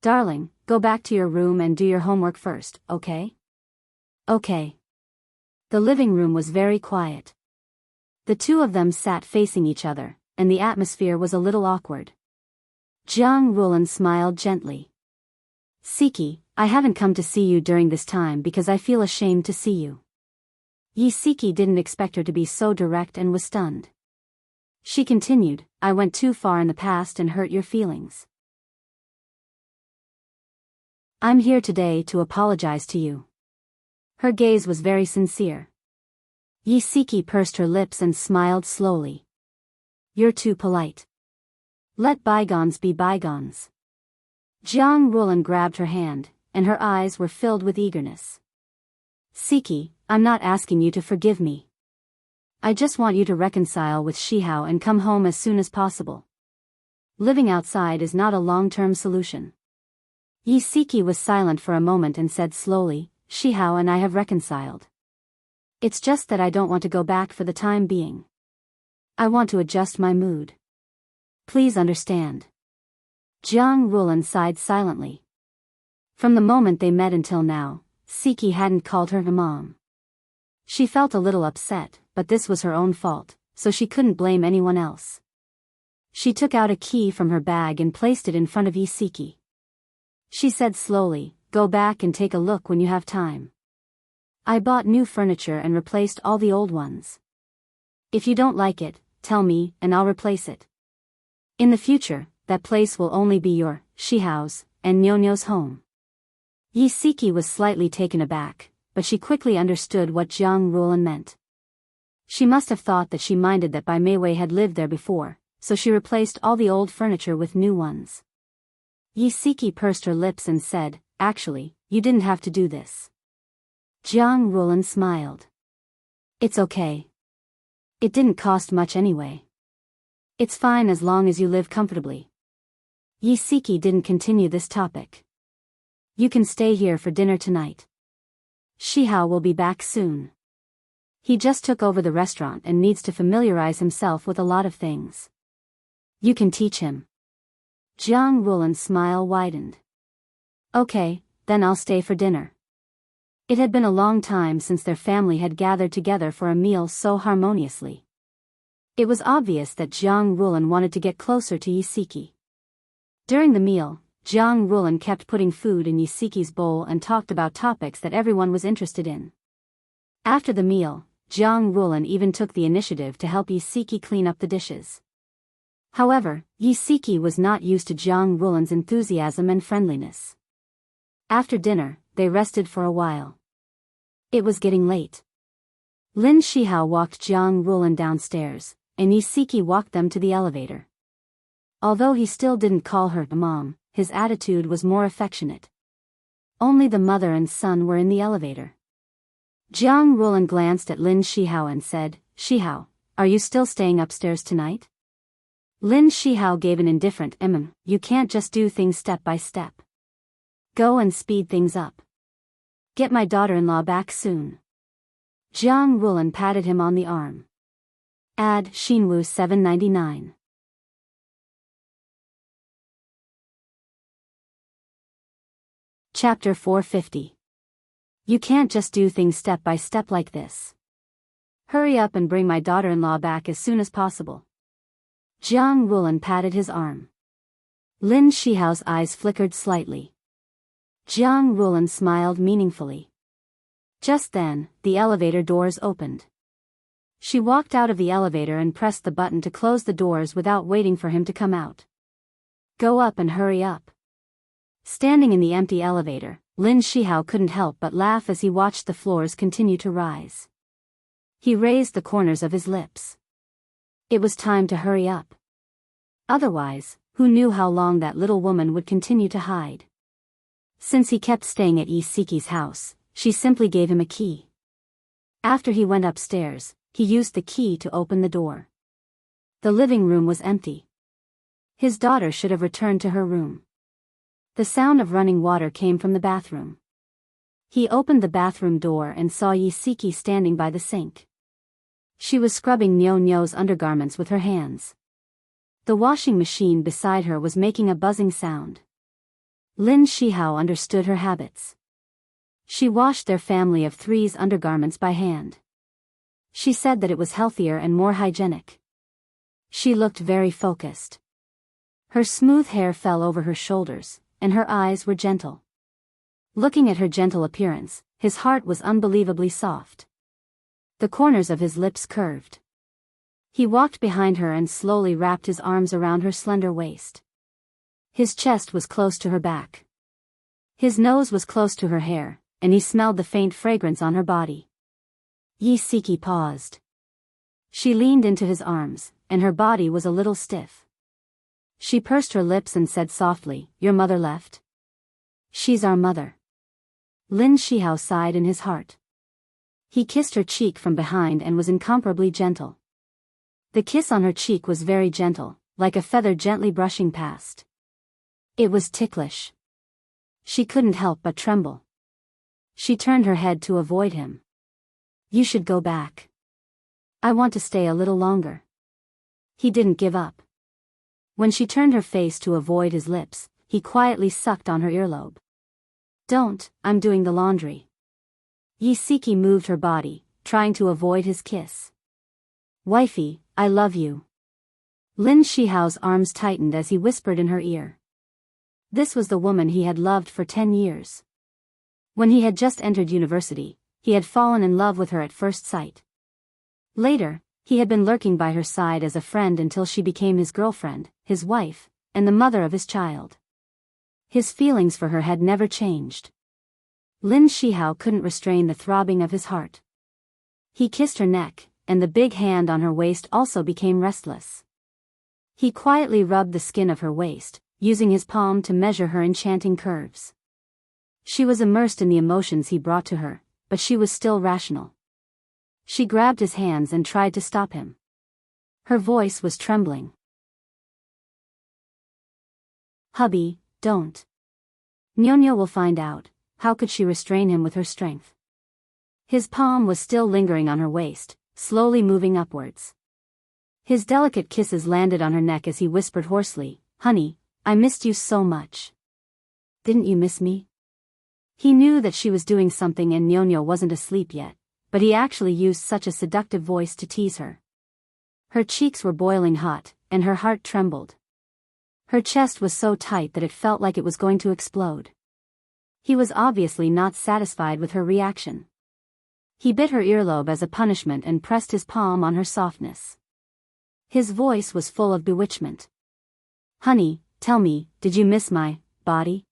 Darling, go back to your room and do your homework first, okay? Okay. The living room was very quiet. The two of them sat facing each other, and the atmosphere was a little awkward. Jiang Rulan smiled gently. Siki, I haven't come to see you during this time because I feel ashamed to see you. Yisiki didn't expect her to be so direct and was stunned. She continued, I went too far in the past and hurt your feelings. I'm here today to apologize to you. Her gaze was very sincere. Yisiki pursed her lips and smiled slowly. You're too polite. Let bygones be bygones. Jiang Rulan grabbed her hand, and her eyes were filled with eagerness. Siki, I'm not asking you to forgive me. I just want you to reconcile with Shihao and come home as soon as possible. Living outside is not a long-term solution. Yisiki was silent for a moment and said slowly, Shihao and I have reconciled. It's just that I don't want to go back for the time being. I want to adjust my mood. Please understand. Jiang Rulan sighed silently. From the moment they met until now, Siki hadn't called her mom. She felt a little upset, but this was her own fault, so she couldn't blame anyone else. She took out a key from her bag and placed it in front of Yisiki. She said slowly, go back and take a look when you have time. I bought new furniture and replaced all the old ones. If you don't like it, tell me, and I'll replace it. In the future, that place will only be your, Shihao's, and Nyonyo's home. Yisiki was slightly taken aback, but she quickly understood what Jiang Rulan meant. She must have thought that she minded that Bai Meiwei had lived there before, so she replaced all the old furniture with new ones. Yisiki pursed her lips and said, actually, you didn't have to do this. Jiang Rulan smiled. It's okay. It didn't cost much anyway. It's fine as long as you live comfortably. Yisiki didn't continue this topic. You can stay here for dinner tonight. Shihao will be back soon. He just took over the restaurant and needs to familiarize himself with a lot of things. You can teach him. Jiang Rulan's smile widened. Okay, then I'll stay for dinner. It had been a long time since their family had gathered together for a meal so harmoniously. It was obvious that Jiang Rulan wanted to get closer to Yisiki. During the meal, Jiang Rulan kept putting food in Yisiki's bowl and talked about topics that everyone was interested in. After the meal, Jiang Rulan even took the initiative to help Yisiki clean up the dishes. However, Yisiki was not used to Jiang Rulan's enthusiasm and friendliness. After dinner, they rested for a while. It was getting late. Lin Shihao walked Jiang Rulan downstairs, and Yisiki walked them to the elevator. Although he still didn't call her mom, his attitude was more affectionate. Only the mother and son were in the elevator. Jiang Rulan glanced at Lin Shihao and said, Shihao, are you still staying upstairs tonight? Lin Shihao gave an indifferent you can't just do things step by step. Go and speed things up. Get my daughter-in-law back soon. Jiang Rulan patted him on the arm. Add Xinwu 799. Chapter 450. You can't just do things step by step like this. Hurry up and bring my daughter-in-law back as soon as possible. Jiang Rulan patted his arm. Lin Shihao's eyes flickered slightly. Jiang Rulan smiled meaningfully. Just then, the elevator doors opened. She walked out of the elevator and pressed the button to close the doors without waiting for him to come out. Go up and hurry up. Standing in the empty elevator, Lin Shihao couldn't help but laugh as he watched the floors continue to rise. He raised the corners of his lips. It was time to hurry up. Otherwise, who knew how long that little woman would continue to hide? Since he kept staying at Isiki's house, she simply gave him a key. After he went upstairs, he used the key to open the door. The living room was empty. His daughter should have returned to her room. The sound of running water came from the bathroom. He opened the bathroom door and saw Isiki standing by the sink. She was scrubbing Nyo-Nyo's undergarments with her hands. The washing machine beside her was making a buzzing sound. Lin Shihao understood her habits. She washed their family of three's undergarments by hand. She said that it was healthier and more hygienic. She looked very focused. Her smooth hair fell over her shoulders, and her eyes were gentle. Looking at her gentle appearance, his heart was unbelievably soft. The corners of his lips curved. He walked behind her and slowly wrapped his arms around her slender waist. His chest was close to her back. His nose was close to her hair, and he smelled the faint fragrance on her body. Isiki paused. She leaned into his arms, and her body was a little stiff. She pursed her lips and said softly, "Your mother left?" "She's our mother." Lin Shihao sighed in his heart. He kissed her cheek from behind and was incomparably gentle. The kiss on her cheek was very gentle, like a feather gently brushing past. It was ticklish. She couldn't help but tremble. She turned her head to avoid him. "You should go back. I want to stay a little longer." He didn't give up. When she turned her face to avoid his lips, he quietly sucked on her earlobe. "Don't, I'm doing the laundry." Isiki moved her body, trying to avoid his kiss. "Wifey, I love you." Lin Shihao's arms tightened as he whispered in her ear. This was the woman he had loved for 10 years. When he had just entered university, he had fallen in love with her at first sight. Later, he had been lurking by her side as a friend until she became his girlfriend, his wife, and the mother of his child. His feelings for her had never changed. Lin Shihao couldn't restrain the throbbing of his heart. He kissed her neck, and the big hand on her waist also became restless. He quietly rubbed the skin of her waist, using his palm to measure her enchanting curves. She was immersed in the emotions he brought to her, but she was still rational. She grabbed his hands and tried to stop him. Her voice was trembling. "Hubby, don't. Nyo-Nyo will find out." How could she restrain him with her strength? His palm was still lingering on her waist, slowly moving upwards. His delicate kisses landed on her neck as he whispered hoarsely, "Honey, I missed you so much." "Didn't you miss me?" He knew that she was doing something and Nyo-Nyo wasn't asleep yet, but he actually used such a seductive voice to tease her. Her cheeks were boiling hot, and her heart trembled. Her chest was so tight that it felt like it was going to explode. He was obviously not satisfied with her reaction. He bit her earlobe as a punishment and pressed his palm on her softness. His voice was full of bewitchment. "Honey, tell me, did you miss my body?"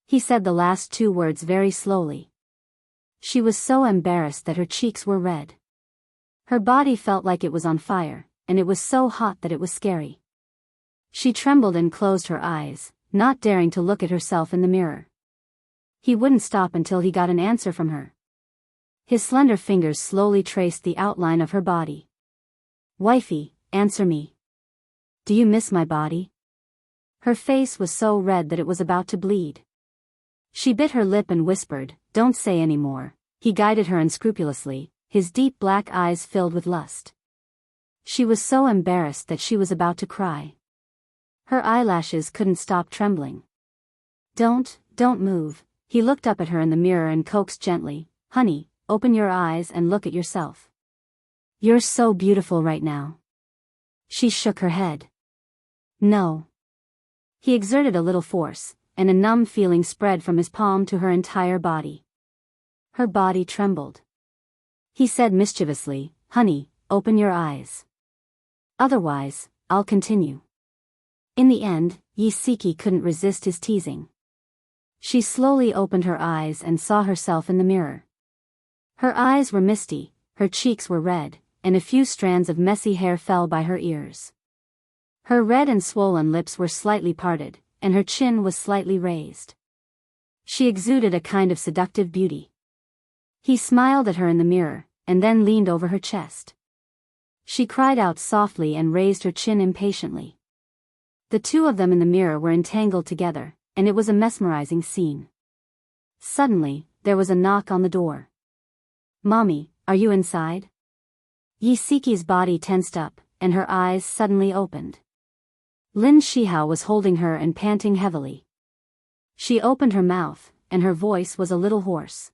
He said the last two words very slowly. She was so embarrassed that her cheeks were red. Her body felt like it was on fire, and it was so hot that it was scary. She trembled and closed her eyes, not daring to look at herself in the mirror. He wouldn't stop until he got an answer from her. His slender fingers slowly traced the outline of her body. "Wifey, answer me. Do you miss my body?" Her face was so red that it was about to bleed. She bit her lip and whispered, "Don't say any more." He guided her unscrupulously, his deep black eyes filled with lust. She was so embarrassed that she was about to cry. Her eyelashes couldn't stop trembling. Don't move." He looked up at her in the mirror and coaxed gently, "Honey, open your eyes and look at yourself. You're so beautiful right now." She shook her head. "No." He exerted a little force, and a numb feeling spread from his palm to her entire body. Her body trembled. He said mischievously, "Honey, open your eyes. Otherwise, I'll continue." In the end, Isiki couldn't resist his teasing. She slowly opened her eyes and saw herself in the mirror. Her eyes were misty, her cheeks were red, and a few strands of messy hair fell by her ears. Her red and swollen lips were slightly parted, and her chin was slightly raised. She exuded a kind of seductive beauty. He smiled at her in the mirror, and then leaned over her chest. She cried out softly and raised her chin impatiently. The two of them in the mirror were entangled together, and it was a mesmerizing scene. Suddenly, there was a knock on the door. "Mommy, are you inside?" Yisiki's body tensed up, and her eyes suddenly opened. Lin Shihao was holding her and panting heavily. She opened her mouth, and her voice was a little hoarse.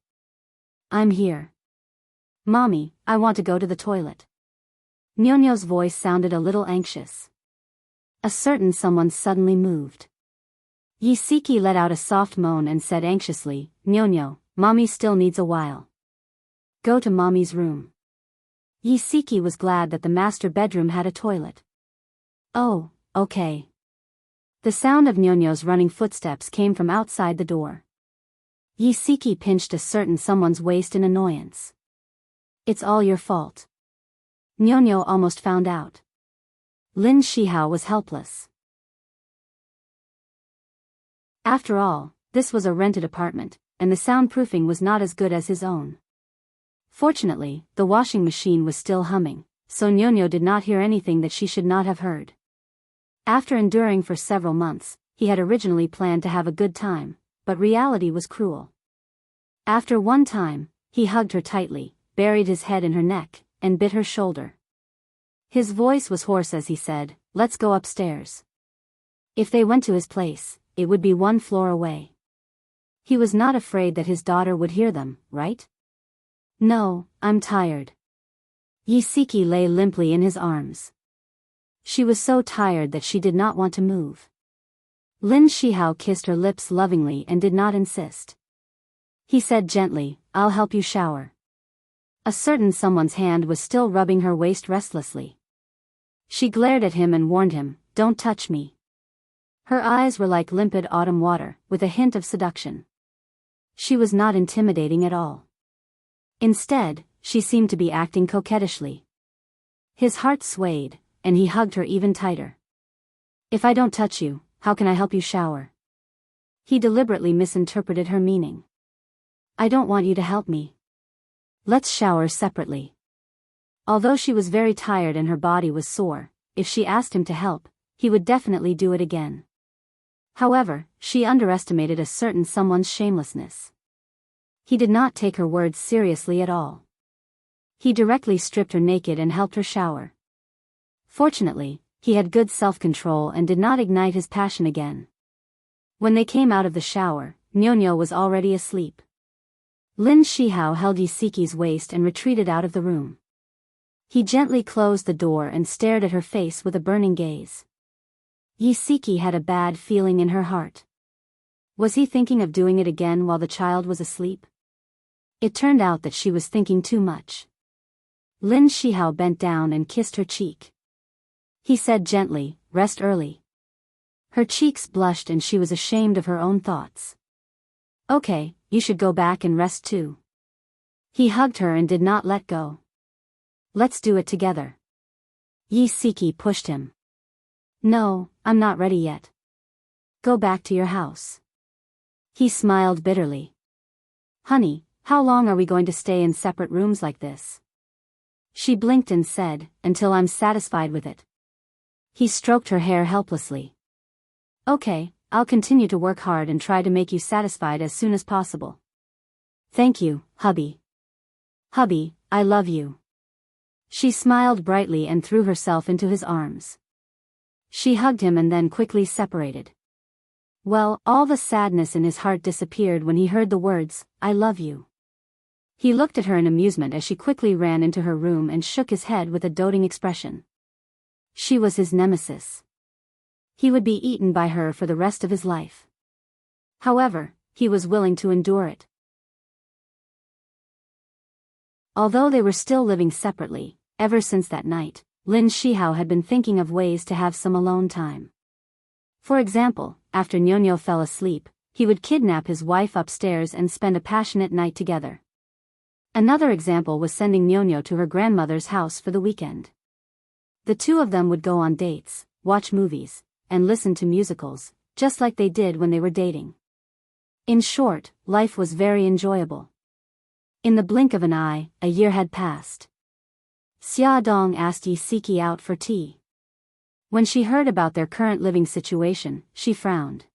"I'm here. Mommy, I want to go to the toilet." Nyonyo's voice sounded a little anxious. A certain someone suddenly moved. Yisiki let out a soft moan and said anxiously, "Nyonyo, Mommy still needs a while. Go to Mommy's room." Yisiki was glad that the master bedroom had a toilet. "Oh, okay." The sound of Nyonyo's running footsteps came from outside the door. Yisiki pinched a certain someone's waist in annoyance. "It's all your fault." Nyonyo almost found out. Lin Shihao was helpless. After all, this was a rented apartment, and the soundproofing was not as good as his own. Fortunately, the washing machine was still humming, so Nyonyo did not hear anything that she should not have heard. After enduring for several months, he had originally planned to have a good time, but reality was cruel. After one time, he hugged her tightly, buried his head in her neck, and bit her shoulder. His voice was hoarse as he said, "Let's go upstairs." If they went to his place, it would be one floor away. He was not afraid that his daughter would hear them, right? "No, I'm tired." Yisiki lay limply in his arms. She was so tired that she did not want to move. Lin Shihao kissed her lips lovingly and did not insist. He said gently, "I'll help you shower." A certain someone's hand was still rubbing her waist restlessly. She glared at him and warned him, "Don't touch me." Her eyes were like limpid autumn water, with a hint of seduction. She was not intimidating at all. Instead, she seemed to be acting coquettishly. His heart swayed, and he hugged her even tighter. "If I don't touch you, how can I help you shower?" He deliberately misinterpreted her meaning. "I don't want you to help me. Let's shower separately." Although she was very tired and her body was sore, if she asked him to help, he would definitely do it again. However, she underestimated a certain someone's shamelessness. He did not take her words seriously at all. He directly stripped her naked and helped her shower. Fortunately, he had good self-control and did not ignite his passion again. When they came out of the shower, Nyonyo was already asleep. Lin Shihao held Yisiki's waist and retreated out of the room. He gently closed the door and stared at her face with a burning gaze. Yisiki had a bad feeling in her heart. Was he thinking of doing it again while the child was asleep? It turned out that she was thinking too much. Lin Shihao bent down and kissed her cheek. He said gently, "Rest early." Her cheeks blushed and she was ashamed of her own thoughts. "Okay, you should go back and rest too." He hugged her and did not let go. "Let's do it together." Yisiki pushed him. "No, I'm not ready yet. Go back to your house." He smiled bitterly. "Honey, how long are we going to stay in separate rooms like this?" She blinked and said, "Until I'm satisfied with it." He stroked her hair helplessly. "Okay, I'll continue to work hard and try to make you satisfied as soon as possible." "Thank you, hubby. Hubby, I love you." She smiled brightly and threw herself into his arms. She hugged him and then quickly separated. Well, all the sadness in his heart disappeared when he heard the words, "I love you." He looked at her in amusement as she quickly ran into her room and shook his head with a doting expression. She was his nemesis. He would be eaten by her for the rest of his life. However, he was willing to endure it. Although they were still living separately, ever since that night, Lin Shihao had been thinking of ways to have some alone time. For example, after Nyonyo fell asleep, he would kidnap his wife upstairs and spend a passionate night together. Another example was sending Nyonyo to her grandmother's house for the weekend. The two of them would go on dates, watch movies, and listen to musicals, just like they did when they were dating. In short, life was very enjoyable. In the blink of an eye, a year had passed. Xia Dong asked Yi Siki out for tea. When she heard about their current living situation, she frowned.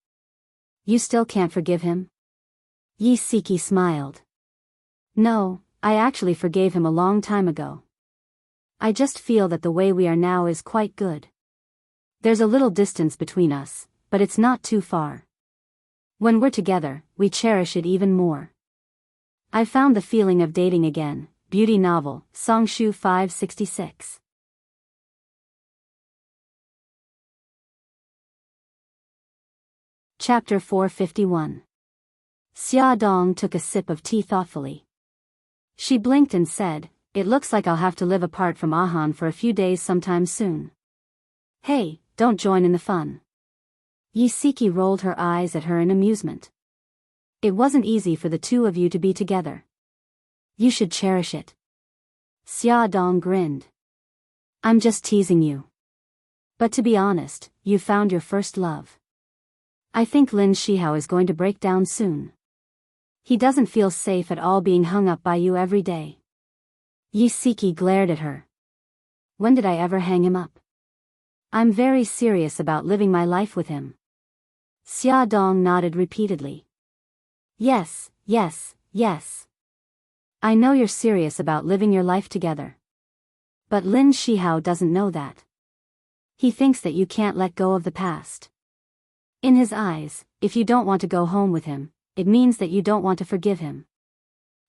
You still can't forgive him? Yi Siki smiled. No, I actually forgave him a long time ago. I just feel that the way we are now is quite good. There's a little distance between us, but it's not too far. When we're together, we cherish it even more. I found the feeling of dating again. Beauty novel, Songshu 566. Chapter 451. Xia Dong took a sip of tea thoughtfully. She blinked and said, "It looks like I'll have to live apart from Ahan for a few days sometime soon." Hey, don't join in the fun. Yi Siki rolled her eyes at her in amusement. It wasn't easy for the two of you to be together. You should cherish it. Xia Dong grinned. I'm just teasing you. But to be honest, you found your first love. I think Lin Shihao is going to break down soon. He doesn't feel safe at all being hung up by you every day. Yi Siki glared at her. When did I ever hang him up? I'm very serious about living my life with him. Xia Dong nodded repeatedly. Yes, yes, yes. I know you're serious about living your life together. But Lin Shihao doesn't know that. He thinks that you can't let go of the past. In his eyes, if you don't want to go home with him, it means that you don't want to forgive him.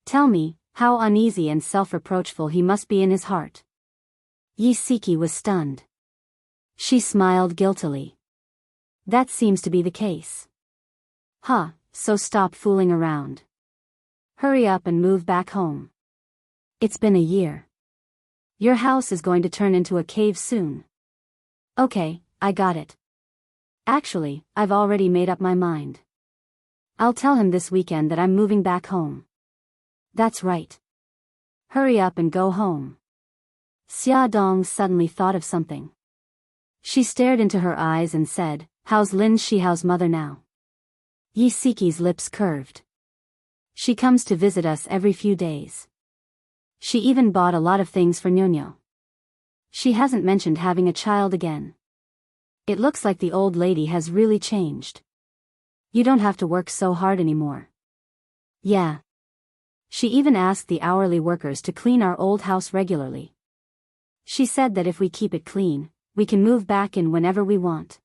Tell me, how uneasy and self-reproachful he must be in his heart. Yi Siki was stunned. She smiled guiltily. That seems to be the case. Huh, so stop fooling around. Hurry up and move back home. It's been a year. Your house is going to turn into a cave soon. Okay, I got it. Actually, I've already made up my mind. I'll tell him this weekend that I'm moving back home. That's right. Hurry up and go home. Xia Dong suddenly thought of something. She stared into her eyes and said, How's Lin Shihao's mother now? Yi Siki's lips curved. She comes to visit us every few days. She even bought a lot of things for Nyonyo. She hasn't mentioned having a child again. It looks like the old lady has really changed. You don't have to work so hard anymore. Yeah. She even asked the hourly workers to clean our old house regularly. She said that if we keep it clean, we can move back in whenever we want.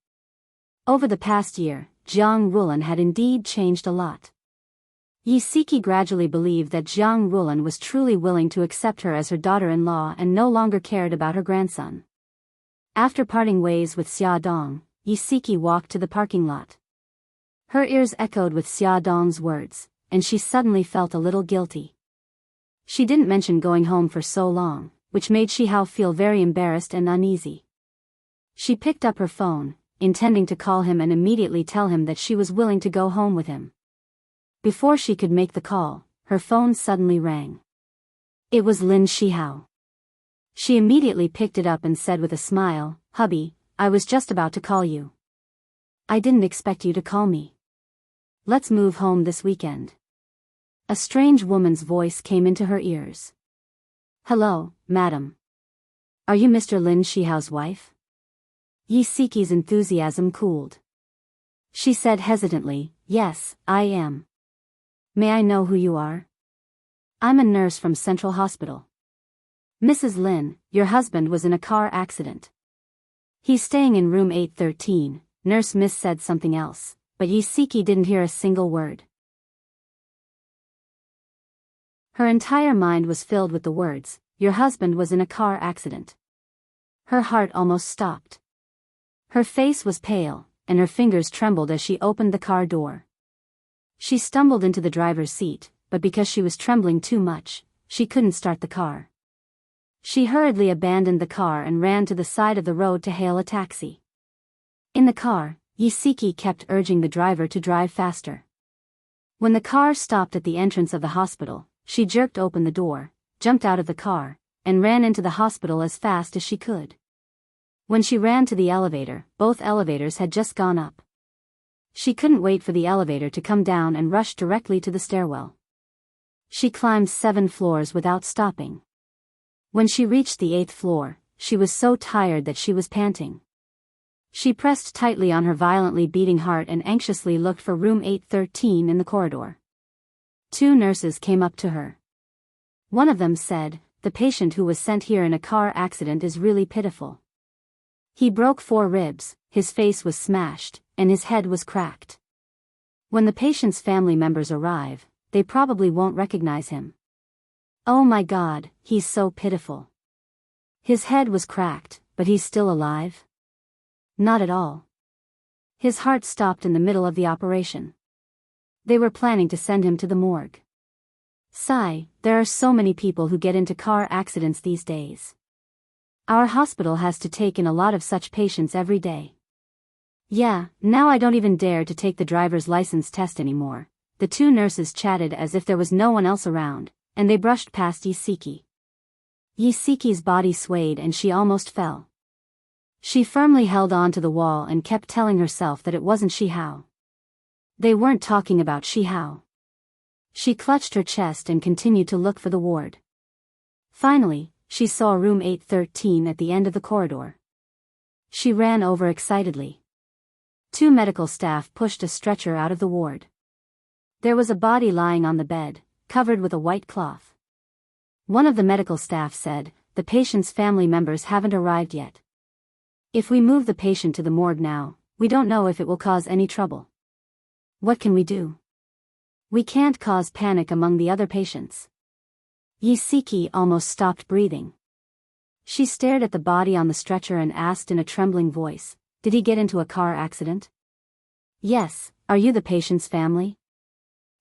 Over the past year, Jiang Rulan had indeed changed a lot. Yi Siki gradually believed that Jiang Rulan was truly willing to accept her as her daughter-in-law and no longer cared about her grandson. After parting ways with Xia Dong, Yi Siki walked to the parking lot. Her ears echoed with Xia Dong's words, and she suddenly felt a little guilty. She didn't mention going home for so long, which made Shihao feel very embarrassed and uneasy. She picked up her phone, intending to call him and immediately tell him that she was willing to go home with him. Before she could make the call, her phone suddenly rang. It was Lin Shihao. She immediately picked it up and said with a smile, Hubby, I was just about to call you. I didn't expect you to call me. Let's move home this weekend. A strange woman's voice came into her ears. Hello, madam. Are you Mr. Lin Shihao's wife? Yi Siki's enthusiasm cooled. She said hesitantly, Yes, I am. May I know who you are? I'm a nurse from Central Hospital. Mrs. Lin, your husband was in a car accident. He's staying in room 813, Nurse Miss said something else, but Yi Siki didn't hear a single word. Her entire mind was filled with the words, your husband was in a car accident. Her heart almost stopped. Her face was pale, and her fingers trembled as she opened the car door. She stumbled into the driver's seat, but because she was trembling too much, she couldn't start the car. She hurriedly abandoned the car and ran to the side of the road to hail a taxi. In the car, Yi Siki kept urging the driver to drive faster. When the car stopped at the entrance of the hospital, she jerked open the door, jumped out of the car, and ran into the hospital as fast as she could. When she ran to the elevator, both elevators had just gone up. She couldn't wait for the elevator to come down and rushed directly to the stairwell. She climbed 7 floors without stopping. When she reached the 8th floor, she was so tired that she was panting. She pressed tightly on her violently beating heart and anxiously looked for room 813 in the corridor. 2 nurses came up to her. One of them said, "The patient who was sent here in a car accident is really pitiful. He broke 4 ribs, his face was smashed, and his head was cracked. When the patient's family members arrive, they probably won't recognize him. Oh my God, he's so pitiful. His head was cracked, but he's still alive?" Not at all. His heart stopped in the middle of the operation. They were planning to send him to the morgue. Sigh, there are so many people who get into car accidents these days. Our hospital has to take in a lot of such patients every day. Yeah, now I don't even dare to take the driver's license test anymore. The 2 nurses chatted as if there was no one else around, and they brushed past Yisiki. Yisiki's body swayed and she almost fell. She firmly held on to the wall and kept telling herself that it wasn't Shihao. They weren't talking about Shihao. She clutched her chest and continued to look for the ward. Finally, she saw room 813 at the end of the corridor. She ran over excitedly. 2 medical staff pushed a stretcher out of the ward. There was a body lying on the bed, covered with a white cloth. One of the medical staff said, "The patient's family members haven't arrived yet. If we move the patient to the morgue now, we don't know if it will cause any trouble. What can we do? We can't cause panic among the other patients." Yisiki almost stopped breathing. She stared at the body on the stretcher and asked in a trembling voice, "Did he get into a car accident?" "Yes, are you the patient's family?"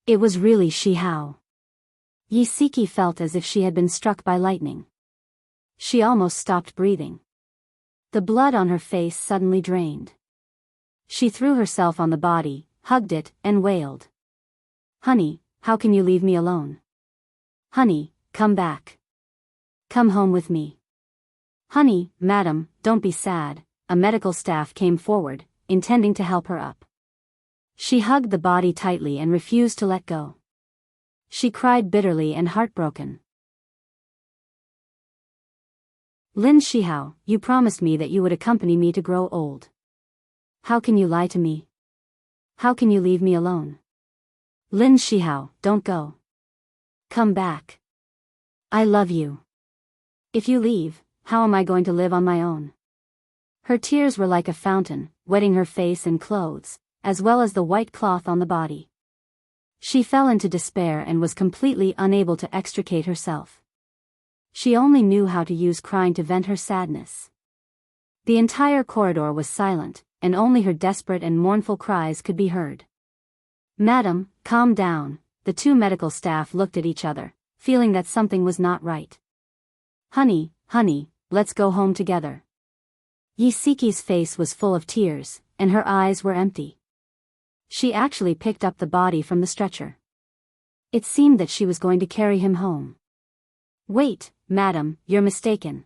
It was really Shihao. Yisiki felt as if she had been struck by lightning. She almost stopped breathing. The blood on her face suddenly drained. She threw herself on the body, hugged it, and wailed. "Honey, how can you leave me alone? Honey, come back. Come home with me. Honey, madam, don't be sad." A medical staff came forward, intending to help her up. She hugged the body tightly and refused to let go. She cried bitterly and heartbroken. "Lin Shihao, you promised me that you would accompany me to grow old. How can you lie to me? How can you leave me alone? Lin Shihao, don't go. Come back. I love you. If you leave, how am I going to live on my own?" Her tears were like a fountain, wetting her face and clothes, as well as the white cloth on the body. She fell into despair and was completely unable to extricate herself. She only knew how to use crying to vent her sadness. The entire corridor was silent, and only her desperate and mournful cries could be heard. "Madam, calm down." The 2 medical staff looked at each other, feeling that something was not right. Honey, let's go home together." Yisiki's face was full of tears, and her eyes were empty. She actually picked up the body from the stretcher. It seemed that she was going to carry him home. "Wait, madam, you're mistaken.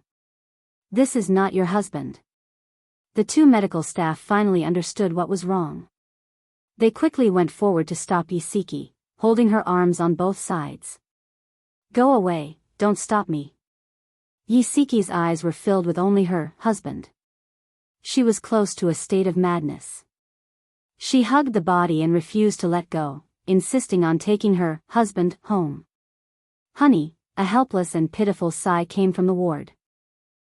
This is not your husband." The 2 medical staff finally understood what was wrong. They quickly went forward to stop Yisiki, holding her arms on both sides. "Go away, don't stop me." Yisiki's eyes were filled with only her husband. She was close to a state of madness. She hugged the body and refused to let go, insisting on taking her husband home. "Honey," a helpless and pitiful sigh came from the ward.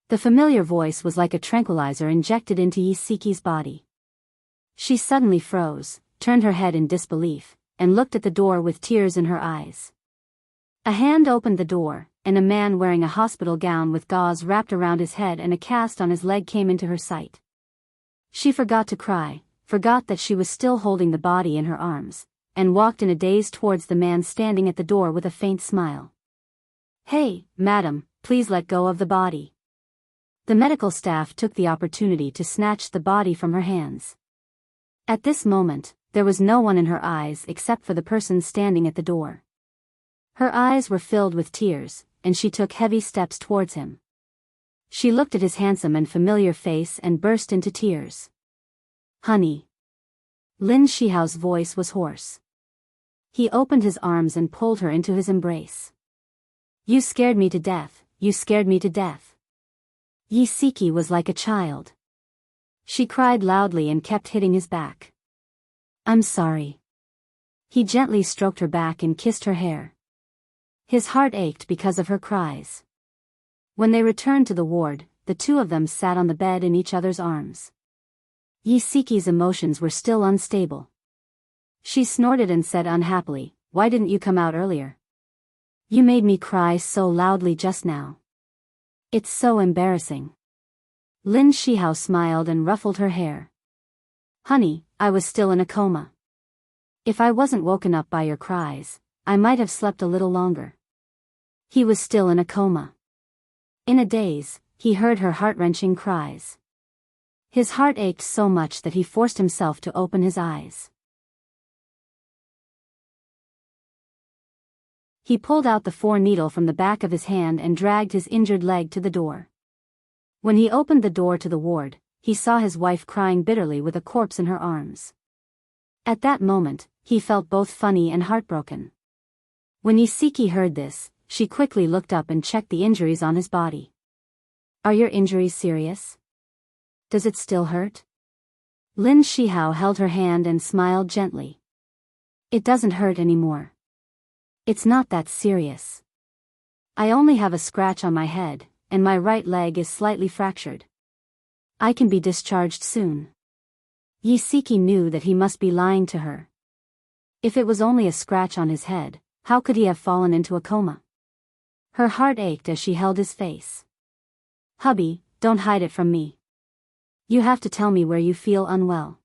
The familiar voice was like a tranquilizer injected into Yisiki's body. She suddenly froze, turned her head in disbelief, and looked at the door with tears in her eyes. A hand opened the door, and a man wearing a hospital gown with gauze wrapped around his head and a cast on his leg came into her sight. She forgot to cry, forgot that she was still holding the body in her arms, and walked in a daze towards the man standing at the door with a faint smile. "Hey, madam, please let go of the body." The medical staff took the opportunity to snatch the body from her hands. At this moment, there was no one in her eyes except for the person standing at the door. Her eyes were filled with tears, and she took heavy steps towards him. She looked at his handsome and familiar face and burst into tears. "Honey. Lin Shihao's voice was hoarse. He opened his arms and pulled her into his embrace. You scared me to death, you scared me to death. Yi Siki was like a child. She cried loudly and kept hitting his back. I'm sorry. He gently stroked her back and kissed her hair. His heart ached because of her cries. When they returned to the ward, the two of them sat on the bed in each other's arms. Yi Siki's emotions were still unstable. She snorted and said unhappily, Why didn't you come out earlier? You made me cry so loudly just now. It's so embarrassing. Lin Shihao smiled and ruffled her hair. Honey, I was still in a coma. If I wasn't woken up by your cries, I might have slept a little longer. He was still in a coma. In a daze, he heard her heart-wrenching cries. His heart ached so much that he forced himself to open his eyes. He pulled out the 4-needle from the back of his hand and dragged his injured leg to the door. When he opened the door to the ward, he saw his wife crying bitterly with a corpse in her arms. At that moment, he felt both funny and heartbroken. When Yisiki heard this, she quickly looked up and checked the injuries on his body. Are your injuries serious? Does it still hurt? Lin Shihao held her hand and smiled gently. It doesn't hurt anymore. It's not that serious. I only have a scratch on my head, and my right leg is slightly fractured. I can be discharged soon. Yisiki knew that he must be lying to her. If it was only a scratch on his head, how could he have fallen into a coma? Her heart ached as she held his face. Hubby, don't hide it from me. You have to tell me where you feel unwell.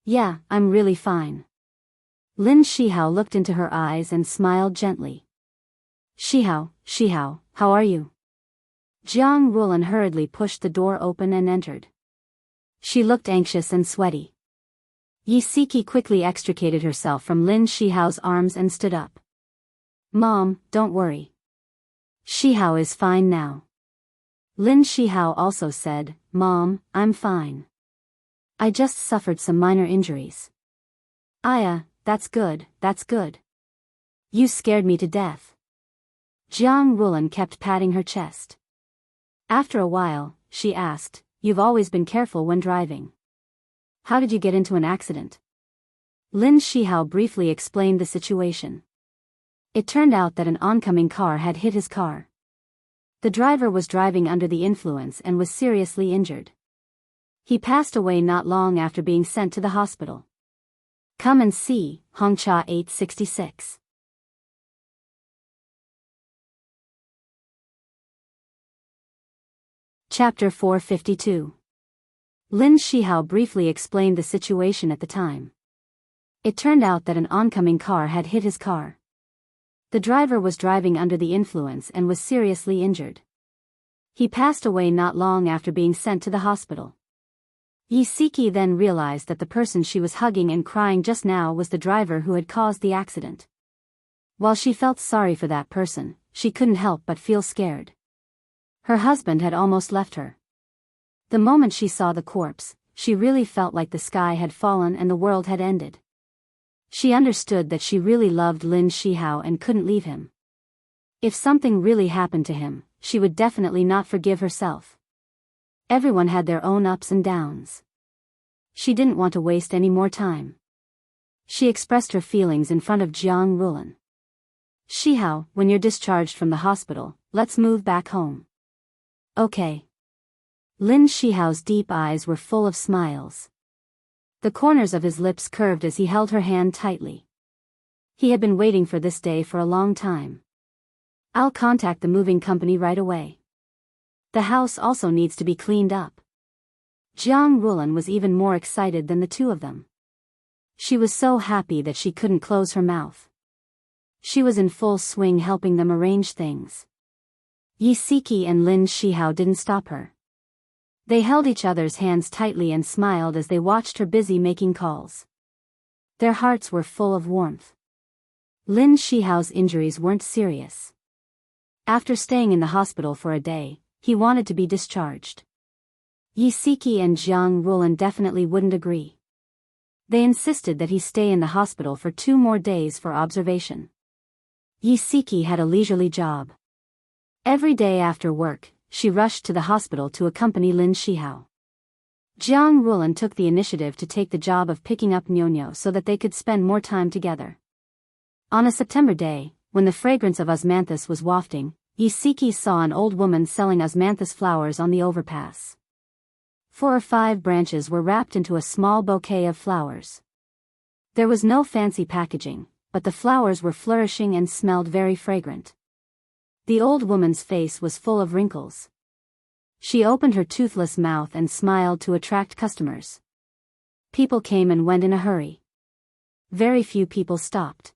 Yeah, I'm really fine. Lin Shihao looked into her eyes and smiled gently. Shihao, how are you? Jiang Rulan hurriedly pushed the door open and entered. She looked anxious and sweaty. Yisiki quickly extricated herself from Lin Shihao's arms and stood up. Mom, don't worry. Shihao is fine now. Lin Shihao also said, Mom, I'm fine. I just suffered some minor injuries. Aya, that's good, that's good. You scared me to death. Jiang Rulan kept patting her chest. After a while, she asked, You've always been careful when driving. How did you get into an accident? Lin Shihao briefly explained the situation. It turned out that an oncoming car had hit his car. The driver was driving under the influence and was seriously injured. He passed away not long after being sent to the hospital. Come and see, Hongcha 866. Chapter 452. Lin Shihao briefly explained the situation at the time. It turned out that an oncoming car had hit his car. The driver was driving under the influence and was seriously injured. He passed away not long after being sent to the hospital. Yisiki then realized that the person she was hugging and crying just now was the driver who had caused the accident. While she felt sorry for that person, she couldn't help but feel scared. Her husband had almost left her. The moment she saw the corpse, she really felt like the sky had fallen and the world had ended. She understood that she really loved Lin Shihao and couldn't leave him. If something really happened to him, she would definitely not forgive herself. Everyone had their own ups and downs. She didn't want to waste any more time. She expressed her feelings in front of Jiang Rulan. Shihao, when you're discharged from the hospital, let's move back home. Okay. Lin Shihao's deep eyes were full of smiles. The corners of his lips curved as he held her hand tightly. He had been waiting for this day for a long time. I'll contact the moving company right away. The house also needs to be cleaned up. Jiang Rulan was even more excited than the two of them. She was so happy that she couldn't close her mouth. She was in full swing helping them arrange things. Yisiki and Lin Shihao didn't stop her. They held each other's hands tightly and smiled as they watched her busy making calls. Their hearts were full of warmth. Lin Shihao's injuries weren't serious. After staying in the hospital for a day, he wanted to be discharged. Yisiki and Jiang Rulan definitely wouldn't agree. They insisted that he stay in the hospital for 2 more days for observation. Yisiki had a leisurely job. Every day after work, she rushed to the hospital to accompany Lin Shihao. Jiang Rulan took the initiative to take the job of picking up Nyonyo so that they could spend more time together. On a September day, when the fragrance of osmanthus was wafting, Yisiki saw an old woman selling osmanthus flowers on the overpass. 4 or 5 branches were wrapped into a small bouquet of flowers. There was no fancy packaging, but the flowers were flourishing and smelled very fragrant. The old woman's face was full of wrinkles. She opened her toothless mouth and smiled to attract customers. People came and went in a hurry. Very few people stopped.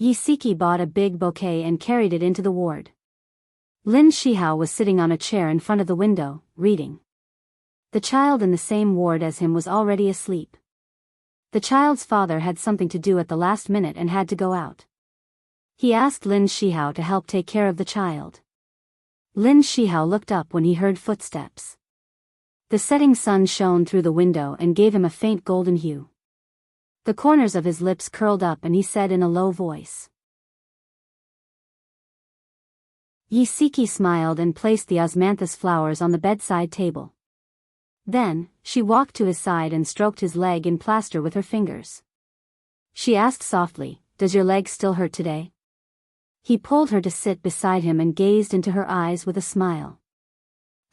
Yisiki bought a big bouquet and carried it into the ward. Lin Shihao was sitting on a chair in front of the window, reading. The child in the same ward as him was already asleep. The child's father had something to do at the last minute and had to go out. He asked Lin Shihao to help take care of the child. Lin Shihao looked up when he heard footsteps. The setting sun shone through the window and gave him a faint golden hue. The corners of his lips curled up and he said in a low voice. Yisiki smiled and placed the osmanthus flowers on the bedside table. Then, she walked to his side and stroked his leg in plaster with her fingers. She asked softly, "Does your leg still hurt today?" He pulled her to sit beside him and gazed into her eyes with a smile.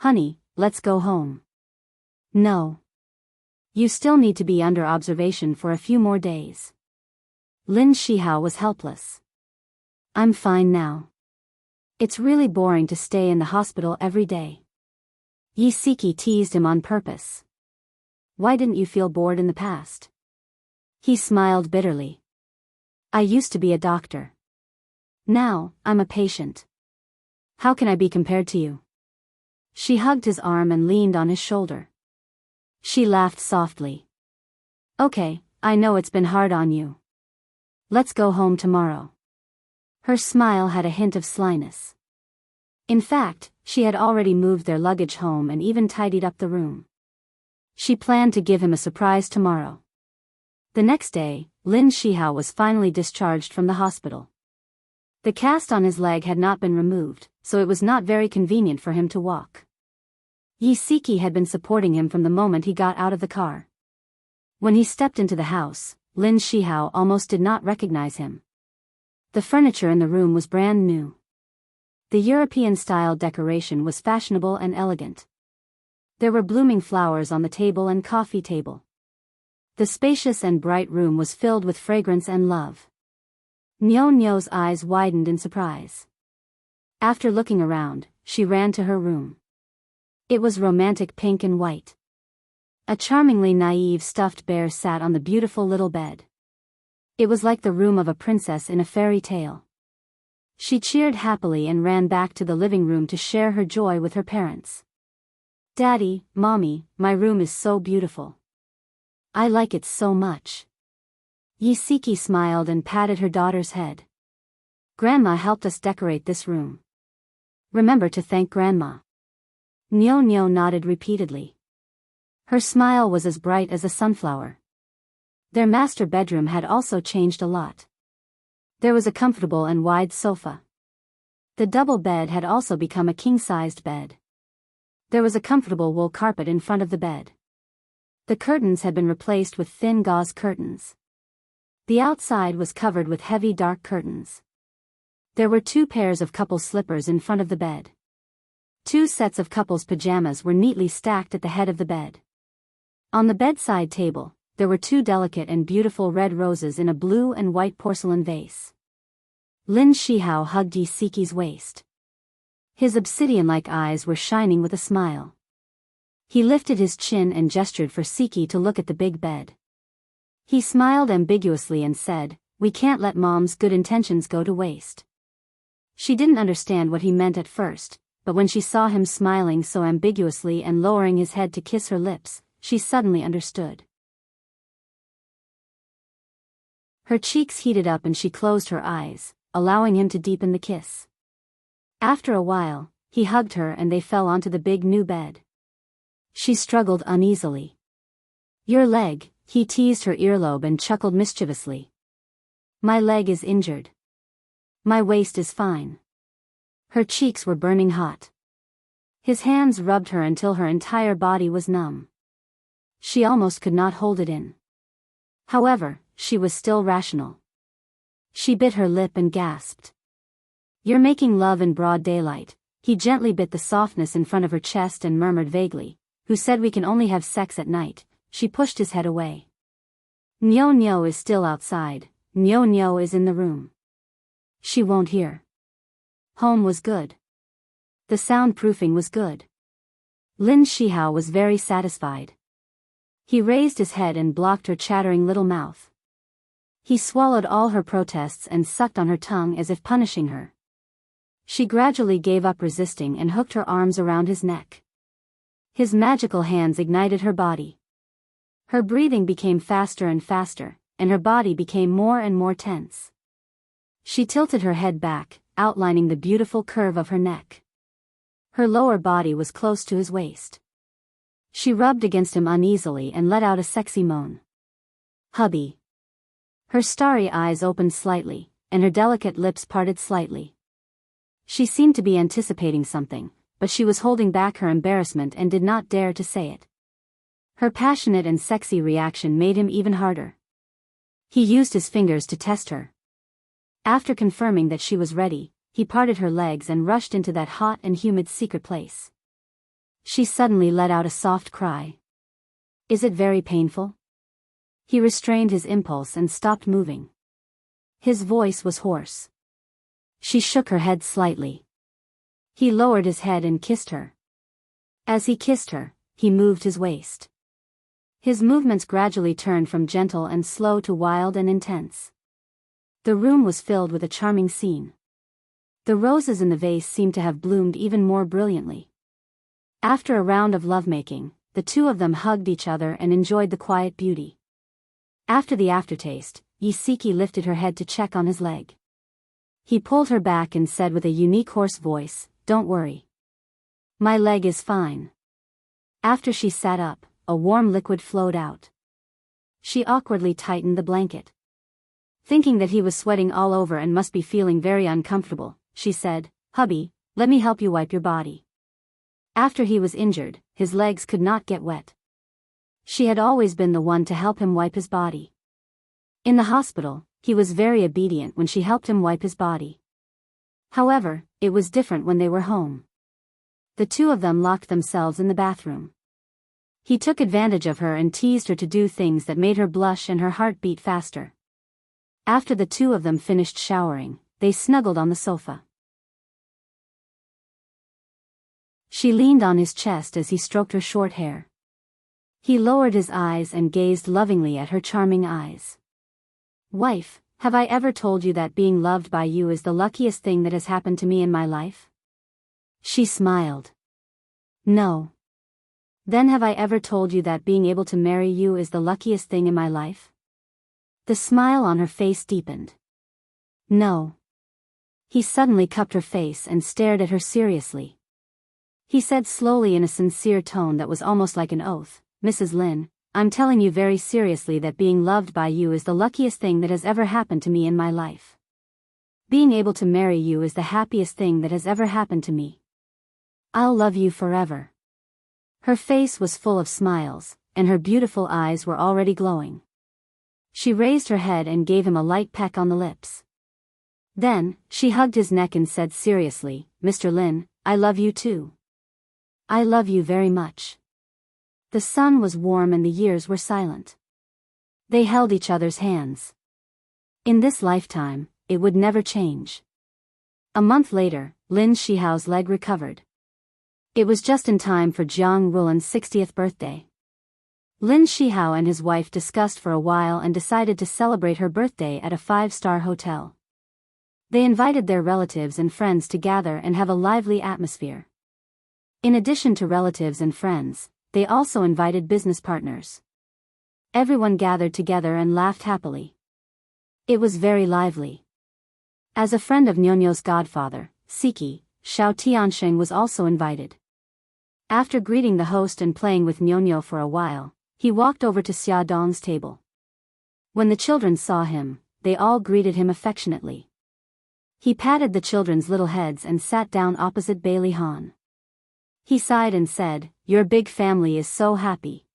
"Honey, let's go home." "No. You still need to be under observation for a few more days." Lin Shihao was helpless. "I'm fine now. It's really boring to stay in the hospital every day." Yisiki teased him on purpose. "Why didn't you feel bored in the past?" He smiled bitterly. "I used to be a doctor. Now, I'm a patient. How can I be compared to you?" She hugged his arm and leaned on his shoulder. She laughed softly. "Okay, I know it's been hard on you. Let's go home tomorrow." Her smile had a hint of slyness. In fact, she had already moved their luggage home and even tidied up the room. She planned to give him a surprise tomorrow. The next day, Lin Shihao was finally discharged from the hospital. The cast on his leg had not been removed, so it was not very convenient for him to walk. Yisiki had been supporting him from the moment he got out of the car. When he stepped into the house, Lin Shihao almost did not recognize him. The furniture in the room was brand new. The European-style decoration was fashionable and elegant. There were blooming flowers on the table and coffee table. The spacious and bright room was filled with fragrance and love. Nyonyo's eyes widened in surprise. After looking around, she ran to her room. It was romantic pink and white. A charmingly naive stuffed bear sat on the beautiful little bed. It was like the room of a princess in a fairy tale. She cheered happily and ran back to the living room to share her joy with her parents. "Daddy, Mommy, my room is so beautiful. I like it so much." Yisiki smiled and patted her daughter's head. "Grandma helped us decorate this room. Remember to thank Grandma." Nyonyo nodded repeatedly. Her smile was as bright as a sunflower. Their master bedroom had also changed a lot. There was a comfortable and wide sofa. The double bed had also become a king-sized bed. There was a comfortable wool carpet in front of the bed. The curtains had been replaced with thin gauze curtains. The outside was covered with heavy dark curtains. There were 2 pairs of couple slippers in front of the bed. 2 sets of couples' pajamas were neatly stacked at the head of the bed. On the bedside table, there were 2 delicate and beautiful red roses in a blue and white porcelain vase. Lin Shihao hugged Yisiki's waist. His obsidian-like eyes were shining with a smile. He lifted his chin and gestured for Siki to look at the big bed. He smiled ambiguously and said, "We can't let Mom's good intentions go to waste." She didn't understand what he meant at first, but when she saw him smiling so ambiguously and lowering his head to kiss her lips, she suddenly understood. Her cheeks heated up and she closed her eyes, allowing him to deepen the kiss. After a while, he hugged her and they fell onto the big new bed. She struggled uneasily. "Your leg, He teased her earlobe and chuckled mischievously. My leg is injured. My waist is fine. Her cheeks were burning hot. His hands rubbed her until her entire body was numb. She almost could not hold it in. However, she was still rational. She bit her lip and gasped. You're making love in broad daylight. He gently bit the softness in front of her chest and murmured vaguely, who said we can only have sex at night? She pushed his head away. Nyo Nyo is still outside. Nyo Nyo is in the room. She won't hear. Home was good. The soundproofing was good. Lin Shihao was very satisfied. He raised his head and blocked her chattering little mouth. He swallowed all her protests and sucked on her tongue as if punishing her. She gradually gave up resisting and hooked her arms around his neck. His magical hands ignited her body. Her breathing became faster and faster, and her body became more and more tense. She tilted her head back, outlining the beautiful curve of her neck. Her lower body was close to his waist. She rubbed against him uneasily and let out a sexy moan. Hubby. Her starry eyes opened slightly, and her delicate lips parted slightly. She seemed to be anticipating something, but she was holding back her embarrassment and did not dare to say it. Her passionate and sexy reaction made him even harder. He used his fingers to test her. After confirming that she was ready, he parted her legs and rushed into that hot and humid secret place. She suddenly let out a soft cry. Is it very painful? He restrained his impulse and stopped moving. His voice was hoarse. She shook her head slightly. He lowered his head and kissed her. As he kissed her, he moved his waist. His movements gradually turned from gentle and slow to wild and intense. The room was filled with a charming scene. The roses in the vase seemed to have bloomed even more brilliantly. After a round of lovemaking, the two of them hugged each other and enjoyed the quiet beauty. After the aftertaste, Yisiki lifted her head to check on his leg. He pulled her back and said with a unique hoarse voice, "Don't worry. My leg is fine." After she sat up, a warm liquid flowed out. She awkwardly tightened the blanket. Thinking that he was sweating all over and must be feeling very uncomfortable, she said, "Hubby, let me help you wipe your body." After he was injured, his legs could not get wet. She had always been the one to help him wipe his body. In the hospital, he was very obedient when she helped him wipe his body. However, it was different when they were home. The two of them locked themselves in the bathroom. He took advantage of her and teased her to do things that made her blush and her heart beat faster. After the two of them finished showering, they snuggled on the sofa. She leaned on his chest as he stroked her short hair. He lowered his eyes and gazed lovingly at her charming eyes. "Wife, have I ever told you that being loved by you is the luckiest thing that has happened to me in my life?" She smiled. "No. Then have I ever told you that being able to marry you is the luckiest thing in my life?" The smile on her face deepened. "No." He suddenly cupped her face and stared at her seriously. He said slowly in a sincere tone that was almost like an oath, "Mrs. Lin, I'm telling you very seriously that being loved by you is the luckiest thing that has ever happened to me in my life. Being able to marry you is the happiest thing that has ever happened to me. I'll love you forever." Her face was full of smiles, and her beautiful eyes were already glowing. She raised her head and gave him a light peck on the lips. Then, she hugged his neck and said seriously, "Mr. Lin, I love you too. I love you very much." The sun was warm and the years were silent. They held each other's hands. In this lifetime, it would never change. A month later, Lin Shihao's leg recovered. It was just in time for Jiang Rulan's 60th birthday. Lin Shihao and his wife discussed for a while and decided to celebrate her birthday at a 5-star hotel. They invited their relatives and friends to gather and have a lively atmosphere. In addition to relatives and friends, they also invited business partners. Everyone gathered together and laughed happily. It was very lively. As a friend of Nyonyo's godfather, Siki, Xiao Tiansheng was also invited. After greeting the host and playing with Nyonyo for a while, He walked over to Xia Dong's table. When the children saw him, they all greeted him affectionately. He patted the children's little heads and sat down opposite Bailey Han. He sighed and said, "Your big family is so happy.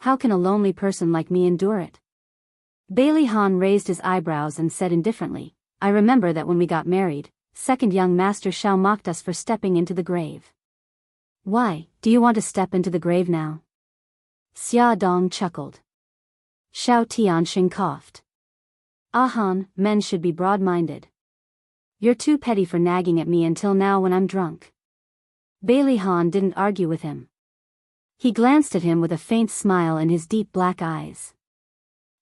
How can a lonely person like me endure it?" Bailey Han raised his eyebrows and said indifferently, "I remember that when we got married, second young Master Xiao mocked us for stepping into the grave." "Why, do you want to step into the grave now?" Xia Dong chuckled. Xiao Tianxing coughed. "Han, men should be broad-minded. You're too petty for nagging at me until now when I'm drunk." Bailey Han didn't argue with him. He glanced at him with a faint smile in his deep black eyes.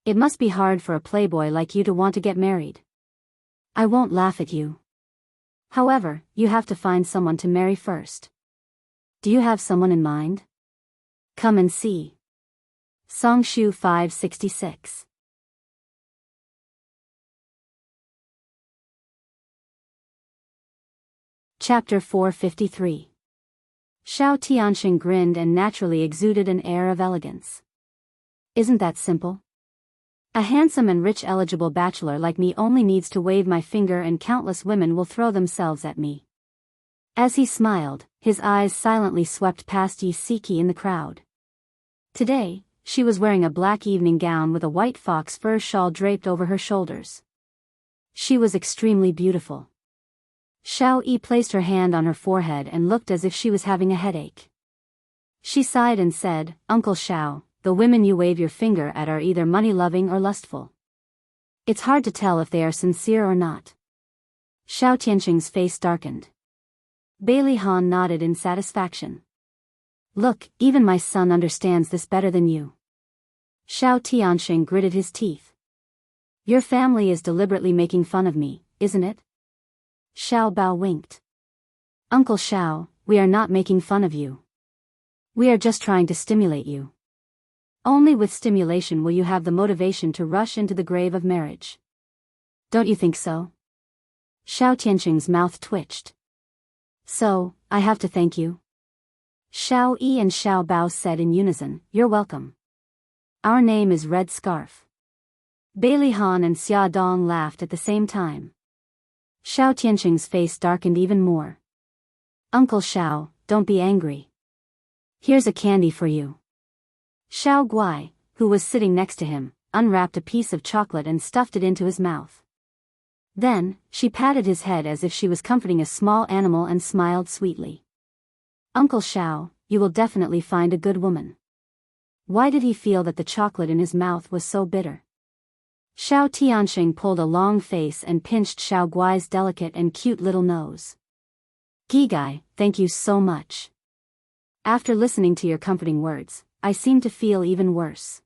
"It must be hard for a playboy like you to want to get married. I won't laugh at you. However, you have to find someone to marry first. Do you have someone in mind? Come and see." Songshu 566. Chapter 453. Xiao Tianxing grinned and naturally exuded an air of elegance. "Isn't that simple? A handsome and rich eligible bachelor like me only needs to wave my finger and countless women will throw themselves at me." As he smiled, his eyes silently swept past Yi Siki in the crowd. Today, she was wearing a black evening gown with a white fox fur shawl draped over her shoulders. She was extremely beautiful. Xiao Yi placed her hand on her forehead and looked as if she was having a headache. She sighed and said, "Uncle Xiao, the women you wave your finger at are either money-loving or lustful. It's hard to tell if they are sincere or not." Xiao Tianxing's face darkened. Bailey Han nodded in satisfaction. "Look, even my son understands this better than you." Xiao Tianxing gritted his teeth. "Your family is deliberately making fun of me, isn't it?" Xiao Bao winked. "Uncle Xiao, we are not making fun of you. We are just trying to stimulate you. Only with stimulation will you have the motivation to rush into the grave of marriage. Don't you think so?" Xiao Tianxing's mouth twitched. "So, I have to thank you?" Xiao Yi and Xiao Bao said in unison, "You're welcome. Our name is Red Scarf." Bailey Han and Xia Dong laughed at the same time. Xiao Tianxing's face darkened even more. "Uncle Xiao, don't be angry. Here's a candy for you." Xiao Guai, who was sitting next to him, unwrapped a piece of chocolate and stuffed it into his mouth. Then, she patted his head as if she was comforting a small animal and smiled sweetly. "Uncle Xiao, you will definitely find a good woman." Why did he feel that the chocolate in his mouth was so bitter? Xiao Tianxing pulled a long face and pinched Xiao Guai's delicate and cute little nose. "Gigai, thank you so much. After listening to your comforting words, I seem to feel even worse."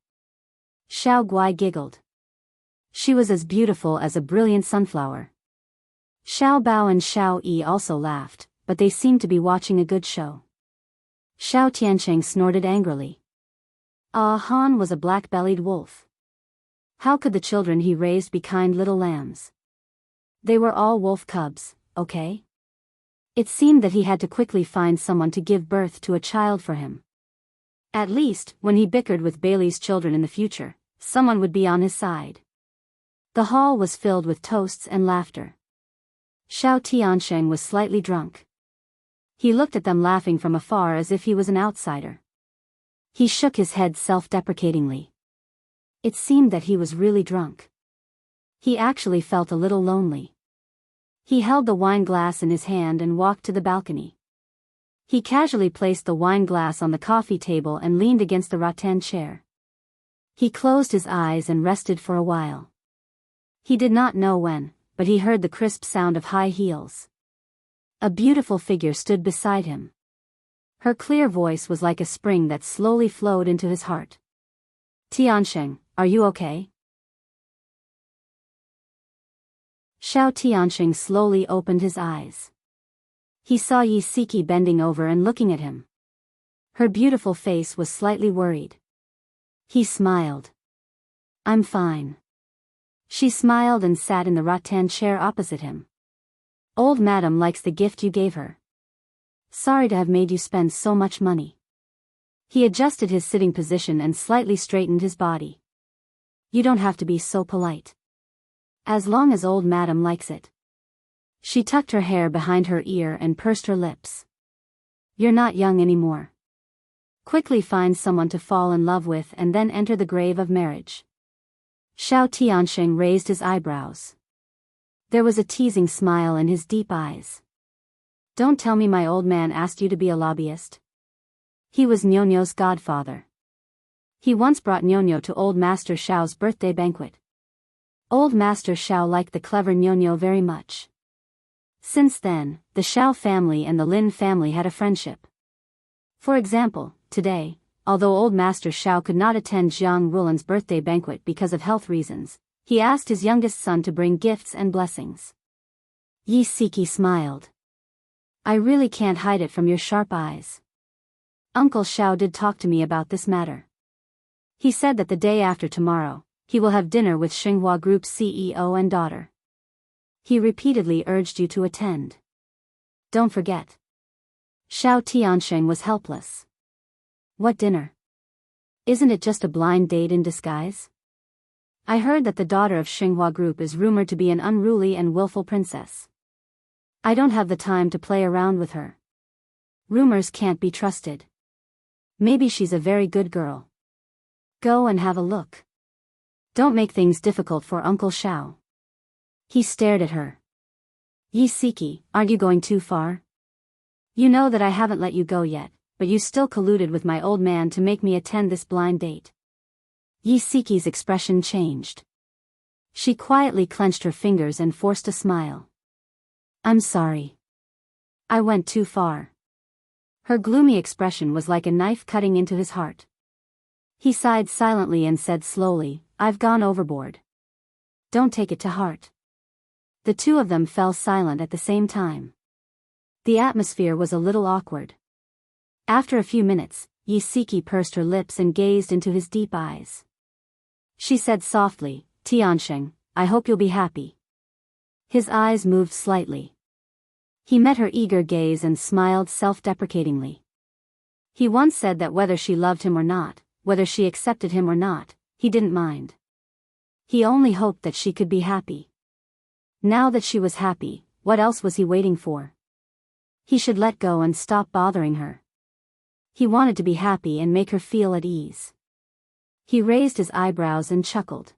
Xiao Guai giggled. She was as beautiful as a brilliant sunflower. Xiao Bao and Xiao Yi also laughed, but they seemed to be watching a good show. Xiao Tianxing snorted angrily. Han was a black-bellied wolf. How could the children he raised be kind little lambs? They were all wolf cubs, okay? It seemed that he had to quickly find someone to give birth to a child for him. At least, when he bickered with Bailey's children in the future, someone would be on his side. The hall was filled with toasts and laughter. Xiao Tianxing was slightly drunk. He looked at them laughing from afar as if he was an outsider. He shook his head self-deprecatingly. It seemed that he was really drunk. He actually felt a little lonely. He held the wine glass in his hand and walked to the balcony. He casually placed the wine glass on the coffee table and leaned against the rattan chair. He closed his eyes and rested for a while. He did not know when, but he heard the crisp sound of high heels. A beautiful figure stood beside him. Her clear voice was like a spring that slowly flowed into his heart. "Tianxing, are you okay?" Xiao Tianxing slowly opened his eyes. He saw Yi Siki bending over and looking at him. Her beautiful face was slightly worried. He smiled. "I'm fine." She smiled and sat in the rattan chair opposite him. "Old madam likes the gift you gave her. Sorry to have made you spend so much money." He adjusted his sitting position and slightly straightened his body. You don't have to be so polite. As long as old madam likes it. She tucked her hair behind her ear and pursed her lips. You're not young anymore. Quickly find someone to fall in love with and then enter the grave of marriage. Xiao Tianxing raised his eyebrows. There was a teasing smile in his deep eyes. Don't tell me my old man asked you to be a lobbyist. He was Nyonyo's godfather. He once brought Nyonyo to old Master Xiao's birthday banquet. Old Master Xiao liked the clever Nyonyo very much. Since then, the Xiao family and the Lin family had a friendship. For example, today, although old Master Xiao could not attend Jiang Rulan's birthday banquet because of health reasons, he asked his youngest son to bring gifts and blessings. Yi Siki smiled. I really can't hide it from your sharp eyes. Uncle Xiao did talk to me about this matter. He said that the day after tomorrow, he will have dinner with Xinhua Group's CEO and daughter. He repeatedly urged you to attend. Don't forget. Xiao Tianxing was helpless. What dinner? Isn't it just a blind date in disguise? I heard that the daughter of Xinhua Group is rumored to be an unruly and willful princess. I don't have the time to play around with her. Rumors can't be trusted. Maybe she's a very good girl. Go and have a look. Don't make things difficult for Uncle Xiao. He stared at her. Yi Siki, aren't you going too far? You know that I haven't let you go yet, but you still colluded with my old man to make me attend this blind date. Yi Siki's expression changed. She quietly clenched her fingers and forced a smile. I'm sorry. I went too far. Her gloomy expression was like a knife cutting into his heart. He sighed silently and said slowly, I've gone overboard. Don't take it to heart. The two of them fell silent at the same time. The atmosphere was a little awkward. After a few minutes, Yi Siki pursed her lips and gazed into his deep eyes. She said softly, Tianxing, I hope you'll be happy. His eyes moved slightly. He met her eager gaze and smiled self-deprecatingly. He once said that whether she loved him or not, whether she accepted him or not, he didn't mind. He only hoped that she could be happy. Now that she was happy, what else was he waiting for? He should let go and stop bothering her. He wanted to be happy and make her feel at ease. He raised his eyebrows and chuckled.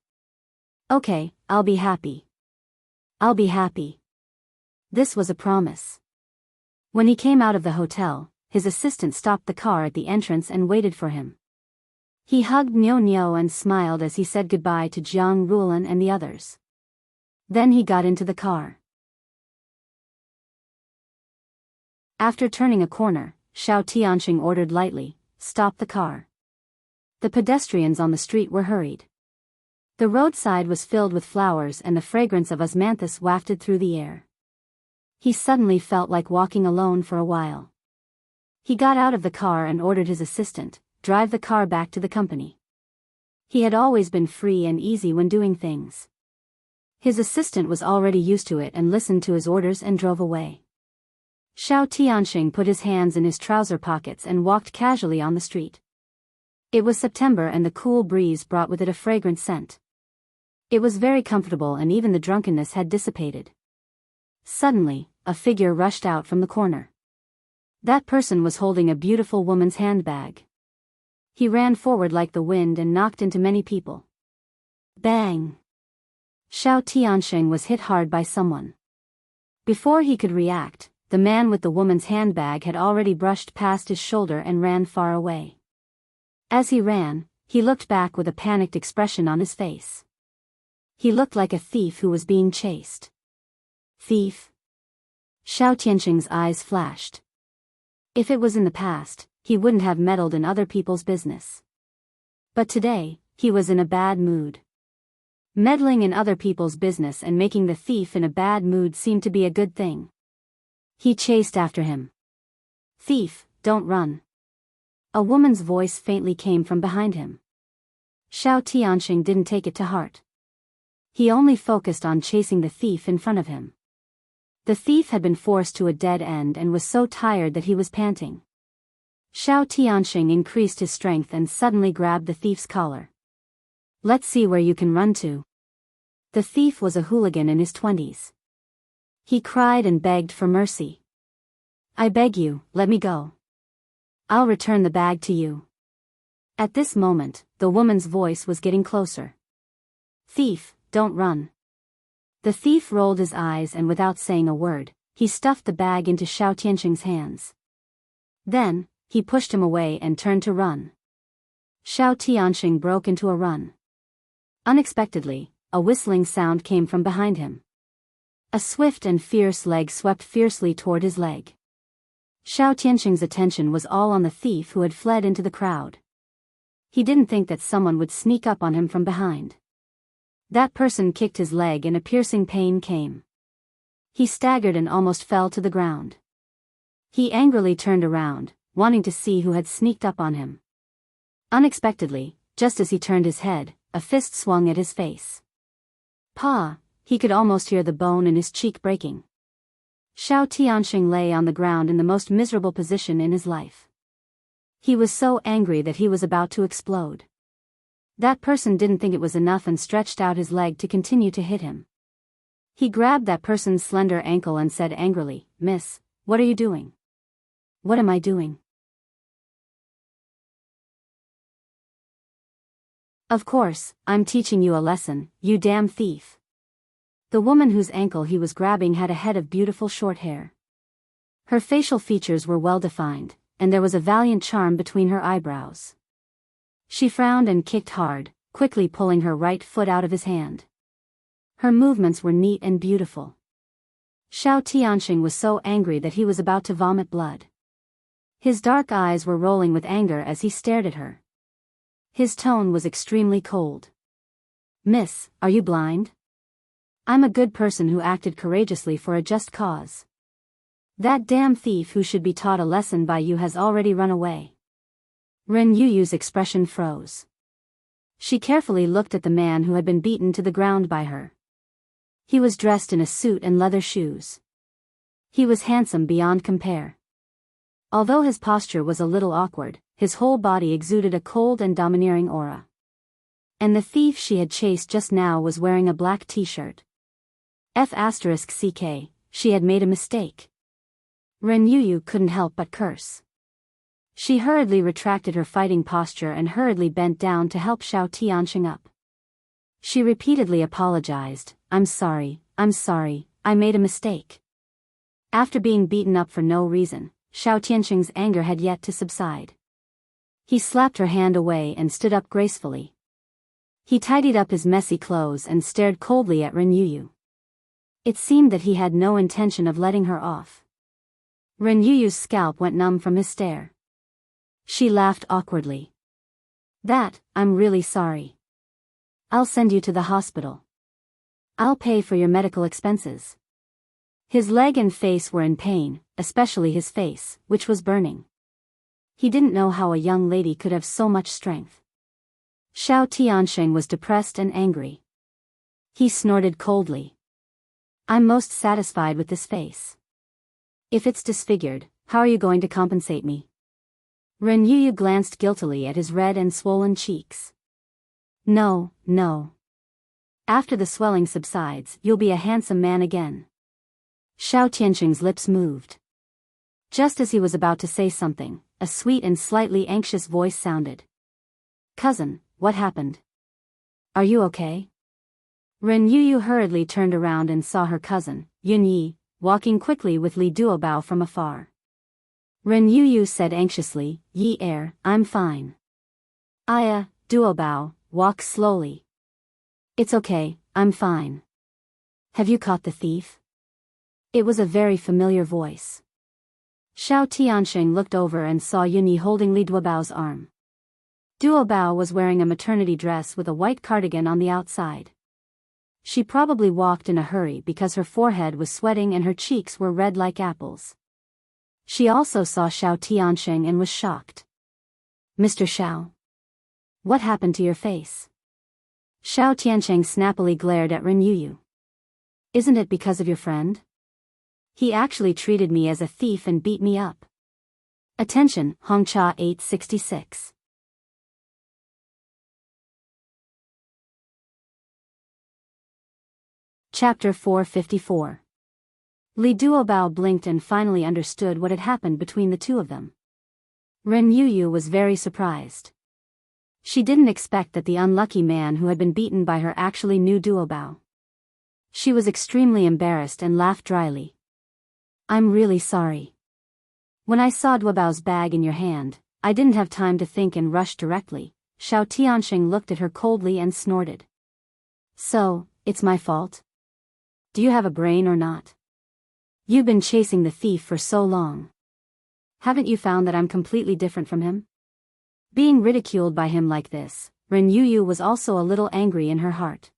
Okay, I'll be happy. I'll be happy. This was a promise. When he came out of the hotel, his assistant stopped the car at the entrance and waited for him. He hugged Nyonyo and smiled as he said goodbye to Jiang Rulan and the others. Then he got into the car. After turning a corner, Xiao Tianxing ordered lightly, stop the car. The pedestrians on the street were hurried. The roadside was filled with flowers and the fragrance of osmanthus wafted through the air. He suddenly felt like walking alone for a while. He got out of the car and ordered his assistant, drive the car back to the company. He had always been free and easy when doing things. His assistant was already used to it and listened to his orders and drove away. Xiao Tianxing put his hands in his trouser pockets and walked casually on the street. It was September and the cool breeze brought with it a fragrant scent. It was very comfortable and even the drunkenness had dissipated. Suddenly, a figure rushed out from the corner. That person was holding a beautiful woman's handbag. He ran forward like the wind and knocked into many people. Bang! Xiao Tianxing was hit hard by someone. Before he could react, the man with the woman's handbag had already brushed past his shoulder and ran far away. As he ran, he looked back with a panicked expression on his face. He looked like a thief who was being chased. Thief? Xiao Tianxing's eyes flashed. If it was in the past, he wouldn't have meddled in other people's business. But today, he was in a bad mood. Meddling in other people's business and making the thief in a bad mood seemed to be a good thing. He chased after him. Thief, don't run. A woman's voice faintly came from behind him. Xiao Tianxing didn't take it to heart. He only focused on chasing the thief in front of him. The thief had been forced to a dead end and was so tired that he was panting. Xiao Tianxing increased his strength and suddenly grabbed the thief's collar. Let's see where you can run to. The thief was a hooligan in his 20s. He cried and begged for mercy. I beg you, let me go. I'll return the bag to you. At this moment, the woman's voice was getting closer. Thief, don't run. The thief rolled his eyes and without saying a word, he stuffed the bag into Xiao Tianxing's hands. Then, he pushed him away and turned to run. Xiao Tianxing broke into a run. Unexpectedly, a whistling sound came from behind him. A swift and fierce leg swept fiercely toward his leg. Xiao Tianxing's attention was all on the thief who had fled into the crowd. He didn't think that someone would sneak up on him from behind. That person kicked his leg and a piercing pain came. He staggered and almost fell to the ground. He angrily turned around, wanting to see who had sneaked up on him. Unexpectedly, just as he turned his head, a fist swung at his face. Pa! He could almost hear the bone in his cheek breaking. Xiao Tianxing lay on the ground in the most miserable position in his life. He was so angry that he was about to explode. That person didn't think it was enough and stretched out his leg to continue to hit him. He grabbed that person's slender ankle and said angrily, Miss, what are you doing? What am I doing? Of course, I'm teaching you a lesson, you damn thief. The woman whose ankle he was grabbing had a head of beautiful short hair. Her facial features were well defined, and there was a valiant charm between her eyebrows. She frowned and kicked hard, quickly pulling her right foot out of his hand. Her movements were neat and beautiful. Xiao Tianxing was so angry that he was about to vomit blood. His dark eyes were rolling with anger as he stared at her. His tone was extremely cold. Miss, are you blind? I'm a good person who acted courageously for a just cause. That damn thief who should be taught a lesson by you has already run away. Ren Yuyu's expression froze. She carefully looked at the man who had been beaten to the ground by her. He was dressed in a suit and leather shoes. He was handsome beyond compare. Although his posture was a little awkward, his whole body exuded a cold and domineering aura. And the thief she had chased just now was wearing a black t-shirt. *CK, she had made a mistake. Ren Yuyu couldn't help but curse. She hurriedly retracted her fighting posture and hurriedly bent down to help Xiao Tianxing up. She repeatedly apologized, I'm sorry, I made a mistake. After being beaten up for no reason, Xiao Tianxing's anger had yet to subside. He slapped her hand away and stood up gracefully. He tidied up his messy clothes and stared coldly at Ren Yuyu. It seemed that he had no intention of letting her off. Ren Yuyu's scalp went numb from his stare. She laughed awkwardly. I'm really sorry. I'll send you to the hospital. I'll pay for your medical expenses. His leg and face were in pain, especially his face, which was burning. He didn't know how a young lady could have so much strength. Xiao Tianxing was depressed and angry. He snorted coldly. I'm most satisfied with this face. If it's disfigured, how are you going to compensate me? Ren Yuyu glanced guiltily at his red and swollen cheeks. No. After the swelling subsides, you'll be a handsome man again. Xiao Tianxing's lips moved. Just as he was about to say something, a sweet and slightly anxious voice sounded. Cousin, what happened? Are you okay? Ren Yuyu hurriedly turned around and saw her cousin, Yun Yi, walking quickly with Li Duobao from afar. Ren Yuyu said anxiously, Yi I'm fine. Aya, Duobao, walk slowly. It's okay, I'm fine. Have you caught the thief? It was a very familiar voice. Xiao Tianxing looked over and saw Yun Yi holding Li Duobao's arm. Duobao was wearing a maternity dress with a white cardigan on the outside. She probably walked in a hurry because her forehead was sweating and her cheeks were red like apples. She also saw Xiao Tianxing and was shocked. Mr. Xiao. What happened to your face? Xiao Tianxing snappily glared at Ren Yuyu. Isn't it because of your friend? He actually treated me as a thief and beat me up. Attention, Hongcha 866. Chapter 454. Li Duobao blinked and finally understood what had happened between the two of them. Ren Yuyu was very surprised. She didn't expect that the unlucky man who had been beaten by her actually knew Duobao. She was extremely embarrassed and laughed dryly. I'm really sorry. When I saw Duobao's bag in your hand, I didn't have time to think and rushed directly. Xiao Tianxing looked at her coldly and snorted. So, it's my fault? Do you have a brain or not? You've been chasing the thief for so long. Haven't you found that I'm completely different from him? Being ridiculed by him like this, Ren Yuyu was also a little angry in her heart.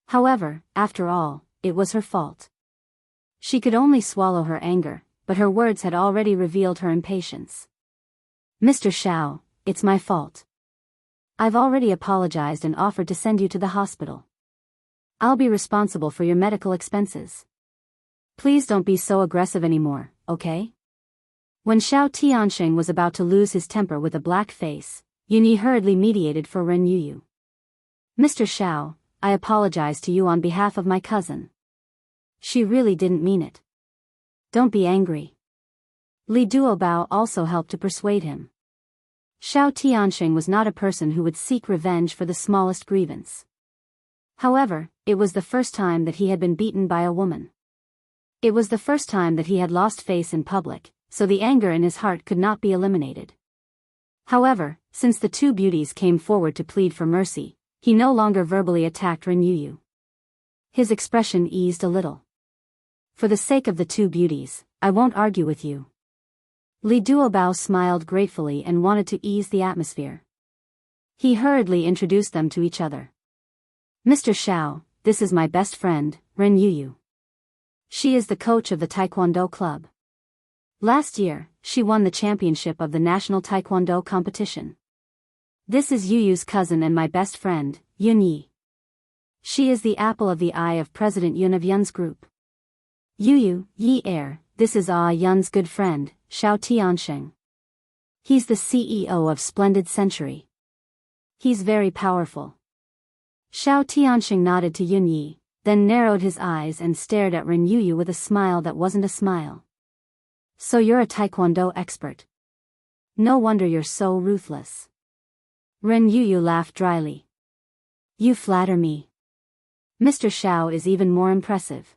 However, after all, it was her fault. She could only swallow her anger, but her words had already revealed her impatience. Mr. Xiao, it's my fault. I've already apologized and offered to send you to the hospital. I'll be responsible for your medical expenses. Please don't be so aggressive anymore, okay? When Xiao Tianxing was about to lose his temper with a black face, Yunyi hurriedly mediated for Ren Yuyu. Mr. Xiao, I apologize to you on behalf of my cousin. She really didn't mean it. Don't be angry. Li Duobao also helped to persuade him. Xiao Tianxing was not a person who would seek revenge for the smallest grievance. However, it was the first time that he had been beaten by a woman. It was the first time that he had lost face in public, so the anger in his heart could not be eliminated. However, since the two beauties came forward to plead for mercy, he no longer verbally attacked Ren Yuyu. His expression eased a little. For the sake of the two beauties, I won't argue with you. Li Duobao smiled gratefully and wanted to ease the atmosphere. He hurriedly introduced them to each other. Mr. Xiao, this is my best friend, Ren Yuyu. She is the coach of the Taekwondo club. Last year, she won the championship of the national Taekwondo competition. This is Yuyu's cousin and my best friend, Yunyi. She is the apple of the eye of President Yun of Yun's group. Yuyu, Yi Er, this is Yun's good friend, Xiao Tianxing. He's the CEO of Splendid Century. He's very powerful. Xiao Tianxing nodded to Yunyi, then narrowed his eyes and stared at Ren Yuyu with a smile that wasn't a smile. So you're a Taekwondo expert. No wonder you're so ruthless. Ren Yuyu laughed dryly. You flatter me. Mr. Xiao is even more impressive.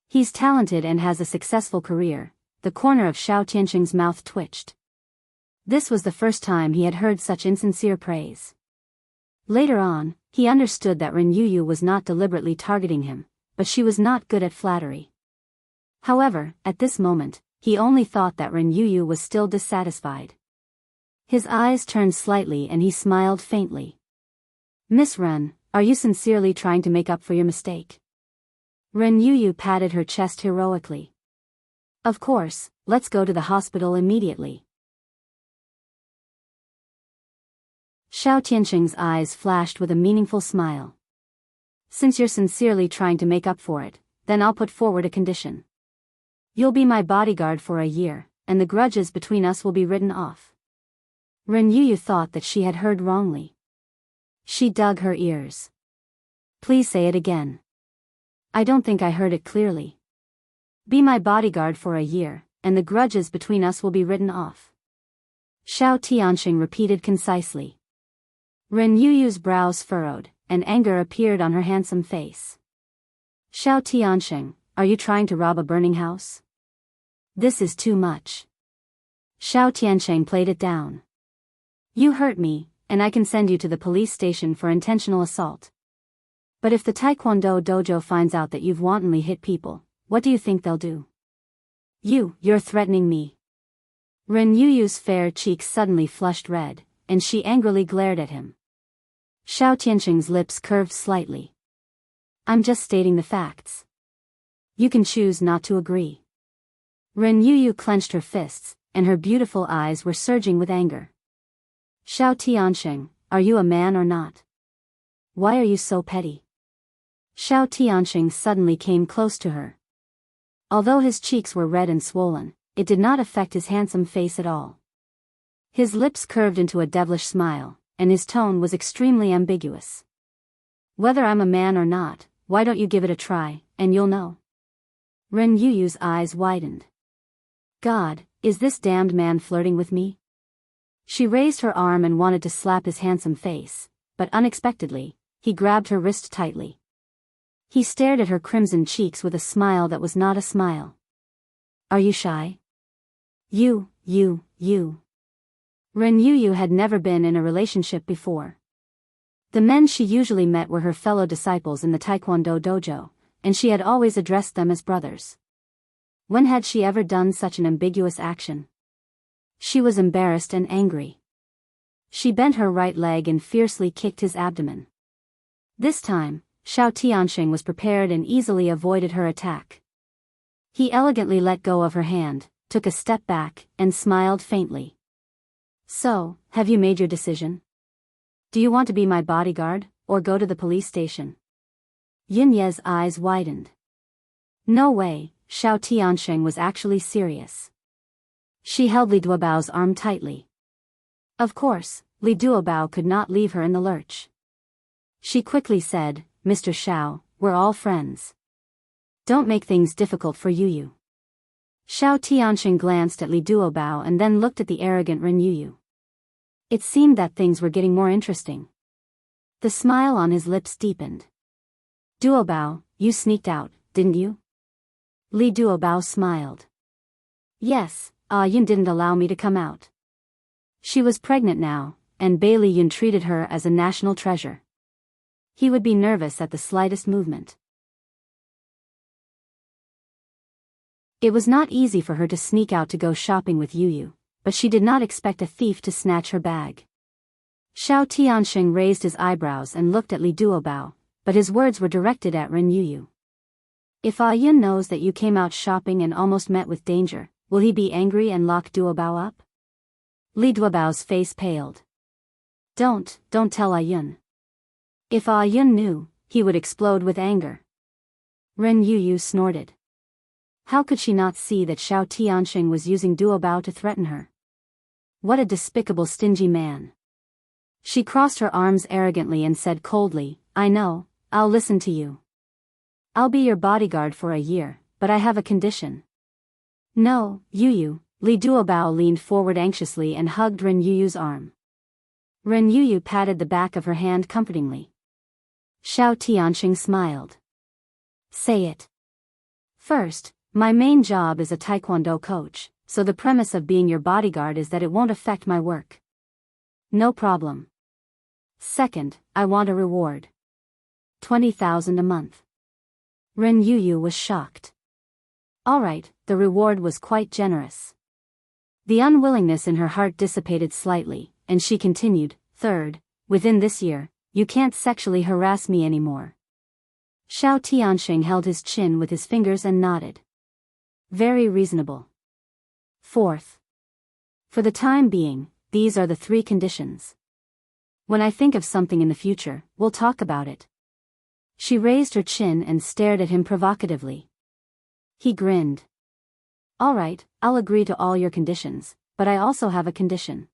He's talented and has a successful career. The corner of Xiao Tianxing's mouth twitched. This was the first time he had heard such insincere praise. Later on, he understood that Ren Yuyu was not deliberately targeting him, but she was not good at flattery. However, at this moment, he only thought that Ren Yuyu was still dissatisfied. His eyes turned slightly and he smiled faintly. Miss Ren, are you sincerely trying to make up for your mistake? Ren Yuyu patted her chest heroically. Of course, let's go to the hospital immediately. Xiao Tianxing's eyes flashed with a meaningful smile. Since you're sincerely trying to make up for it, then I'll put forward a condition. You'll be my bodyguard for a year, and the grudges between us will be written off. Ren Yuyu thought that she had heard wrongly. She dug her ears. Please say it again. I don't think I heard it clearly. Be my bodyguard for a year, and the grudges between us will be written off. Xiao Tianxing repeated concisely. Ren Yuyu's brows furrowed, and anger appeared on her handsome face. Xiao Tianxing, are you trying to rob a burning house? This is too much. Xiao Tianxing played it down. You hurt me, and I can send you to the police station for intentional assault. But if the Taekwondo dojo finds out that you've wantonly hit people, what do you think they'll do? You're threatening me. Ren Yuyu's fair cheeks suddenly flushed red, and she angrily glared at him. Xiao Tianxing's lips curved slightly. I'm just stating the facts. You can choose not to agree. Ren Yuyu clenched her fists, and her beautiful eyes were surging with anger. Xiao Tianxing, are you a man or not? Why are you so petty? Xiao Tianxing suddenly came close to her. Although his cheeks were red and swollen, it did not affect his handsome face at all. His lips curved into a devilish smile, and his tone was extremely ambiguous. Whether I'm a man or not, why don't you give it a try, and you'll know. Ren Yuyu's eyes widened. God, is this damned man flirting with me? She raised her arm and wanted to slap his handsome face, but unexpectedly, he grabbed her wrist tightly. He stared at her crimson cheeks with a smile that was not a smile. Are you shy? You. Ren Yuyu had never been in a relationship before. The men she usually met were her fellow disciples in the Taekwondo dojo, and she had always addressed them as brothers. When had she ever done such an ambiguous action? She was embarrassed and angry. She bent her right leg and fiercely kicked his abdomen. This time, Xiao Tianxing was prepared and easily avoided her attack. He elegantly let go of her hand, took a step back, and smiled faintly. So, have you made your decision? Do you want to be my bodyguard, or go to the police station? Yin Ye's eyes widened. No way, Xiao Tianxing was actually serious. She held Li Duobao's arm tightly. Of course, Li Duobao could not leave her in the lurch. She quickly said, Mr. Xiao, we're all friends. Don't make things difficult for Yuyu. Xiao Tianxing glanced at Li Duobao and then looked at the arrogant Ren Yuyu. It seemed that things were getting more interesting. The smile on his lips deepened. Duobao, you sneaked out, didn't you? Li Duobao smiled. Yes, Yun didn't allow me to come out. She was pregnant now, and Bailey Yun treated her as a national treasure. He would be nervous at the slightest movement. It was not easy for her to sneak out to go shopping with Yuyu, but she did not expect a thief to snatch her bag. Xiao Tianxing raised his eyebrows and looked at Li Duobao, but his words were directed at Ren Yuyu. If Yun knows that you came out shopping and almost met with danger, will he be angry and lock Duobao up? Li Duobao's face paled. Don't tell Yun. If Yun knew, he would explode with anger. Ren Yuyu snorted. How could she not see that Xiao Tianxing was using Duobao to threaten her? What a despicable stingy man. She crossed her arms arrogantly and said coldly, I know, I'll listen to you. I'll be your bodyguard for a year, but I have a condition. No, Yuyu. Li Duobao leaned forward anxiously and hugged Ren Yuyu's arm. Ren Yuyu patted the back of her hand comfortingly. Xiao Tianxing smiled. Say it. First, my main job is a Taekwondo coach, so the premise of being your bodyguard is that it won't affect my work. No problem. Second, I want a reward. 20,000 a month. Ren Yuyu was shocked. Alright, the reward was quite generous. The unwillingness in her heart dissipated slightly, and she continued, Third, within this year, you can't sexually harass me anymore. Xiao Tianxing held his chin with his fingers and nodded. Very reasonable. Fourth. For the time being, these are the 3 conditions. When I think of something in the future, we'll talk about it. She raised her chin and stared at him provocatively. He grinned. Alright, I'll agree to all your conditions, but I also have a condition.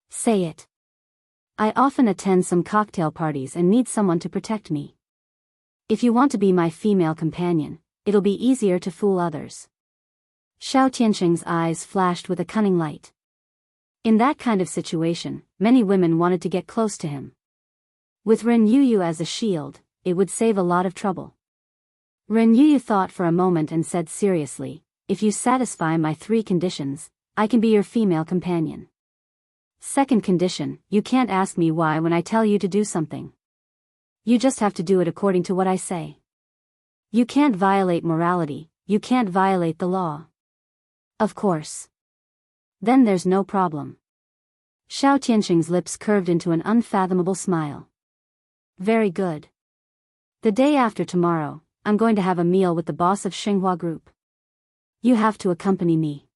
Say it. I often attend some cocktail parties and need someone to protect me. If you want to be my female companion, it'll be easier to fool others. Xiao Tianxing's eyes flashed with a cunning light. In that kind of situation, many women wanted to get close to him. With Ren Yuyu as a shield, it would save a lot of trouble. Ren Yuyu thought for a moment and said seriously, if you satisfy my 3 conditions, I can be your female companion. Second condition, you can't ask me why when I tell you to do something. You just have to do it according to what I say. You can't violate morality, you can't violate the law. Of course. Then there's no problem. Xiao Tianxing's lips curved into an unfathomable smile. Very good. The day after tomorrow, I'm going to have a meal with the boss of Xinhua Group. You have to accompany me.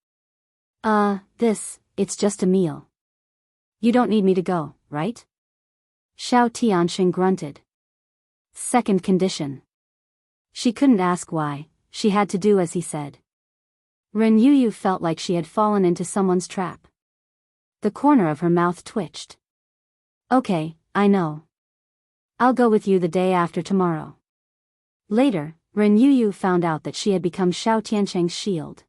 It's just a meal. You don't need me to go, right? Xiao Tianxing grunted. Second condition. She couldn't ask why, she had to do as he said. Ren Yu felt like she had fallen into someone's trap. The corner of her mouth twitched. Okay, I know. I'll go with you the day after tomorrow. Later, Ren Yu found out that she had become Xiao Tiancheng's shield.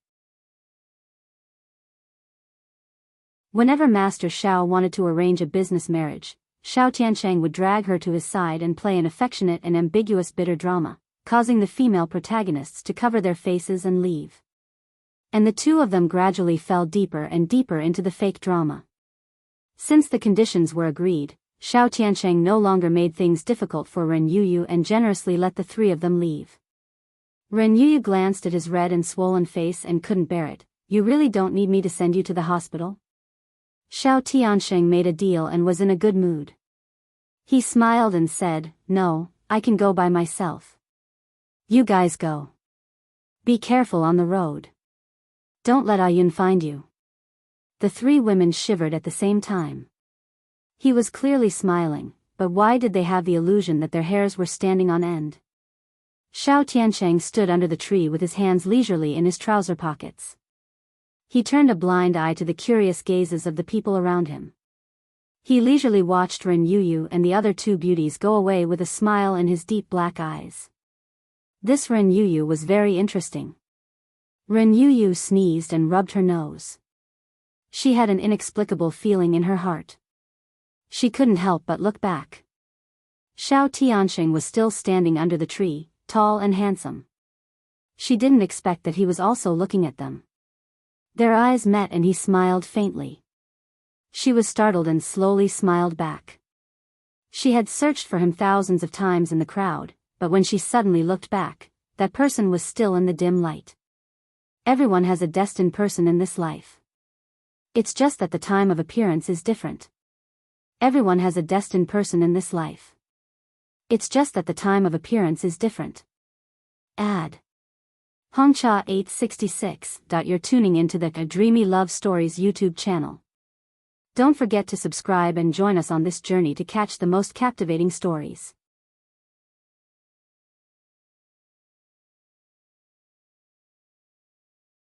Whenever Master Xiao wanted to arrange a business marriage, Xiao Tiancheng would drag her to his side and play an affectionate and ambiguous bitter drama, causing the female protagonists to cover their faces and leave. And the two of them gradually fell deeper and deeper into the fake drama. Since the conditions were agreed, Xiao Tiancheng no longer made things difficult for Ren Yu and generously let the three of them leave. Ren Yu glanced at his red and swollen face and couldn't bear it. You really don't need me to send you to the hospital? Xiao Tiancheng made a deal and was in a good mood. He smiled and said, No, I can go by myself. You guys go. Be careful on the road. Don't let Ayun find you. The three women shivered at the same time. He was clearly smiling, but why did they have the illusion that their hairs were standing on end? Xiao Tiancheng stood under the tree with his hands leisurely in his trouser pockets. He turned a blind eye to the curious gazes of the people around him. He leisurely watched Ren Yu and the other two beauties go away with a smile in his deep black eyes. This Ren Yu was very interesting. Ren Yu sneezed and rubbed her nose. She had an inexplicable feeling in her heart. She couldn't help but look back. Xiao Tiancheng was still standing under the tree, tall and handsome. She didn't expect that he was also looking at them. Their eyes met and he smiled faintly. She was startled and slowly smiled back. She had searched for him thousands of times in the crowd, but when she suddenly looked back, that person was still in the dim light. Everyone has a destined person in this life. It's just that the time of appearance is different. Everyone has a destined person in this life. It's just that the time of appearance is different. Ad. Hongcha 866. You're tuning into the Dreamy Love Stories YouTube channel. Don't forget to subscribe and join us on this journey to catch the most captivating stories.